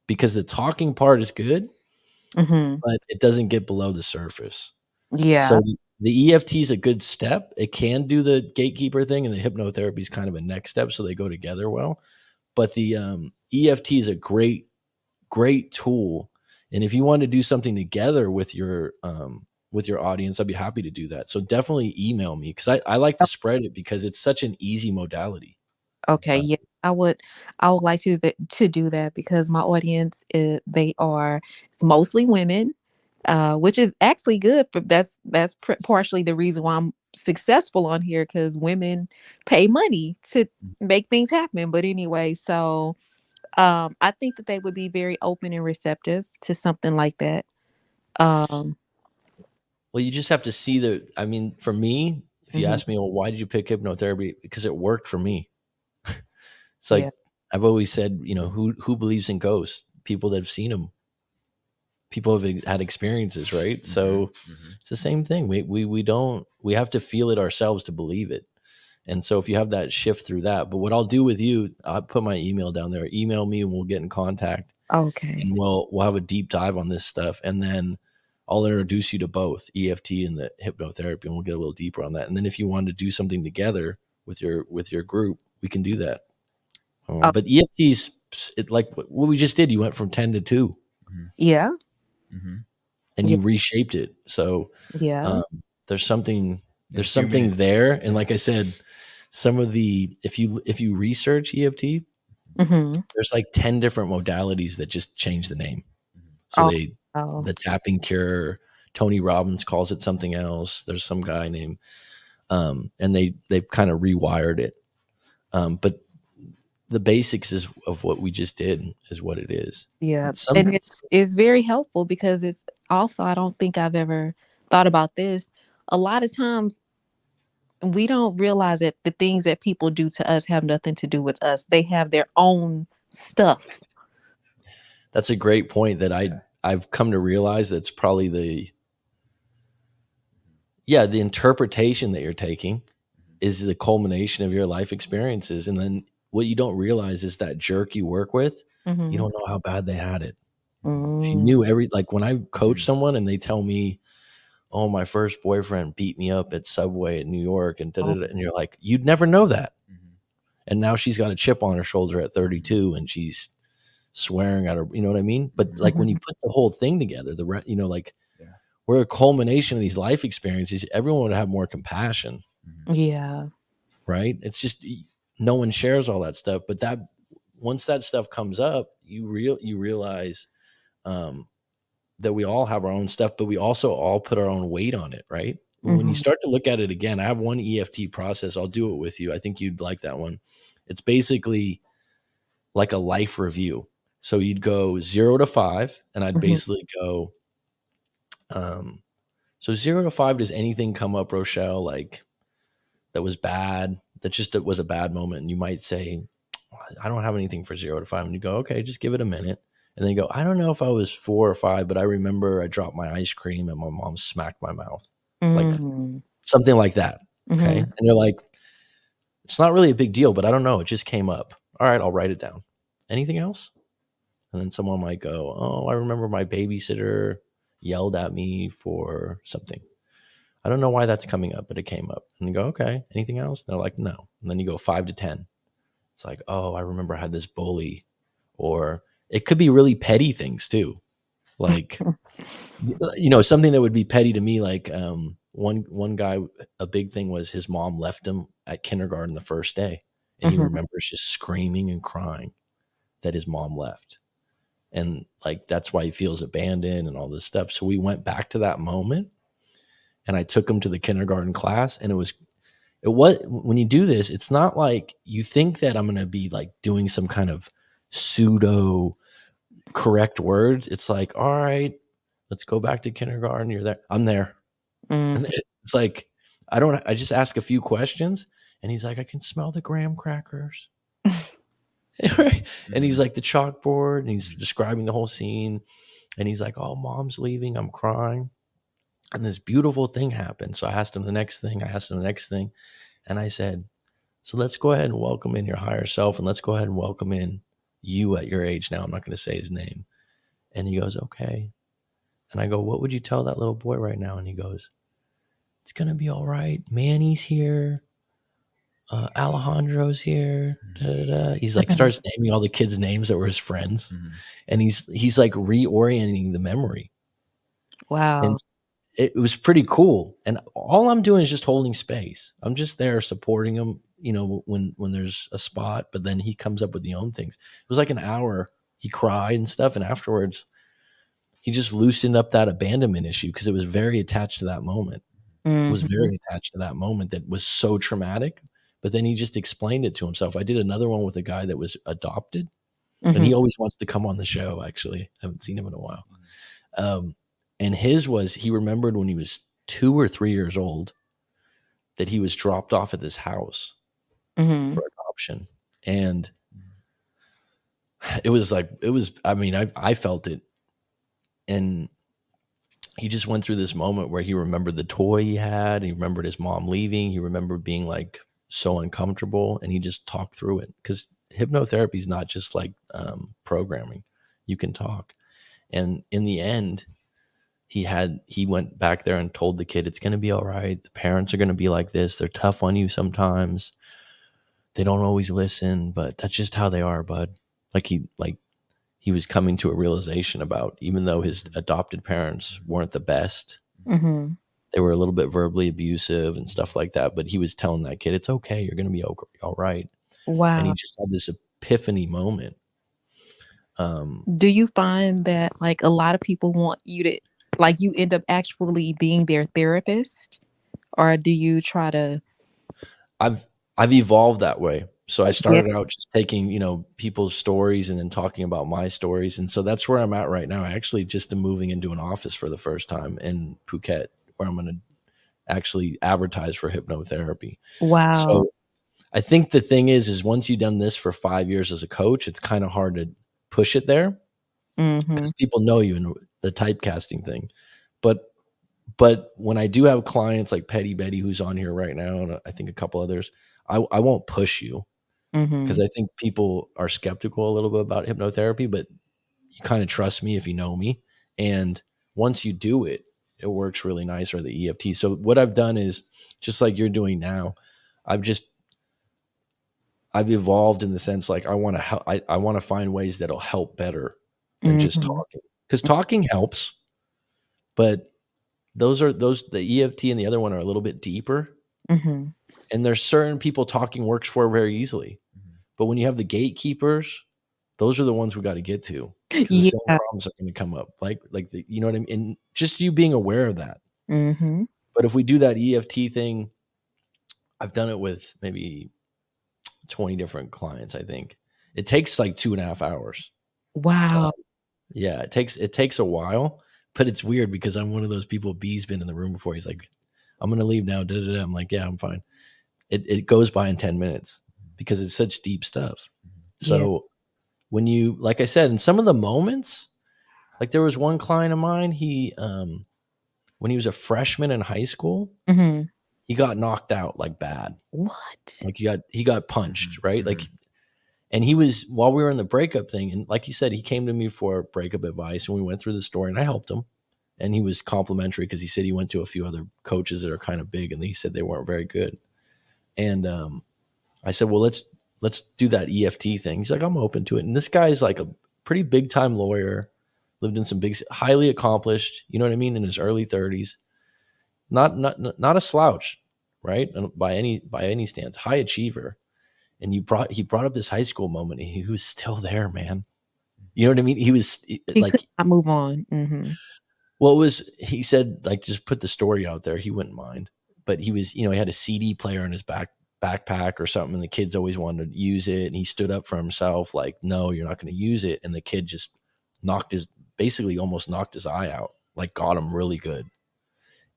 Speaker 1: because the talking part is good,
Speaker 3: Mhm.
Speaker 1: but it doesn't get below the surface.
Speaker 3: Yeah.
Speaker 1: So the EFT is a good step. It can do the gatekeeper thing, and the hypnotherapy is kind of a next step. So they go together well. But the EFT is a great, great tool. And if you want to do something together with your audience, I'd be happy to do that. So definitely email me, because I like to spread it because it's such an easy modality.
Speaker 3: Okay, yeah, I would like to do that because my audience, it's mostly women, which is actually good. But that's partially the reason why I'm successful on here, because women pay money to make things happen. But anyway, so I think that they would be very open and receptive to something like that. Um,
Speaker 1: Well, you just have to see I mean, for me, if you
Speaker 3: mhm,
Speaker 1: ask me, well, why did you pick hypnotherapy? Because it worked for me. It's
Speaker 3: yeah.
Speaker 1: like I've always said, who believes in ghosts? People that have seen them. People have had experiences, right? So it's the same thing. We have to feel it ourselves to believe it. And so if you have that shift through that, but what I'll do with you, I'll put my email down there. Email me and we'll get in contact,
Speaker 3: Okay.
Speaker 1: and we'll have a deep dive on this stuff, and then I'll introduce you to both EFT and the hypnotherapy, and we'll get a little deeper on that. And then if you want to do something together with your group, we can do that.
Speaker 3: Oh,
Speaker 1: But EFTs, like what we just did, you went from 10 to 2
Speaker 3: yeah.
Speaker 1: and
Speaker 3: Yeah.
Speaker 1: you reshaped it. So
Speaker 3: Yeah.
Speaker 1: um, there's something
Speaker 2: In a few minutes.
Speaker 1: there. And like I said, some of the if you research EFT,
Speaker 3: Mhm.
Speaker 1: there's like 10 different modalities that just change the name. So
Speaker 3: Oh. Oh.
Speaker 1: the tapping cure, Tony Robbins calls it something else. There's some guy named and they've kind of rewired it. But the basics of what we just did is what it is.
Speaker 3: Yeah,
Speaker 1: And some
Speaker 3: and it's very helpful because it's also, I don't think I've ever thought about this. A lot of times we don't realize that the things that people do to us have nothing to do with us. They have their own stuff.
Speaker 1: That's a great point that I've come to realize that's probably the interpretation that you're taking is the culmination of your life experiences. And then what you don't realize is that jerk you work with, you
Speaker 3: Mhm.
Speaker 1: don't know how bad they had it. If you
Speaker 3: Mm.
Speaker 1: knew like when I coach someone and they tell me, oh, my first boyfriend beat me up at Subway in New York and
Speaker 3: Oh.
Speaker 1: and you're like, you'd never know that. And now she's got a chip on her shoulder at 32 and she's swearing at her, you know what I mean? But like when you
Speaker 3: Mhm.
Speaker 1: put the whole thing together, like
Speaker 2: Yeah.
Speaker 1: we're a culmination of these life experiences. Everyone would have more compassion,
Speaker 3: Yeah.
Speaker 1: right? It's just no one shares all that stuff. But that once that stuff comes up, you realize um, that we all have our own stuff, but we also all put our own weight on it, right? When you
Speaker 3: Mhm.
Speaker 1: start to look at it again, I have one EFT process. I'll do it with you. I think you'd like that one. It's basically like a life review. So you'd go 0 to 5, and I'd
Speaker 3: Mhm.
Speaker 1: basically go, so 0 to 5, does anything come up, Rochelle, like that was bad, it was a bad moment? And you might say, I don't have anything for 0 to 5. And you go, okay, just give it a minute. And then you go, I don't know if I was 4 or 5, but I remember I dropped my ice cream and my mom smacked my mouth. Like
Speaker 3: Mhm.
Speaker 1: something like that. Okay.
Speaker 3: Mhm.
Speaker 1: And you're like, it's not really a big deal, but I don't know. It just came up. All right, I'll write it down. Anything else? And then someone might go, oh, I remember my babysitter yelled at me for something. I don't know why that's coming up, but it came up. And you go, okay, anything else? And they're like, no. And then you go 5 to 10. It's like, oh, I remember I had this bully. Or it could be really petty things too. Like, something that would be petty to me, like one guy, a big thing was his mom left him at kindergarten the first day, and he
Speaker 3: Mhm.
Speaker 1: remembers just screaming and crying that his mom left, and like that's why he feels abandoned and all this stuff. So we went back to that moment, and I took him to the kindergarten class, and it was when you do this, it's not like you think that I'm going to be like doing some kind of pseudo correct words. It's like, all right, let's go back to kindergarten. You're there. I'm there. And
Speaker 3: Mhm.
Speaker 1: it's like, I just ask a few questions, and he's like, I can smell the graham crackers. Right? And he's like, the chalkboard, and he's describing the whole scene. And he's like, oh, mom's leaving. I'm crying. And this beautiful thing happened. So I asked him the next thing. And I said, so let's go ahead and welcome in your higher self, and let's go ahead and welcome in you at your age now. I'm not going to say his name. And he goes, okay. And I go, what would you tell that little boy right now? And he goes, it's going to be all right. Manny's here. Alejandro's here. Da, da, da. He's like, starts naming all the kids' names that were his friends. And he's like reorienting the memory.
Speaker 3: Wow.
Speaker 1: And it was pretty cool. And all I'm doing is just holding space. I'm just there supporting him, when there's a spot, but then he comes up with the own things. It was like an hour. He cried and stuff. And afterwards, he just loosened up that abandonment issue because it was very attached to that moment. It was
Speaker 3: Mhm.
Speaker 1: very attached to that moment that was so traumatic. But then he just explained it to himself. I did another one with a guy that was adopted, and he
Speaker 3: Mhm.
Speaker 1: always wants to come on the show, actually. I haven't seen him in a while. And his was, he remembered when he was 2 or 3 years old that he was dropped off at this house
Speaker 3: Mhm.
Speaker 1: for adoption. And it was like, I felt it. And he just went through this moment where he remembered the toy he had. He remembered his mom leaving. He remembered being like so uncomfortable, and he just talked through it. Because hypnotherapy is not just like programming. You can talk. And in the end, he went back there and told the kid, it's going to be all right. The parents are going to be like this. They're tough on you sometimes. They don't always listen, but that's just how they are, bud. He was coming to a realization about, even though his adopted parents weren't the best,
Speaker 3: Mhm.
Speaker 1: they were a little bit verbally abusive and stuff like that. But he was telling that kid, it's okay. You're going to be all right. And he
Speaker 3: Wow.
Speaker 1: just had this epiphany moment.
Speaker 3: Do you find that like a lot of people want you to like you end up actually being their therapist, or do you try to?
Speaker 1: I've evolved that way. So I
Speaker 3: Yeah.
Speaker 1: started out just taking, people's stories and then talking about my stories. And so that's where I'm at right now. I actually just am moving into an office for the first time in Phuket, where I'm going to actually advertise for hypnotherapy.
Speaker 3: Wow.
Speaker 1: So I think the thing is once you've done this for 5 years as a coach, it's kind of hard to push it there
Speaker 3: Mhm.
Speaker 1: because people know you in the typecasting thing. But when I do have clients like Petty Betty, who's on here right now, and I think a couple others, I won't push you because
Speaker 3: Mhm.
Speaker 1: I think people are skeptical a little bit about hypnotherapy, but you kind of trust me if you know me. And once you do it, it works really nice, or the EFT. So what I've done is just like you're doing now, I've evolved in the sense like I want to help. I want to find ways that'll help better than just
Speaker 3: Mhm.
Speaker 1: talking, because talking helps, but the EFT and the other one are a little bit deeper.
Speaker 3: Mhm.
Speaker 1: And there's certain people talking works for very easily. But when you have the gatekeepers, those are the ones we got to get to, because the same
Speaker 3: Yeah.
Speaker 1: problems are going to come up. You know what I mean? And just you being aware of that.
Speaker 3: Mhm.
Speaker 1: But if we do that EFT thing, I've done it with maybe 20 different clients, I think. It takes like 2.5 hours.
Speaker 3: Wow.
Speaker 1: Yeah, it takes a while, but it's weird because I'm one of those people. B's been in the room before. He's like, I'm gonna leave now. Da, da, da. I'm like, yeah, I'm fine. It goes by in 10 minutes because it's such deep stuff.
Speaker 3: Yeah.
Speaker 1: So when you, like I said, in some of the moments, like there was one client of mine, when he was a freshman in high school,
Speaker 3: Mhm.
Speaker 1: he got knocked out like bad.
Speaker 3: What?
Speaker 1: Like he got punched, right? Like, and he was, while we were in the breakup thing, and like you said, he came to me for breakup advice, and we went through the story, and I helped him. And he was complimentary because he said he went to a few other coaches that are kind of big, and he said they weren't very good. And I said, well, let's do that EFT thing. He's like, I'm open to it. And this guy is like a pretty big time lawyer, lived in some highly accomplished, you know what I mean, in his early 30s. Not a slouch, right? By any stance, high achiever. And he brought up this high school moment, and he was still there, man. You know what I mean? He was
Speaker 3: He
Speaker 1: like,
Speaker 3: could not move on. Mm-hmm.
Speaker 1: well, he said, like, just put the story out there. He wouldn't mind. But he was, he had a CD player in his backpack or something, and the kids always wanted to use it. And he stood up for himself, like, no, you're not going to use it. And the kid just basically almost knocked his eye out, like got him really good.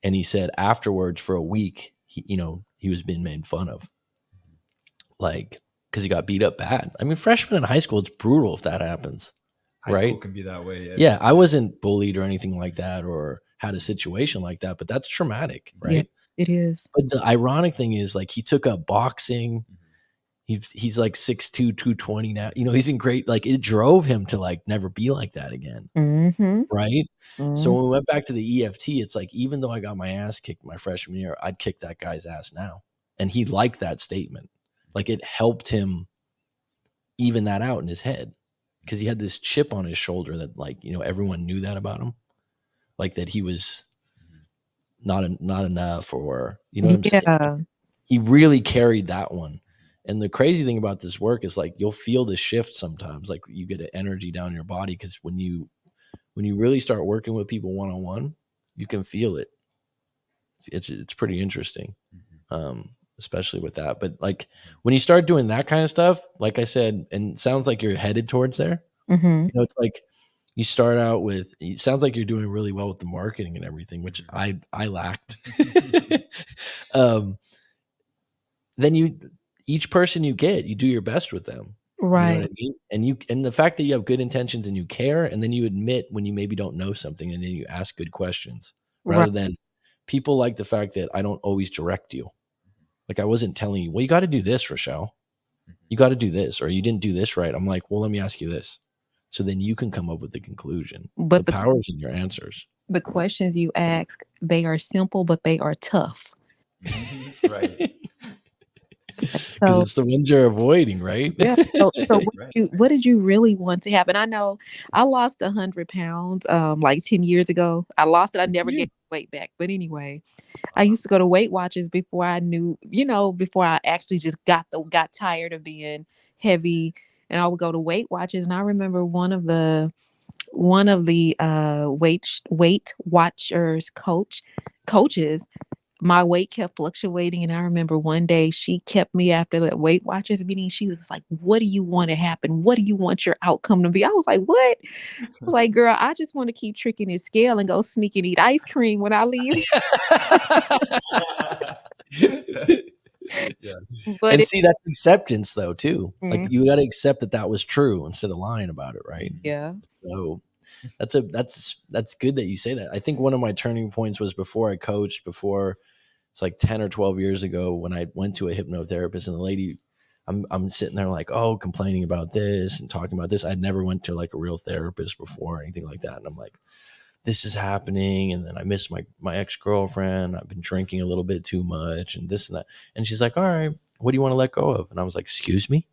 Speaker 1: And he said afterwards, for a week, he was being made fun of, like, because he got beat up bad. I mean, freshman in high school, it's brutal if that happens.
Speaker 2: High school
Speaker 1: right?
Speaker 2: can be that way.
Speaker 1: Yeah, I wasn't bullied or anything like that or had a situation like that, but that's traumatic,
Speaker 3: Yeah,
Speaker 1: right?
Speaker 3: it is.
Speaker 1: But the ironic thing is, like, he took up boxing. He's like 6'2", 220 now. He's in great, like, it drove him to, like, never be like that again,
Speaker 3: Mm-hmm.
Speaker 1: right?
Speaker 3: Mm-hmm.
Speaker 1: So when we went back to the EFT, it's like, even though I got my ass kicked my freshman year, I'd kick that guy's ass now. And he liked that statement. Like, it helped him even that out in his head, because he had this chip on his shoulder that, like, everyone knew that about him, like that he was not enough, or what I'm saying?
Speaker 3: Yeah.
Speaker 1: He really carried that one. And the crazy thing about this work is, like, you'll feel the shift sometimes, like you get an energy down your body, because when you really start working with people one-on-one, you can feel it. It's pretty interesting. Especially with that. But, like, when you start doing that kind of stuff, like I said, and it sounds like you're headed towards there,
Speaker 3: Mm-hmm.
Speaker 1: it's like you start out with, it sounds like you're doing really well with the marketing and everything, which I lacked. Then each person you get, you do your best with them.
Speaker 3: Right.
Speaker 1: You know what I mean? And the fact that you have good intentions and you care, and then you admit when you maybe don't know something, and then you ask good questions, rather than, people like the fact that I don't always direct you. Like, I wasn't telling you, well, you got to do this, Rochelle. You got to do this, or you didn't do this right. I'm like, well, let me ask you this. So then you can come up with the conclusion. But the power is in your answers.
Speaker 3: The questions you ask, they are simple, but they are tough.
Speaker 2: Right.
Speaker 1: Because it's the ones you're avoiding, right?
Speaker 3: Yeah. So what did you really want to happen? I know I lost 100 pounds like 10 years ago. I lost it. I never gained weight back. But anyway, I used to go to Weight Watchers before I knew, before I actually just got tired of being heavy. And I would go to Weight Watchers. And I remember one of the Weight Watchers coaches, my weight kept fluctuating. And I remember one day she kept me after the Weight Watchers meeting. She was like, what do you want to happen? What do you want your outcome to be? I was like, what? I was like, girl, I just want to keep tricking his scale and go sneak and eat ice cream when I leave.
Speaker 1: But see, that's acceptance, though, too. Like, you got to accept that was true instead of lying about it, right?
Speaker 3: Yeah.
Speaker 1: So that's good that you say that. I think one of my turning points was before I coached, it's like 10 or 12 years ago, when I went to a hypnotherapist, and the lady, I'm sitting there like, complaining about this and talking about this. I'd never went to, like, a real therapist before or anything like that. And I'm like, this is happening. And then I miss my ex-girlfriend. I've been drinking a little bit too much and this and that. And she's like, all right, what do you want to let go of? And I was like, excuse me?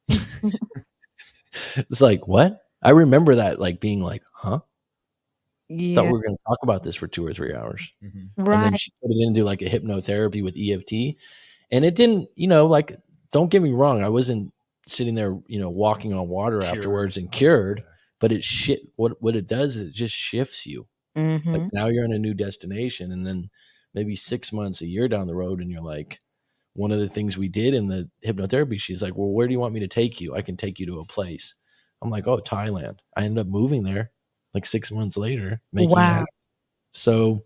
Speaker 1: It's like, what? I remember that, like, being like, huh?
Speaker 3: Yeah.
Speaker 1: Thought we were going to talk about this for 2 or 3 hours.
Speaker 3: Right.
Speaker 1: And then she put it into, like, a hypnotherapy with EFT. And it didn't, like, don't get me wrong, I wasn't sitting there, walking on water afterwards and cured. But what it does is it just shifts you. Like, now you're in a new destination, and then maybe 6 months, a year down the road, and you're like, one of the things we did in the hypnotherapy, she's like, well, where do you want me to take you? I can take you to a place. I'm like, oh, Thailand. I ended up moving there like 6 months later, making it happen. So,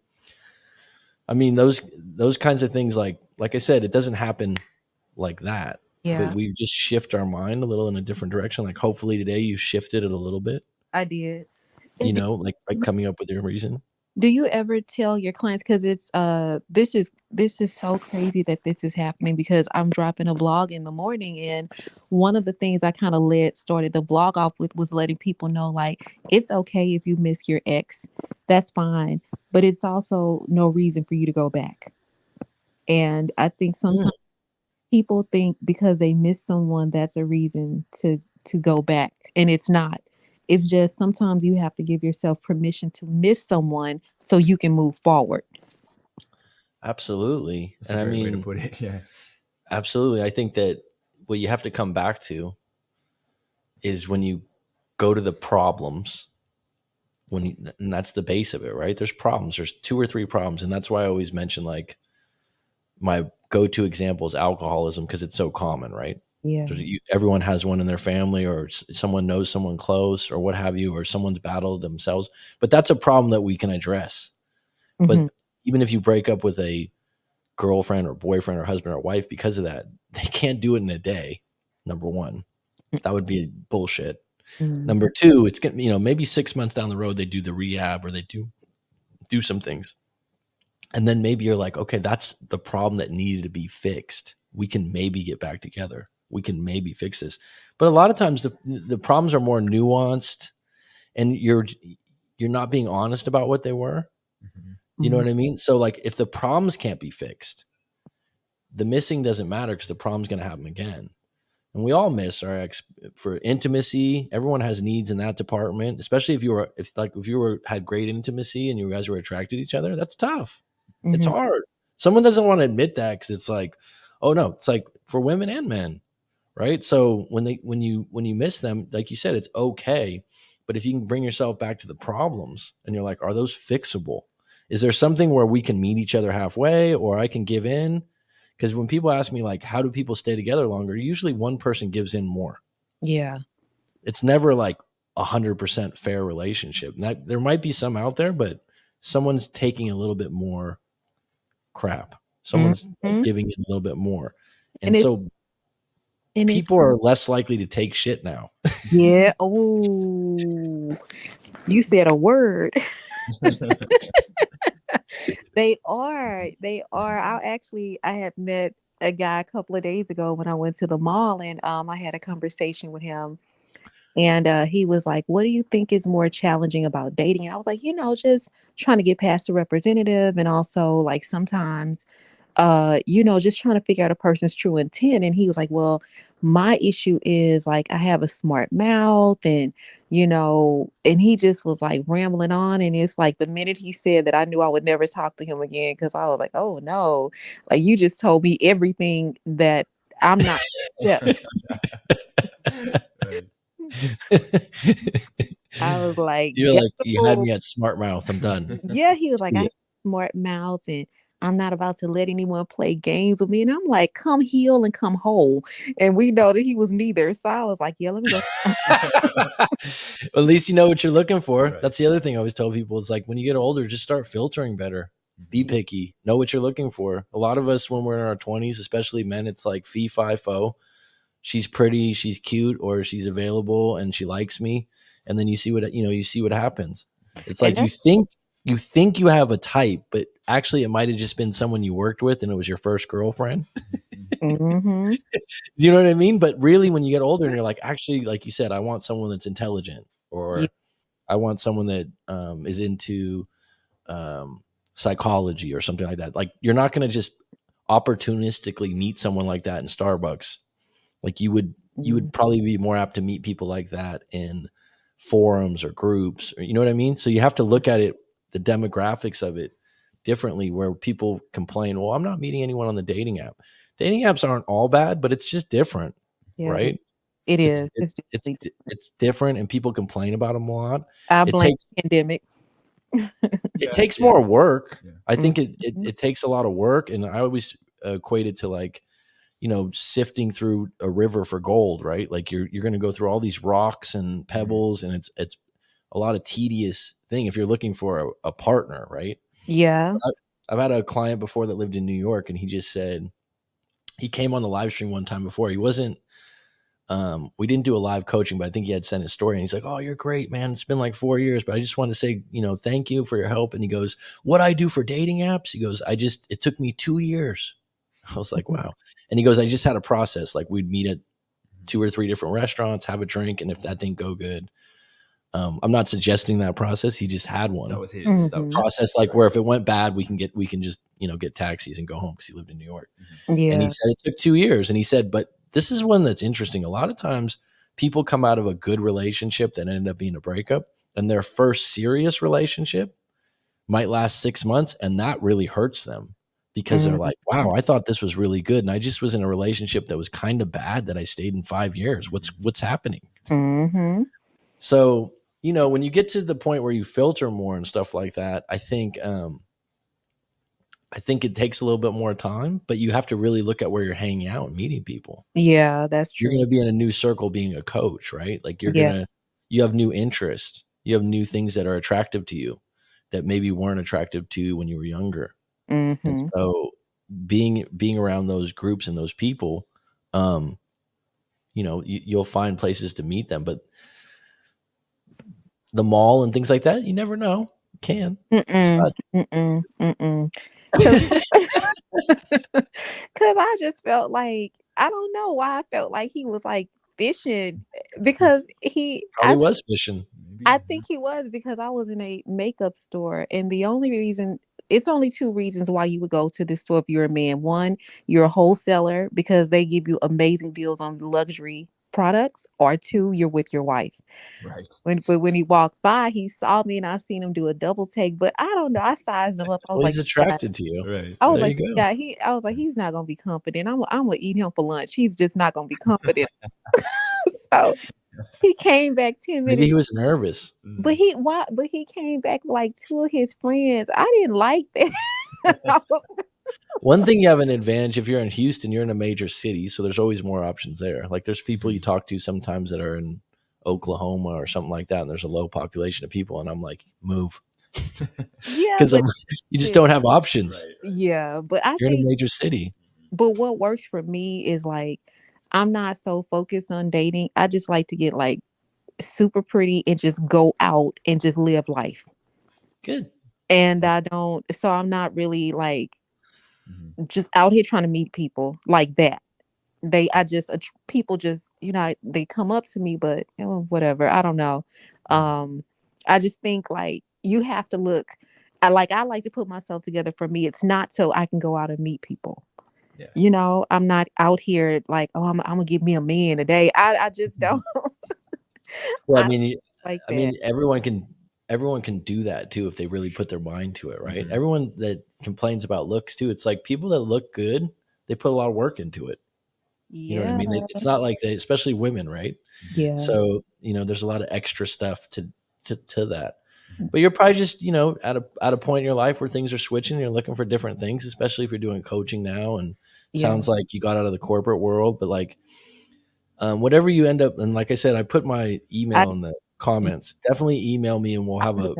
Speaker 1: I mean, those kinds of things, like I said, it doesn't happen like that.
Speaker 3: Yeah.
Speaker 1: But we just shift our mind a little in a different direction. Like, hopefully today you shifted it a little bit.
Speaker 3: I did.
Speaker 1: Like coming up with your reason.
Speaker 3: Do you ever tell your clients, because it's this is so crazy that this is happening, because I'm dropping a blog in the morning, and one of the things I kind of started the blog off with was letting people know, like, it's okay if you miss your ex, that's fine, but it's also no reason for you to go back. And I think sometimes people think because they miss someone, that's a reason to go back, and it's not. It's just sometimes you have to give yourself permission to miss someone so you can move forward.
Speaker 1: Absolutely.
Speaker 2: That's
Speaker 1: And
Speaker 2: a
Speaker 1: I
Speaker 2: great way to
Speaker 1: mean,
Speaker 2: put it. Yeah.
Speaker 1: absolutely. I think that what you have to come back to is when you go to the problems, and that's the base of it, right? There's problems. There's 2 or 3 problems. And that's why I always mention, like, my go-to example is alcoholism, because it's so common, right?
Speaker 3: Yeah.
Speaker 1: Everyone has one in their family, or someone knows someone close, or what have you, or someone's battled themselves. But that's a problem that we can address. But
Speaker 3: Mhm.
Speaker 1: even if you break up with a girlfriend or boyfriend or husband or wife because of that, they can't do it in a day. Number one, that would be bullshit.
Speaker 3: Mhm.
Speaker 1: Number two, it's gonna, maybe 6 months down the road, they do the rehab, or they do some things. And then maybe you're like, okay, that's the problem that needed to be fixed. We can maybe get back together. We can maybe fix this. But a lot of times the problems are more nuanced, and you're not being honest about what they were. You know
Speaker 3: Mhm.
Speaker 1: what I mean? So, like, if the problems can't be fixed, the missing doesn't matter, because the problem's going to happen again. And we all miss our ex for intimacy. Everyone has needs in that department, especially if you had great intimacy and you guys were attracted to each other. That's tough. It's
Speaker 3: Mhm.
Speaker 1: hard. Someone doesn't want to admit that, because it's like, oh no, it's like for women and men, right? So when you miss them, like you said, it's okay. But if you can bring yourself back to the problems, and you're like, are those fixable? Is there something where we can meet each other halfway, or I can give in? Because when people ask me, like, how do people stay together longer? Usually one person gives in more.
Speaker 3: Yeah.
Speaker 1: It's never like 100% fair relationship. There might be some out there, but someone's taking a little bit more crap. Someone's
Speaker 3: Mhm.
Speaker 1: giving in a little bit more. And
Speaker 3: And it's
Speaker 1: so
Speaker 3: and it's
Speaker 1: people are less likely to take shit now.
Speaker 3: yeah. Oh, you said a word. They are. They are. I had met a guy a couple of days ago when I went to the mall, and I had a conversation with him, and he was like, "What do you think is more challenging about dating?" And I was like, just trying to get past the representative, and also like sometimes just trying to figure out a person's true intent. And he was like, well, my issue is like I have a smart mouth, and and he just was like rambling on. And it's like the minute he said that, I knew I would never talk to him again, because I was like, oh no, like you just told me everything that I'm not. Yeah.
Speaker 2: Right.
Speaker 3: I was like,
Speaker 1: You're like, you had
Speaker 3: go.
Speaker 1: me at smart mouth. I'm done.
Speaker 3: Yeah, he was like,
Speaker 1: See
Speaker 3: I
Speaker 1: ya.
Speaker 3: have a smart mouth, and I'm not about to let anyone play games with me. And I'm like, come heal and come whole. And we know that he was neither. So I was like, yeah, let me go.
Speaker 1: At least you know what you're looking for.
Speaker 2: Right.
Speaker 1: That's the other thing I always tell people. It's like, when you get older, just start filtering better. Be picky. Know what you're looking for. A lot of us, when we're in our 20s, especially men, it's like fee, fi, fo. She's pretty, she's cute, or she's available and she likes me. And then you see what happens. It's
Speaker 3: And
Speaker 1: like
Speaker 3: that's
Speaker 1: you think you have a type, but actually it might have just been someone you worked with and it was your first girlfriend.
Speaker 3: mm-hmm.
Speaker 1: Do you know what I mean? But really, when you get older and you're like, actually, like you said, I want someone that's intelligent,
Speaker 3: Yeah.
Speaker 1: or I want someone that is into psychology or something like that. Like, you're not going to just opportunistically meet someone like that in Starbucks. Like, you would probably be more apt to meet people like that in forums or groups, or, you know what I mean? So you have to look at it, the demographics of it differently, where people complain, well, I'm not meeting anyone on the dating app. Dating apps aren't all bad, but it's just different,
Speaker 3: Yeah,
Speaker 1: right?
Speaker 3: it
Speaker 1: It's
Speaker 3: is.
Speaker 1: it's
Speaker 3: It's
Speaker 1: it's
Speaker 3: definitely
Speaker 1: it's different, and people complain about them a lot.
Speaker 3: I
Speaker 1: It
Speaker 3: blame
Speaker 1: takes
Speaker 3: pandemic.
Speaker 1: it
Speaker 2: Yeah.
Speaker 1: takes
Speaker 2: Yeah.
Speaker 1: more work.
Speaker 2: Yeah.
Speaker 1: I think
Speaker 3: Mhm.
Speaker 1: it takes a lot of work, and I always equate it to, like, sifting through a river for gold, right? Like, you're going to go through all these rocks and pebbles, and it's a lot of tedious thing if you're looking for a partner, right?
Speaker 3: Yeah.
Speaker 1: I've had a client before that lived in New York, and he just said, he came on the live stream one time before. He wasn't we didn't do a live coaching, but I think he had sent his story, and he's like, oh, you're great, man. It's been like 4 years, but I just want to say, thank you for your help. And he goes, what I do for dating apps? He goes, it took me 2 years. I was like, wow. And he goes, I just had a process. Like, we'd meet at 2 or 3 different restaurants, have a drink. And if that didn't go good, I'm not suggesting that process. He just had one
Speaker 2: That was his
Speaker 3: Mhm.
Speaker 1: process, like, where if it went bad, we can just, get taxis and go home, because he lived in New York. And he
Speaker 3: Yeah.
Speaker 1: said it took 2 years. And he said, but this is one that's interesting. A lot of times people come out of a good relationship that ended up being a breakup, and their first serious relationship might last 6 months, and that really hurts them because they're like, wow, I thought this was really good, and I just was in a relationship that was kind of bad that I stayed in 5 years. What's happening?
Speaker 3: Mm-hmm.
Speaker 1: So, you know, when you get to the point where you filter more and stuff like that, I think it takes a little bit more time, but you have to really look at where you're hanging out and meeting people.
Speaker 3: Yeah, that's
Speaker 1: You're
Speaker 3: true.
Speaker 1: going to be in a new circle being a coach, right? Like
Speaker 3: Yeah.
Speaker 1: you have new interests. You have new things that are attractive to you that maybe weren't attractive to you when you were younger. And
Speaker 3: Mm-hmm.
Speaker 1: so being around those groups and those people, you know, you'll find places to meet them, but the mall and things like that, you never know. You can. It's
Speaker 3: Mm-mm.
Speaker 1: not.
Speaker 3: Mm-mm. Mm-mm. Cause, cause I just felt like, I don't know why I felt like he was like fishing because
Speaker 1: Probably was fishing.
Speaker 3: I think he was because I was in a makeup store, and the only reason it's only two reasons why you would go to this store if you're a man. One, you're a wholesaler because they give you amazing deals on luxury products, or two, you're with your wife.
Speaker 2: Right.
Speaker 3: When he walked by, he saw me and I seen him do a double take, but I don't know. I sized him up. I was
Speaker 1: Well,
Speaker 3: like,
Speaker 1: he's attracted to you.
Speaker 2: Right.
Speaker 3: I was
Speaker 1: There
Speaker 3: like,
Speaker 1: you go.
Speaker 3: yeah, I was like, he's not gonna be confident. I'm gonna eat him for lunch. He's just not gonna be confident. So he came back 10
Speaker 1: Maybe
Speaker 3: minutes.
Speaker 1: he was nervous.
Speaker 3: But he came back with like two of his friends. I didn't like that.
Speaker 1: One thing you have an advantage if you're in Houston, you're in a major city, so there's always more options there. Like there's people you talk to sometimes that are in Oklahoma or something like that, and there's a low population of people, and I'm like, move,
Speaker 3: Yeah,
Speaker 1: because
Speaker 3: but
Speaker 1: you just don't have options.
Speaker 2: Right.
Speaker 3: yeah, but I
Speaker 1: You're in a
Speaker 3: think
Speaker 1: major city.
Speaker 3: but what works for me is like I'm not so focused on dating. I just like to get like super pretty and just go out and just live life.
Speaker 1: Good.
Speaker 3: And I don't so I'm not really like
Speaker 2: Mm-hmm.
Speaker 3: just out here trying to meet people like that. People just they come up to me, but whatever, I don't know. I just think like you have to look. I like to put myself together. For me, it's not so I can go out and meet people.
Speaker 2: Yeah.
Speaker 3: I'm not out here like, oh, I'm gonna give me a man a day. I just don't.
Speaker 1: Well,
Speaker 3: I like
Speaker 1: I
Speaker 3: that.
Speaker 1: mean, everyone can do that too if they really put their mind to it, right?
Speaker 2: Mhm.
Speaker 1: Everyone that complains about looks too, it's like people that look good, they put a lot of work into it. You know what I
Speaker 3: Yeah,
Speaker 1: mean? It's not like especially women, right?
Speaker 3: yeah.
Speaker 1: So, you know, there's a lot of extra stuff to that. But you're probably just, you know, at a point in your life where things are switching, you're looking for different things, especially if you're doing coaching now. And it
Speaker 3: Yeah.
Speaker 1: sounds like you got out of the corporate world, but like whatever you end up, and like I said, I put my email in the comments. Definitely email me and we'll have a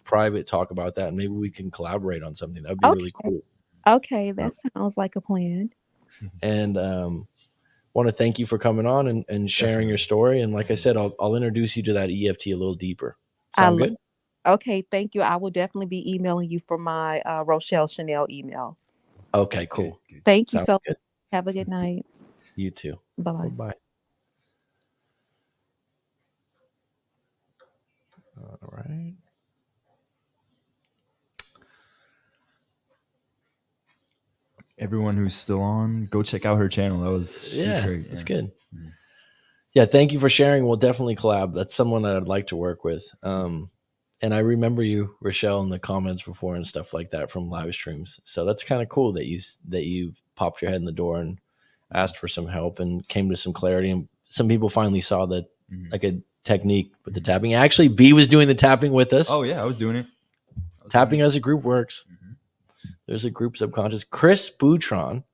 Speaker 1: private talk about that, and maybe we can collaborate on something. That'd be really cool.
Speaker 3: Okay, that sounds like a plan.
Speaker 1: And want to thank you for coming on and sharing your story. And like I said, I'll introduce you to that EFT a little deeper. Sound good?
Speaker 3: Okay, thank you. I will definitely be emailing you from my Rochelle Chanel email.
Speaker 1: Okay, cool.
Speaker 2: Good.
Speaker 3: Thank you
Speaker 1: Sounds
Speaker 3: so
Speaker 1: good.
Speaker 3: much. Have a good night.
Speaker 1: You too.
Speaker 3: Bye-bye.
Speaker 1: Bye. All right.
Speaker 2: Everyone who's still on, go check out her channel. She's great.
Speaker 1: That's good. Yeah, thank you for sharing. We'll definitely collab. That's someone that I'd like to work with. And I remember you, Rochelle, in the comments before and stuff like that from live streams. So that's kind of cool that you popped your head in the door and asked for some help and came to some clarity. And some people finally saw that like a technique with the tapping. Actually, B was doing the tapping with us.
Speaker 2: Oh yeah, I was doing it.
Speaker 1: Tapping as a group works. There's a group subconscious. Chris Boutron,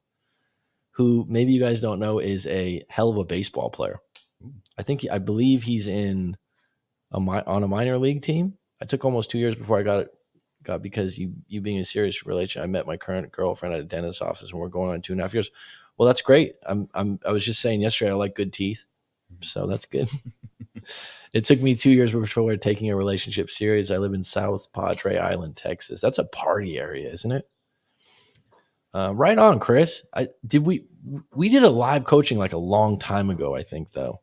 Speaker 1: who maybe you guys don't know, is a hell of a baseball player. I believe he's on a minor league team. I took almost 2 years before I got because you being a serious relation. I met my current girlfriend at a dentist's office, and we're going on 2.5 years. Well, that's great. I was just saying yesterday I like good teeth, so that's good. It took me 2 years before taking a relationship serious. I live in South Padre Island, Texas. That's a party area, isn't it? Right on, Chris. We did a live coaching like a long time ago, I think, though,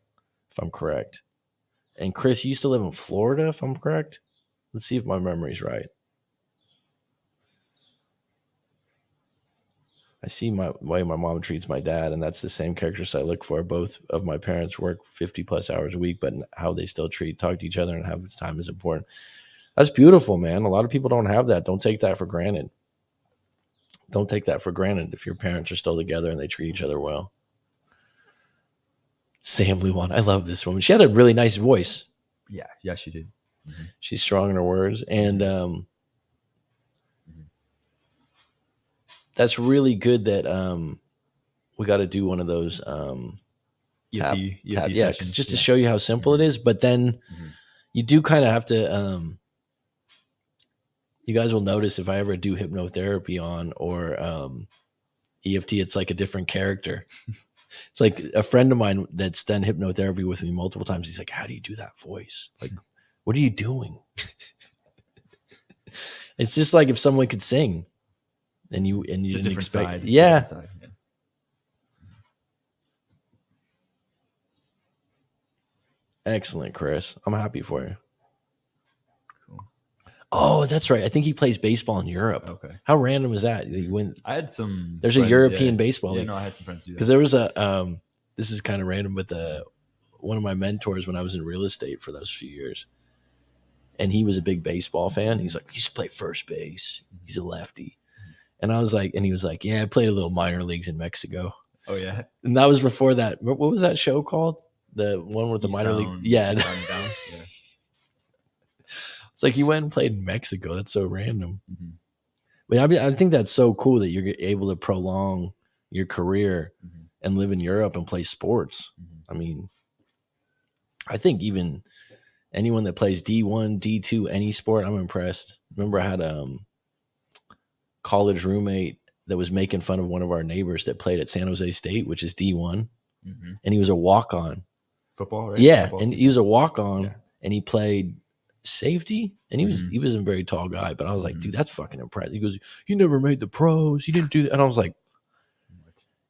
Speaker 1: if I'm correct. And Chris, you used to live in Florida, if I'm correct. Let's see if my memory's right. I see my way my mom treats my dad, and that's the same characters I look for. Both of my parents work 50 plus hours a week, but how they still talk to each other and have time is important. That's beautiful, man. A lot of people don't have that. Don't take that for granted. Don't take that for granted if your parents are still together and they treat each other well. Sam Luan, I love this woman. She had a really nice voice.
Speaker 2: Yeah, she did. Mm-hmm.
Speaker 1: She's strong in her words, and that's really good that we got to do one of those
Speaker 2: EFT
Speaker 1: yeah, just to show you how simple it is. But then you do kind of have to. You guys will notice if I ever do hypnotherapy on or EFT, it's like a different character. It's like a friend of mine that's done hypnotherapy with me multiple times. He's like, "How do you do that voice? Like, what are you doing?" It's just like if someone could sing, and you didn't expect.
Speaker 2: Side.
Speaker 1: Yeah.
Speaker 2: Side, yeah.
Speaker 1: Excellent, Chris. I'm happy for you.
Speaker 2: Cool.
Speaker 1: Oh, that's right. I think he plays baseball in Europe.
Speaker 2: Okay.
Speaker 1: How random is that? He went.
Speaker 2: I had some.
Speaker 1: There's
Speaker 2: friends,
Speaker 1: a European baseball league.
Speaker 2: Yeah, no, I had some friends do that.
Speaker 1: Because there was a. This is kind of random, but one of my mentors when I was in real estate for those few years, and he was a big baseball fan. He's like, he used to play first base. He's a lefty, and I was like, and he was like, yeah, I played a little minor leagues in Mexico.
Speaker 2: Oh yeah.
Speaker 1: And that was before that. What was that show called? The one with the minor league. Yeah.
Speaker 2: Down. Yeah.
Speaker 1: It's like you went and played in Mexico. That's so random.
Speaker 2: Mm-hmm.
Speaker 1: But I think that's so cool that you're able to prolong your career and live in Europe and play sports. I mean, I think even anyone that plays D1, D2, any sport, I'm impressed. Remember I had a college roommate that was making fun of one of our neighbors that played at San Jose State, which is D1. And he was a walk-on.
Speaker 2: Football, right?
Speaker 1: Yeah,
Speaker 2: Football
Speaker 1: and
Speaker 2: team.
Speaker 1: he was a walk-on, and he played safety, and he wasn't a very tall guy, but I was like, dude, that's fucking impressive. He goes, "You never made the pros. You didn't do that." And I was like,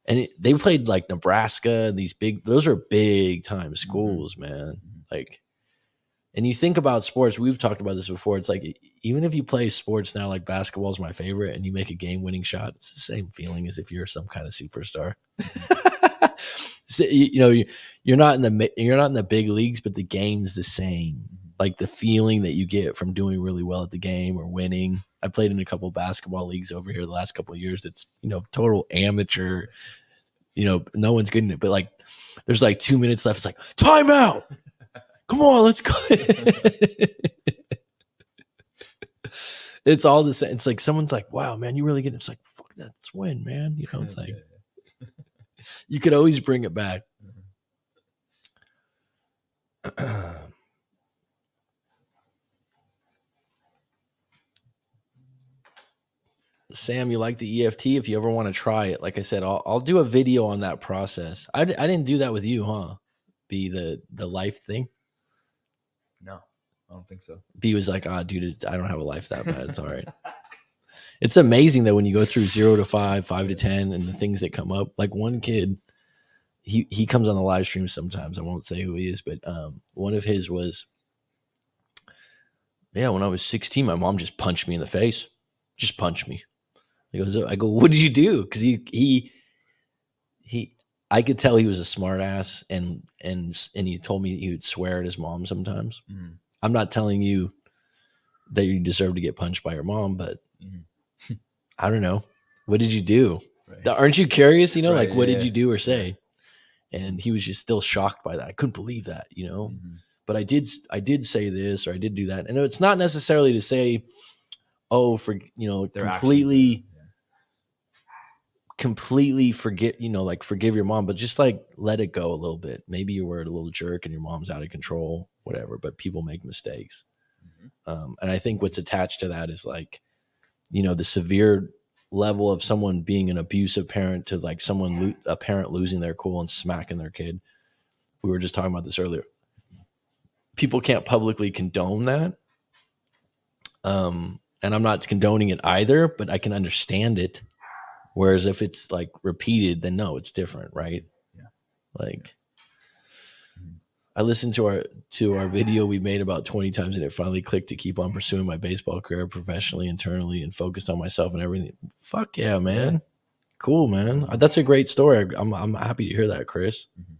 Speaker 1: and they played like Nebraska and those are big time schools, man. Like, and you think about sports, we've talked about this before. It's like, even if you play sports now, like basketball is my favorite, and you make a game winning shot, it's the same feeling as if you're some kind of superstar. So, you're not in the big leagues, but the game's the same. Like the feeling that you get from doing really well at the game or winning. I played in a couple of basketball leagues over here the last couple of years. That's, total amateur, no one's good in it, but like, there's like 2 minutes left. It's like, timeout. Come on, let's go. It's all the same. It's like, someone's like, wow, man, you really get it. It's like, fuck, let's win, man. It's like, you could always bring it back. Sam, you like the EFT? If you ever want to try it, like I said, I'll do a video on that process. I didn't do that with you, huh? Be the life thing.
Speaker 2: No, I don't think so.
Speaker 1: B was like, dude, I don't have a life that bad. It's all right. It's amazing that when you go through 0 to 5, 5 to 10, and the things that come up, like one kid, he comes on the live stream sometimes. I won't say who he is, but one of his was, when I was 16, my mom just punched me in the face. Just punched me. I go, what did you do? Because I could tell he was a smart ass, and he told me he would swear at his mom sometimes. I'm not telling you that you deserve to get punched by your mom, but I don't know. What did you do? Right. Aren't you curious? Right, what did you do or say? And he was just still shocked by that. I couldn't believe that, But I did say this, or I did do that. And it's not necessarily to say, completely forget, forgive your mom, but just like let it go a little bit. Maybe you were a little jerk and your mom's out of control, whatever, but people make mistakes. And I think what's attached to that is like, the severe level of someone being an abusive parent to like a parent losing their cool and smacking their kid. We were just talking about this earlier. People can't publicly condone that. And I'm not condoning it either, but I can understand it. Whereas if it's like repeated, then no, it's different, right? Yeah. Like I listened to our video we made about 20 times, and it finally clicked to keep on pursuing my baseball career professionally, internally, and focused on myself and everything. Fuck yeah, man. Cool, man. That's a great story. I'm happy to hear that, Chris.
Speaker 2: Mhm.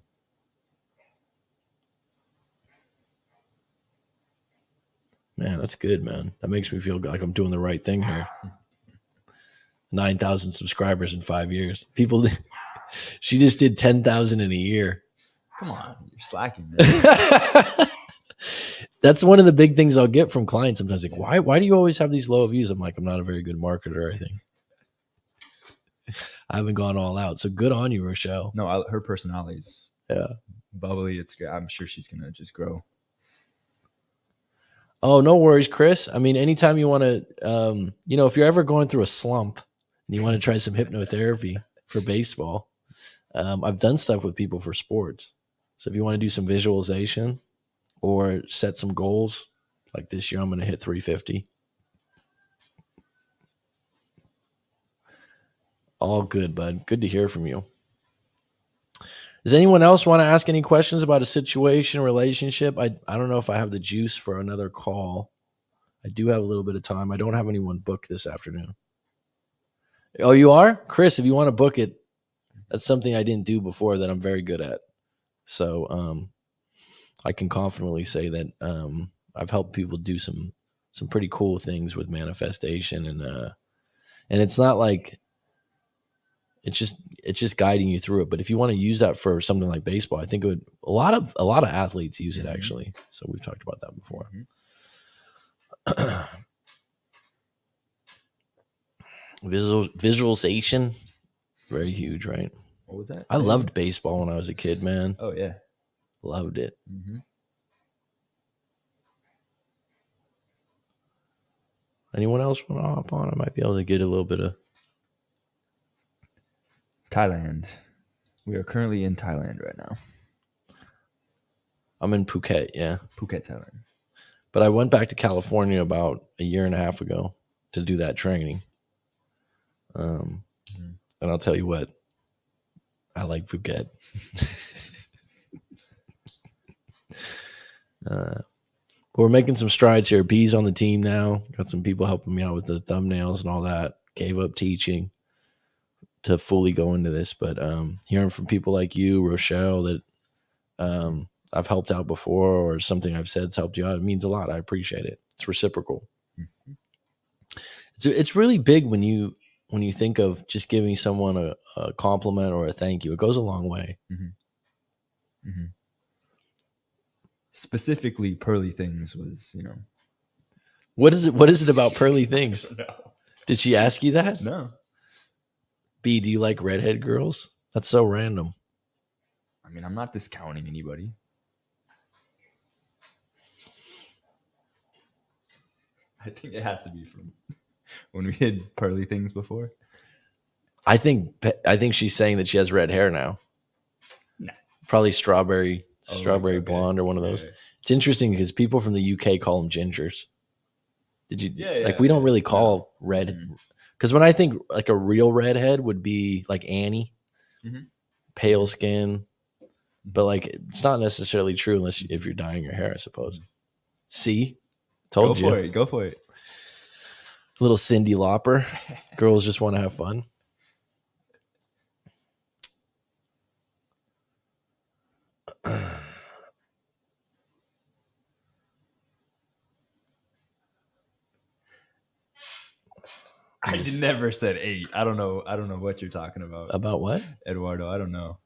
Speaker 1: Man, that's good, man. That makes me feel like I'm doing the right thing here. 9,000 subscribers in 5 years. People, she just did 10,000 in a year.
Speaker 2: Come on, you're slacking, man.
Speaker 1: That's one of the big things I'll get from clients sometimes. Like, why do you always have these low views? I'm like, I'm not a very good marketer, I think. I haven't gone all out. So good on you, Rochelle.
Speaker 2: No, her personality's
Speaker 1: Yeah.
Speaker 2: bubbly. It's great. I'm sure she's gonna just grow.
Speaker 1: Oh, no worries, Chris. I mean, anytime you want to, if you're ever going through a slump and you want to try some hypnotherapy for baseball, I've done stuff with people for sports. So if you want to do some visualization or set some goals, like this year, I'm going to hit 350. All good, bud. Good to hear from you. Does anyone else want to ask any questions about a situation, relationship? I don't know if I have the juice for another call. I do have a little bit of time. I don't have anyone booked this afternoon. Oh, you are? Chris, if you want to book it, that's something I didn't do before that I'm very good at. So I can confidently say that I've helped people do some pretty cool things with manifestation, and it's not like it's just guiding you through it. But if you want to use that for something like baseball, I think it would. A lot of athletes use it actually. So we've talked about that before. Visualization, very huge, right?
Speaker 2: What was that?
Speaker 1: I loved baseball when I was a kid, man.
Speaker 2: Oh yeah,
Speaker 1: loved it.
Speaker 2: Mm-hmm.
Speaker 1: Anyone else want to hop on? I might be able to get a little bit of
Speaker 2: Thailand. We are currently in Thailand right now.
Speaker 1: I'm in Phuket, yeah.
Speaker 2: Phuket, Thailand.
Speaker 1: But I went back to California about a year and a half ago to do that training. And I'll tell you what, I like Phuket. But we're making some strides here. B's on the team now. Got some people helping me out with the thumbnails and all that. Gave up teaching to fully go into this. But hearing from people like you, Rochelle, that I've helped out before, or something I've said's helped you out, it means a lot. I appreciate it. It's reciprocal.
Speaker 2: Mm-hmm.
Speaker 1: It's really big when you think of just giving someone a compliment or a thank you. It goes a long way.
Speaker 2: Mm-hmm. Mm-hmm. Specifically, Pearly Things was,
Speaker 1: What is it about Pearly Things?
Speaker 2: No.
Speaker 1: Did she ask you that?
Speaker 2: No.
Speaker 1: B, do you like redhead girls? That's so random.
Speaker 2: I mean, I'm not discounting anybody. I think it has to be from when we had Pearly Things before.
Speaker 1: I think she's saying that she has red hair now.
Speaker 2: No.
Speaker 1: Probably strawberry
Speaker 2: okay.
Speaker 1: blonde or one of those.
Speaker 2: Yeah.
Speaker 1: It's interesting because people from the UK call them gingers. Did you?
Speaker 2: Yeah,
Speaker 1: like we don't really call red. Because when I think like a real redhead would be like Annie, pale skin. But like it's not necessarily true unless if you're dyeing your hair, I suppose. See? Told you.
Speaker 2: Go for it.
Speaker 1: Little Cyndi Lauper. Girls just want to have fun.
Speaker 2: I never said 8. I don't know what you're talking about.
Speaker 1: About what?
Speaker 2: Eduardo, I don't know.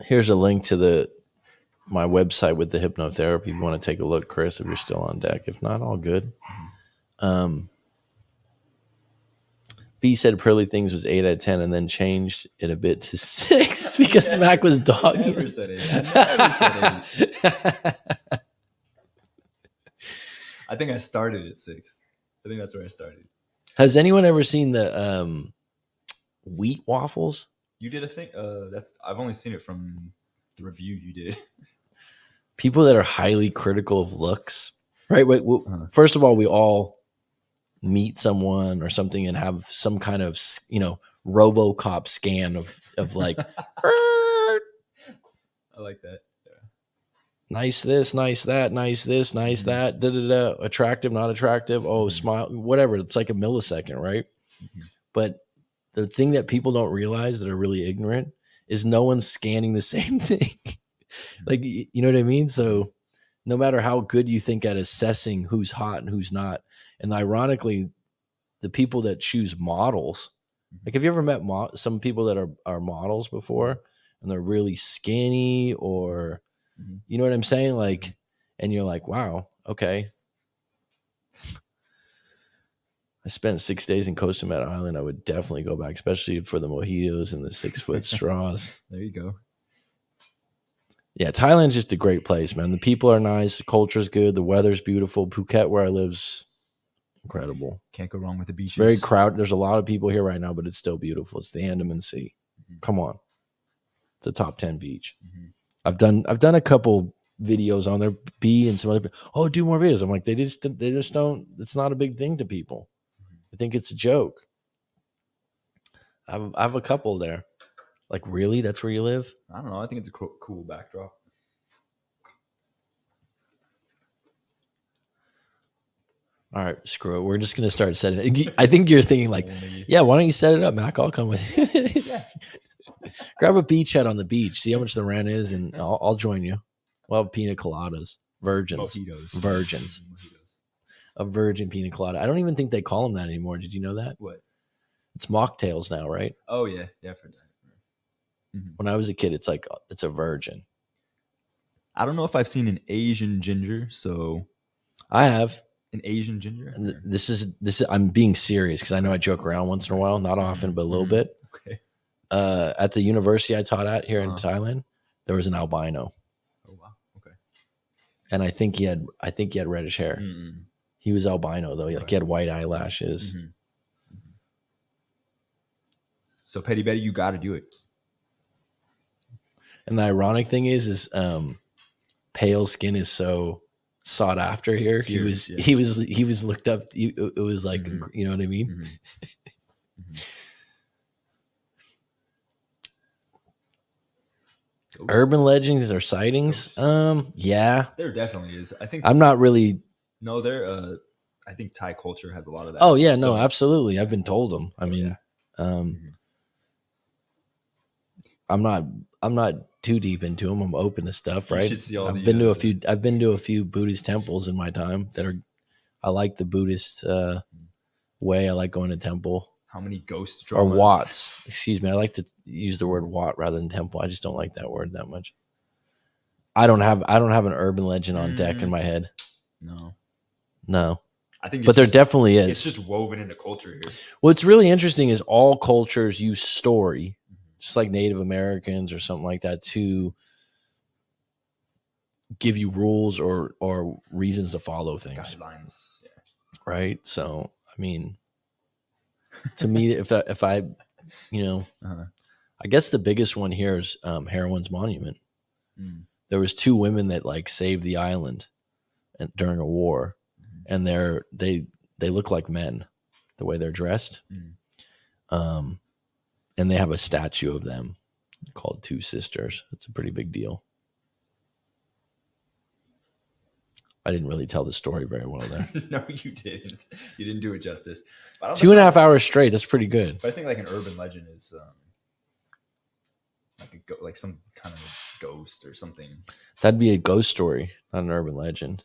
Speaker 1: Here's a link to my website with the hypnotherapy. If you want to take a look, Chris, if you're still on deck. If not, all good. B said Pearly Things was 8 out of 10 and then changed it a bit to 6 because Mac was dogging.
Speaker 2: I never said 8. I think I started at 6. I think that's where I started.
Speaker 1: Has anyone ever seen the wheat waffles?
Speaker 2: You did a thing. I've only seen it from the review you did.
Speaker 1: People that are highly critical of looks, right? Wait, first of all, we all meet someone or something and have some kind of, RoboCop scan of like,
Speaker 2: I like that.
Speaker 1: nice this, nice that, nice this, nice that, attractive, not attractive, smile, whatever. It's like a millisecond, right? But the thing that people don't realize that are really ignorant is no one's scanning the same thing. Like, you know what I mean? So no matter how good you think at assessing who's hot and who's not, and ironically, the people that choose models, like, have you ever met some people that are models before and they're really skinny or, you know what I'm saying? Like, and you're like, wow, okay. I spent 6 days in Costa Mesa Island. I would definitely go back, especially for the mojitos and the 6-foot straws.
Speaker 2: There you go.
Speaker 1: Yeah, Thailand's just a great place, man. The people are nice. The culture's good. The weather's beautiful. Phuket, where I live's incredible.
Speaker 2: Can't go wrong with the beaches.
Speaker 1: It's very crowded. There's a lot of people here right now, but it's still beautiful. It's the Andaman Sea. Come on. It's a top 10 beach. I've done a couple videos on there, and some other. Oh, do more videos. I'm like, they just don't. It's not a big thing to people. I think it's a joke. I have a couple there. Like, really? That's where you live?
Speaker 2: I don't know. I think it's a cool backdrop.
Speaker 1: All right, screw it. We're just gonna start setting it. I think you're thinking like, yeah, why don't you set it up, Mac? I'll come with you.
Speaker 2: Yeah.
Speaker 1: Grab a beach head on the beach. See how much the rent is, and I'll join you. We'll have pina coladas, virgins,
Speaker 2: Mojitos.
Speaker 1: A virgin pina colada. I don't even think they call them that anymore. Did you know that?
Speaker 2: What?
Speaker 1: It's mocktails now, right?
Speaker 2: Oh yeah, I've heard that.
Speaker 1: When I was a kid, it's like it's a virgin.
Speaker 2: I don't know if I've seen an Asian ginger. So
Speaker 1: I have
Speaker 2: an Asian ginger.
Speaker 1: And this is. I'm being serious because I know I joke around once in a while, not often, but a little bit.
Speaker 2: Okay.
Speaker 1: At the university I taught at here in Thailand, there was an albino.
Speaker 2: Oh wow. Okay.
Speaker 1: And I think he had reddish hair. He was albino though. He had white eyelashes.
Speaker 2: So Petty Betty, you got to do it.
Speaker 1: And the ironic thing is pale skin is so sought after here. He was looked up. It was like, you know what I mean? Urban legends or sightings? Yeah.
Speaker 2: There definitely is. I think
Speaker 1: I'm not really.
Speaker 2: No, I think Thai culture has a lot of that.
Speaker 1: Oh yeah, no, absolutely. I've been told them. I mean, I'm not too deep into them. I'm open to stuff, right? I've been to a few Buddhist temples in my time I like the Buddhist way. I like going to temple.
Speaker 2: How many ghost dramas?
Speaker 1: Or Watts. Excuse me. I like to use the word Wat rather than temple. I just don't like that word that much. I don't have an urban legend on deck in my head. No. I think there definitely is.
Speaker 2: It's just woven into culture here.
Speaker 1: What's really interesting is all cultures use story, just like Native Americans or something like that, to give you rules or reasons to follow things.
Speaker 2: Guidelines. Yeah.
Speaker 1: Right? So, I mean, to me, if I I guess the biggest one here is Heroin's Monument. There was 2 women that like saved the island during a war, and they look like men, the way they're dressed, and they have a statue of them called 2 Sisters. It's a pretty big deal. I didn't really tell the story very well there.
Speaker 2: No, you didn't. You didn't do it justice.
Speaker 1: 2.5 hours straight. That's pretty good.
Speaker 2: But I think like an urban legend is like some kind of a ghost or something.
Speaker 1: That'd be a ghost story, not an urban legend.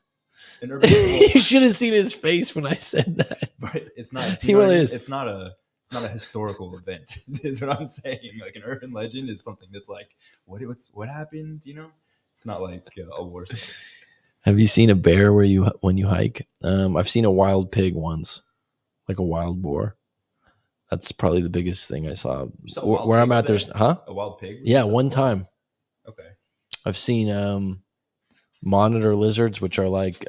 Speaker 1: You should have seen his face when I said that.
Speaker 2: But it's not. It's not a historical event. Is what I'm saying. Like an urban legend is something that's like, what happened? You know, it's not like a war story.
Speaker 1: Have you seen a bear when you hike? I've seen a wild pig once, like a wild boar. That's probably the biggest thing I saw. Where I'm at, there's
Speaker 2: a wild pig.
Speaker 1: Yeah, one time.
Speaker 2: Okay.
Speaker 1: I've seen monitor lizards, which are like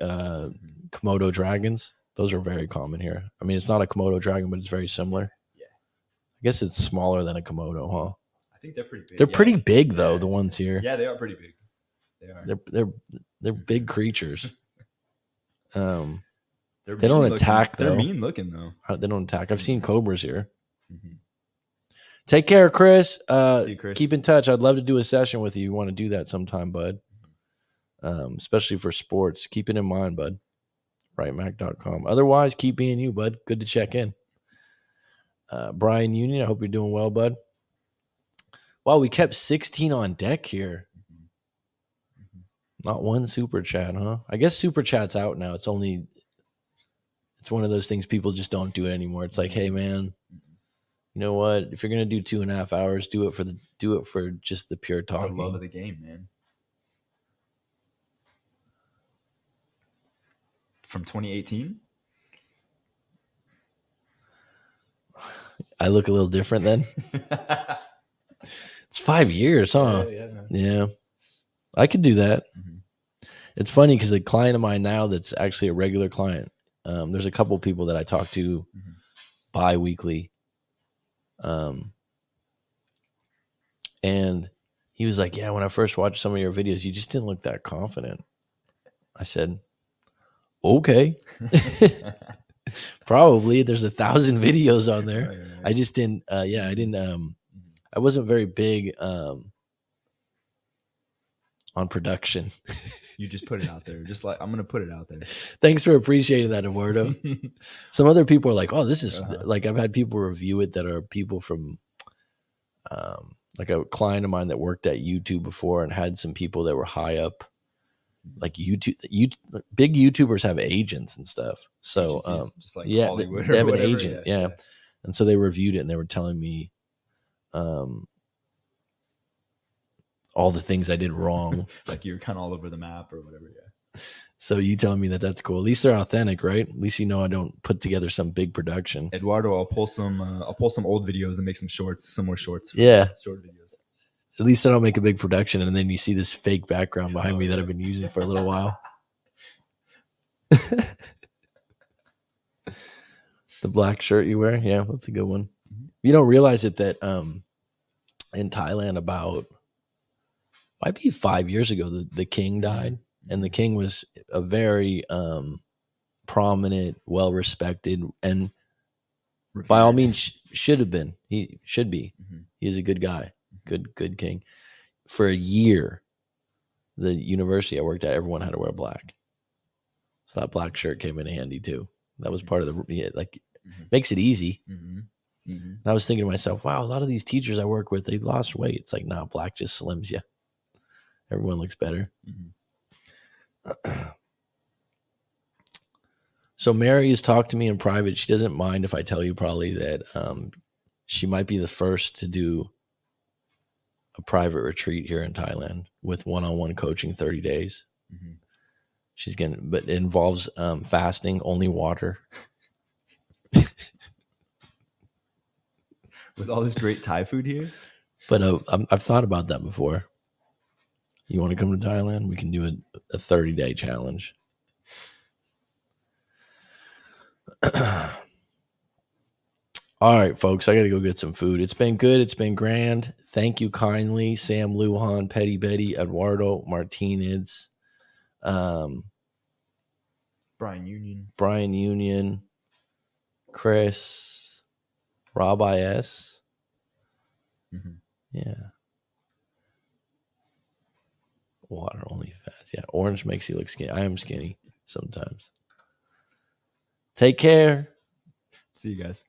Speaker 1: Komodo dragons. Those are very common here. I mean, it's not a Komodo dragon, but it's very similar. Yeah. I guess it's smaller than a Komodo, huh?
Speaker 2: I think they're pretty big.
Speaker 1: They're pretty big though, the ones here.
Speaker 2: Yeah, they are pretty big. They are.
Speaker 1: They're big creatures. They're They don't attack,
Speaker 2: They're
Speaker 1: though.
Speaker 2: mean looking though.
Speaker 1: They don't attack. I've seen
Speaker 2: Mhm.
Speaker 1: cobras here.
Speaker 2: Mhm.
Speaker 1: Take care, Chris.
Speaker 2: See you, Chris.
Speaker 1: Keep in touch. I'd love to do a session with you. You want to do that sometime, bud? Especially for sports. Keep it in mind, bud. Rightmac.com. Otherwise, keep being you, bud. Good to check in. Brian Union, I hope you're doing well, bud. Wow, we kept 16 on deck here. Not one super chat, huh? I guess super chat's out now. It's one of those things people just don't do it anymore. It's like, hey man, you know what? If you're gonna do 2.5 hours, do it for just the pure
Speaker 2: The
Speaker 1: talking.
Speaker 2: love of the game, man. From 2018.
Speaker 1: I look a little different then. It's 5 years, huh? Yeah. I could do that.
Speaker 2: Mhm.
Speaker 1: It's funny because a client of mine now that's actually a regular client. There's a couple people that I talk to
Speaker 2: Mhm.
Speaker 1: bi-weekly. And he was like, yeah, when I first watched some of your videos, you just didn't look that confident. I said, okay. Probably there's 1,000 videos on there.
Speaker 2: Right.
Speaker 1: I just didn't, I didn't, I wasn't very big on production.
Speaker 2: You just put it out there. Just like, I'm going to put it out there.
Speaker 1: Thanks for appreciating that, Eduardo. Some other people are like, oh, this is like, I've had people review it that are people from, like a client of mine that worked at YouTube before and had some people that were high up, like big YouTubers have agents and stuff. So,
Speaker 2: just like
Speaker 1: yeah,
Speaker 2: Hollywood
Speaker 1: they
Speaker 2: or
Speaker 1: have an
Speaker 2: whatever.
Speaker 1: agent. Yeah. And so they reviewed it and they were telling me, all the things I did wrong.
Speaker 2: Like you're kind of all over the map or whatever. Yeah.
Speaker 1: So you telling me that that's cool. At least they're authentic, right? At least you know I don't put together some big production.
Speaker 2: Eduardo, I'll pull some old videos and make some shorts, some more shorts.
Speaker 1: Yeah.
Speaker 2: Short videos.
Speaker 1: At least I don't make a big production and then you see this fake background behind me that I've been using for a little while. The black shirt you wear? Yeah, that's a good one.
Speaker 2: Mm-hmm.
Speaker 1: You don't realize it that in Thailand about might be 5 years ago the king died. And the king was a very prominent, well-respected, and by all means should have been. He should be.
Speaker 2: Mm-hmm.
Speaker 1: He is a good guy, good king. For a year, the university I worked at, everyone had to wear black. So that black shirt came in handy too. That was part of makes it easy.
Speaker 2: Mm-hmm. Mm-hmm.
Speaker 1: And I was thinking to myself, wow, a lot of these teachers I work with, they lost weight. It's like, nah, black just slims you. Everyone looks better.
Speaker 2: Mm-hmm.
Speaker 1: So Mary has talked to me in private. She doesn't mind if I tell you probably that she might be the first to do a private retreat here in Thailand with one-on-one coaching 30 days.
Speaker 2: Mm-hmm.
Speaker 1: She's but it involves fasting, only water.
Speaker 2: With all this great Thai food here.
Speaker 1: But I've thought about that before. You want to come to Thailand? We can do a 30-day challenge. All right, folks, I got to go get some food. It's been good. It's been grand. Thank you kindly, Sam Lujan, Petty Betty, Eduardo Martinez,
Speaker 2: Brian Union,
Speaker 1: Chris, Rob IS.
Speaker 2: Mm-hmm.
Speaker 1: Yeah. Water only fats. Yeah, orange makes you look skinny. I am skinny sometimes. Take care.
Speaker 2: See you guys.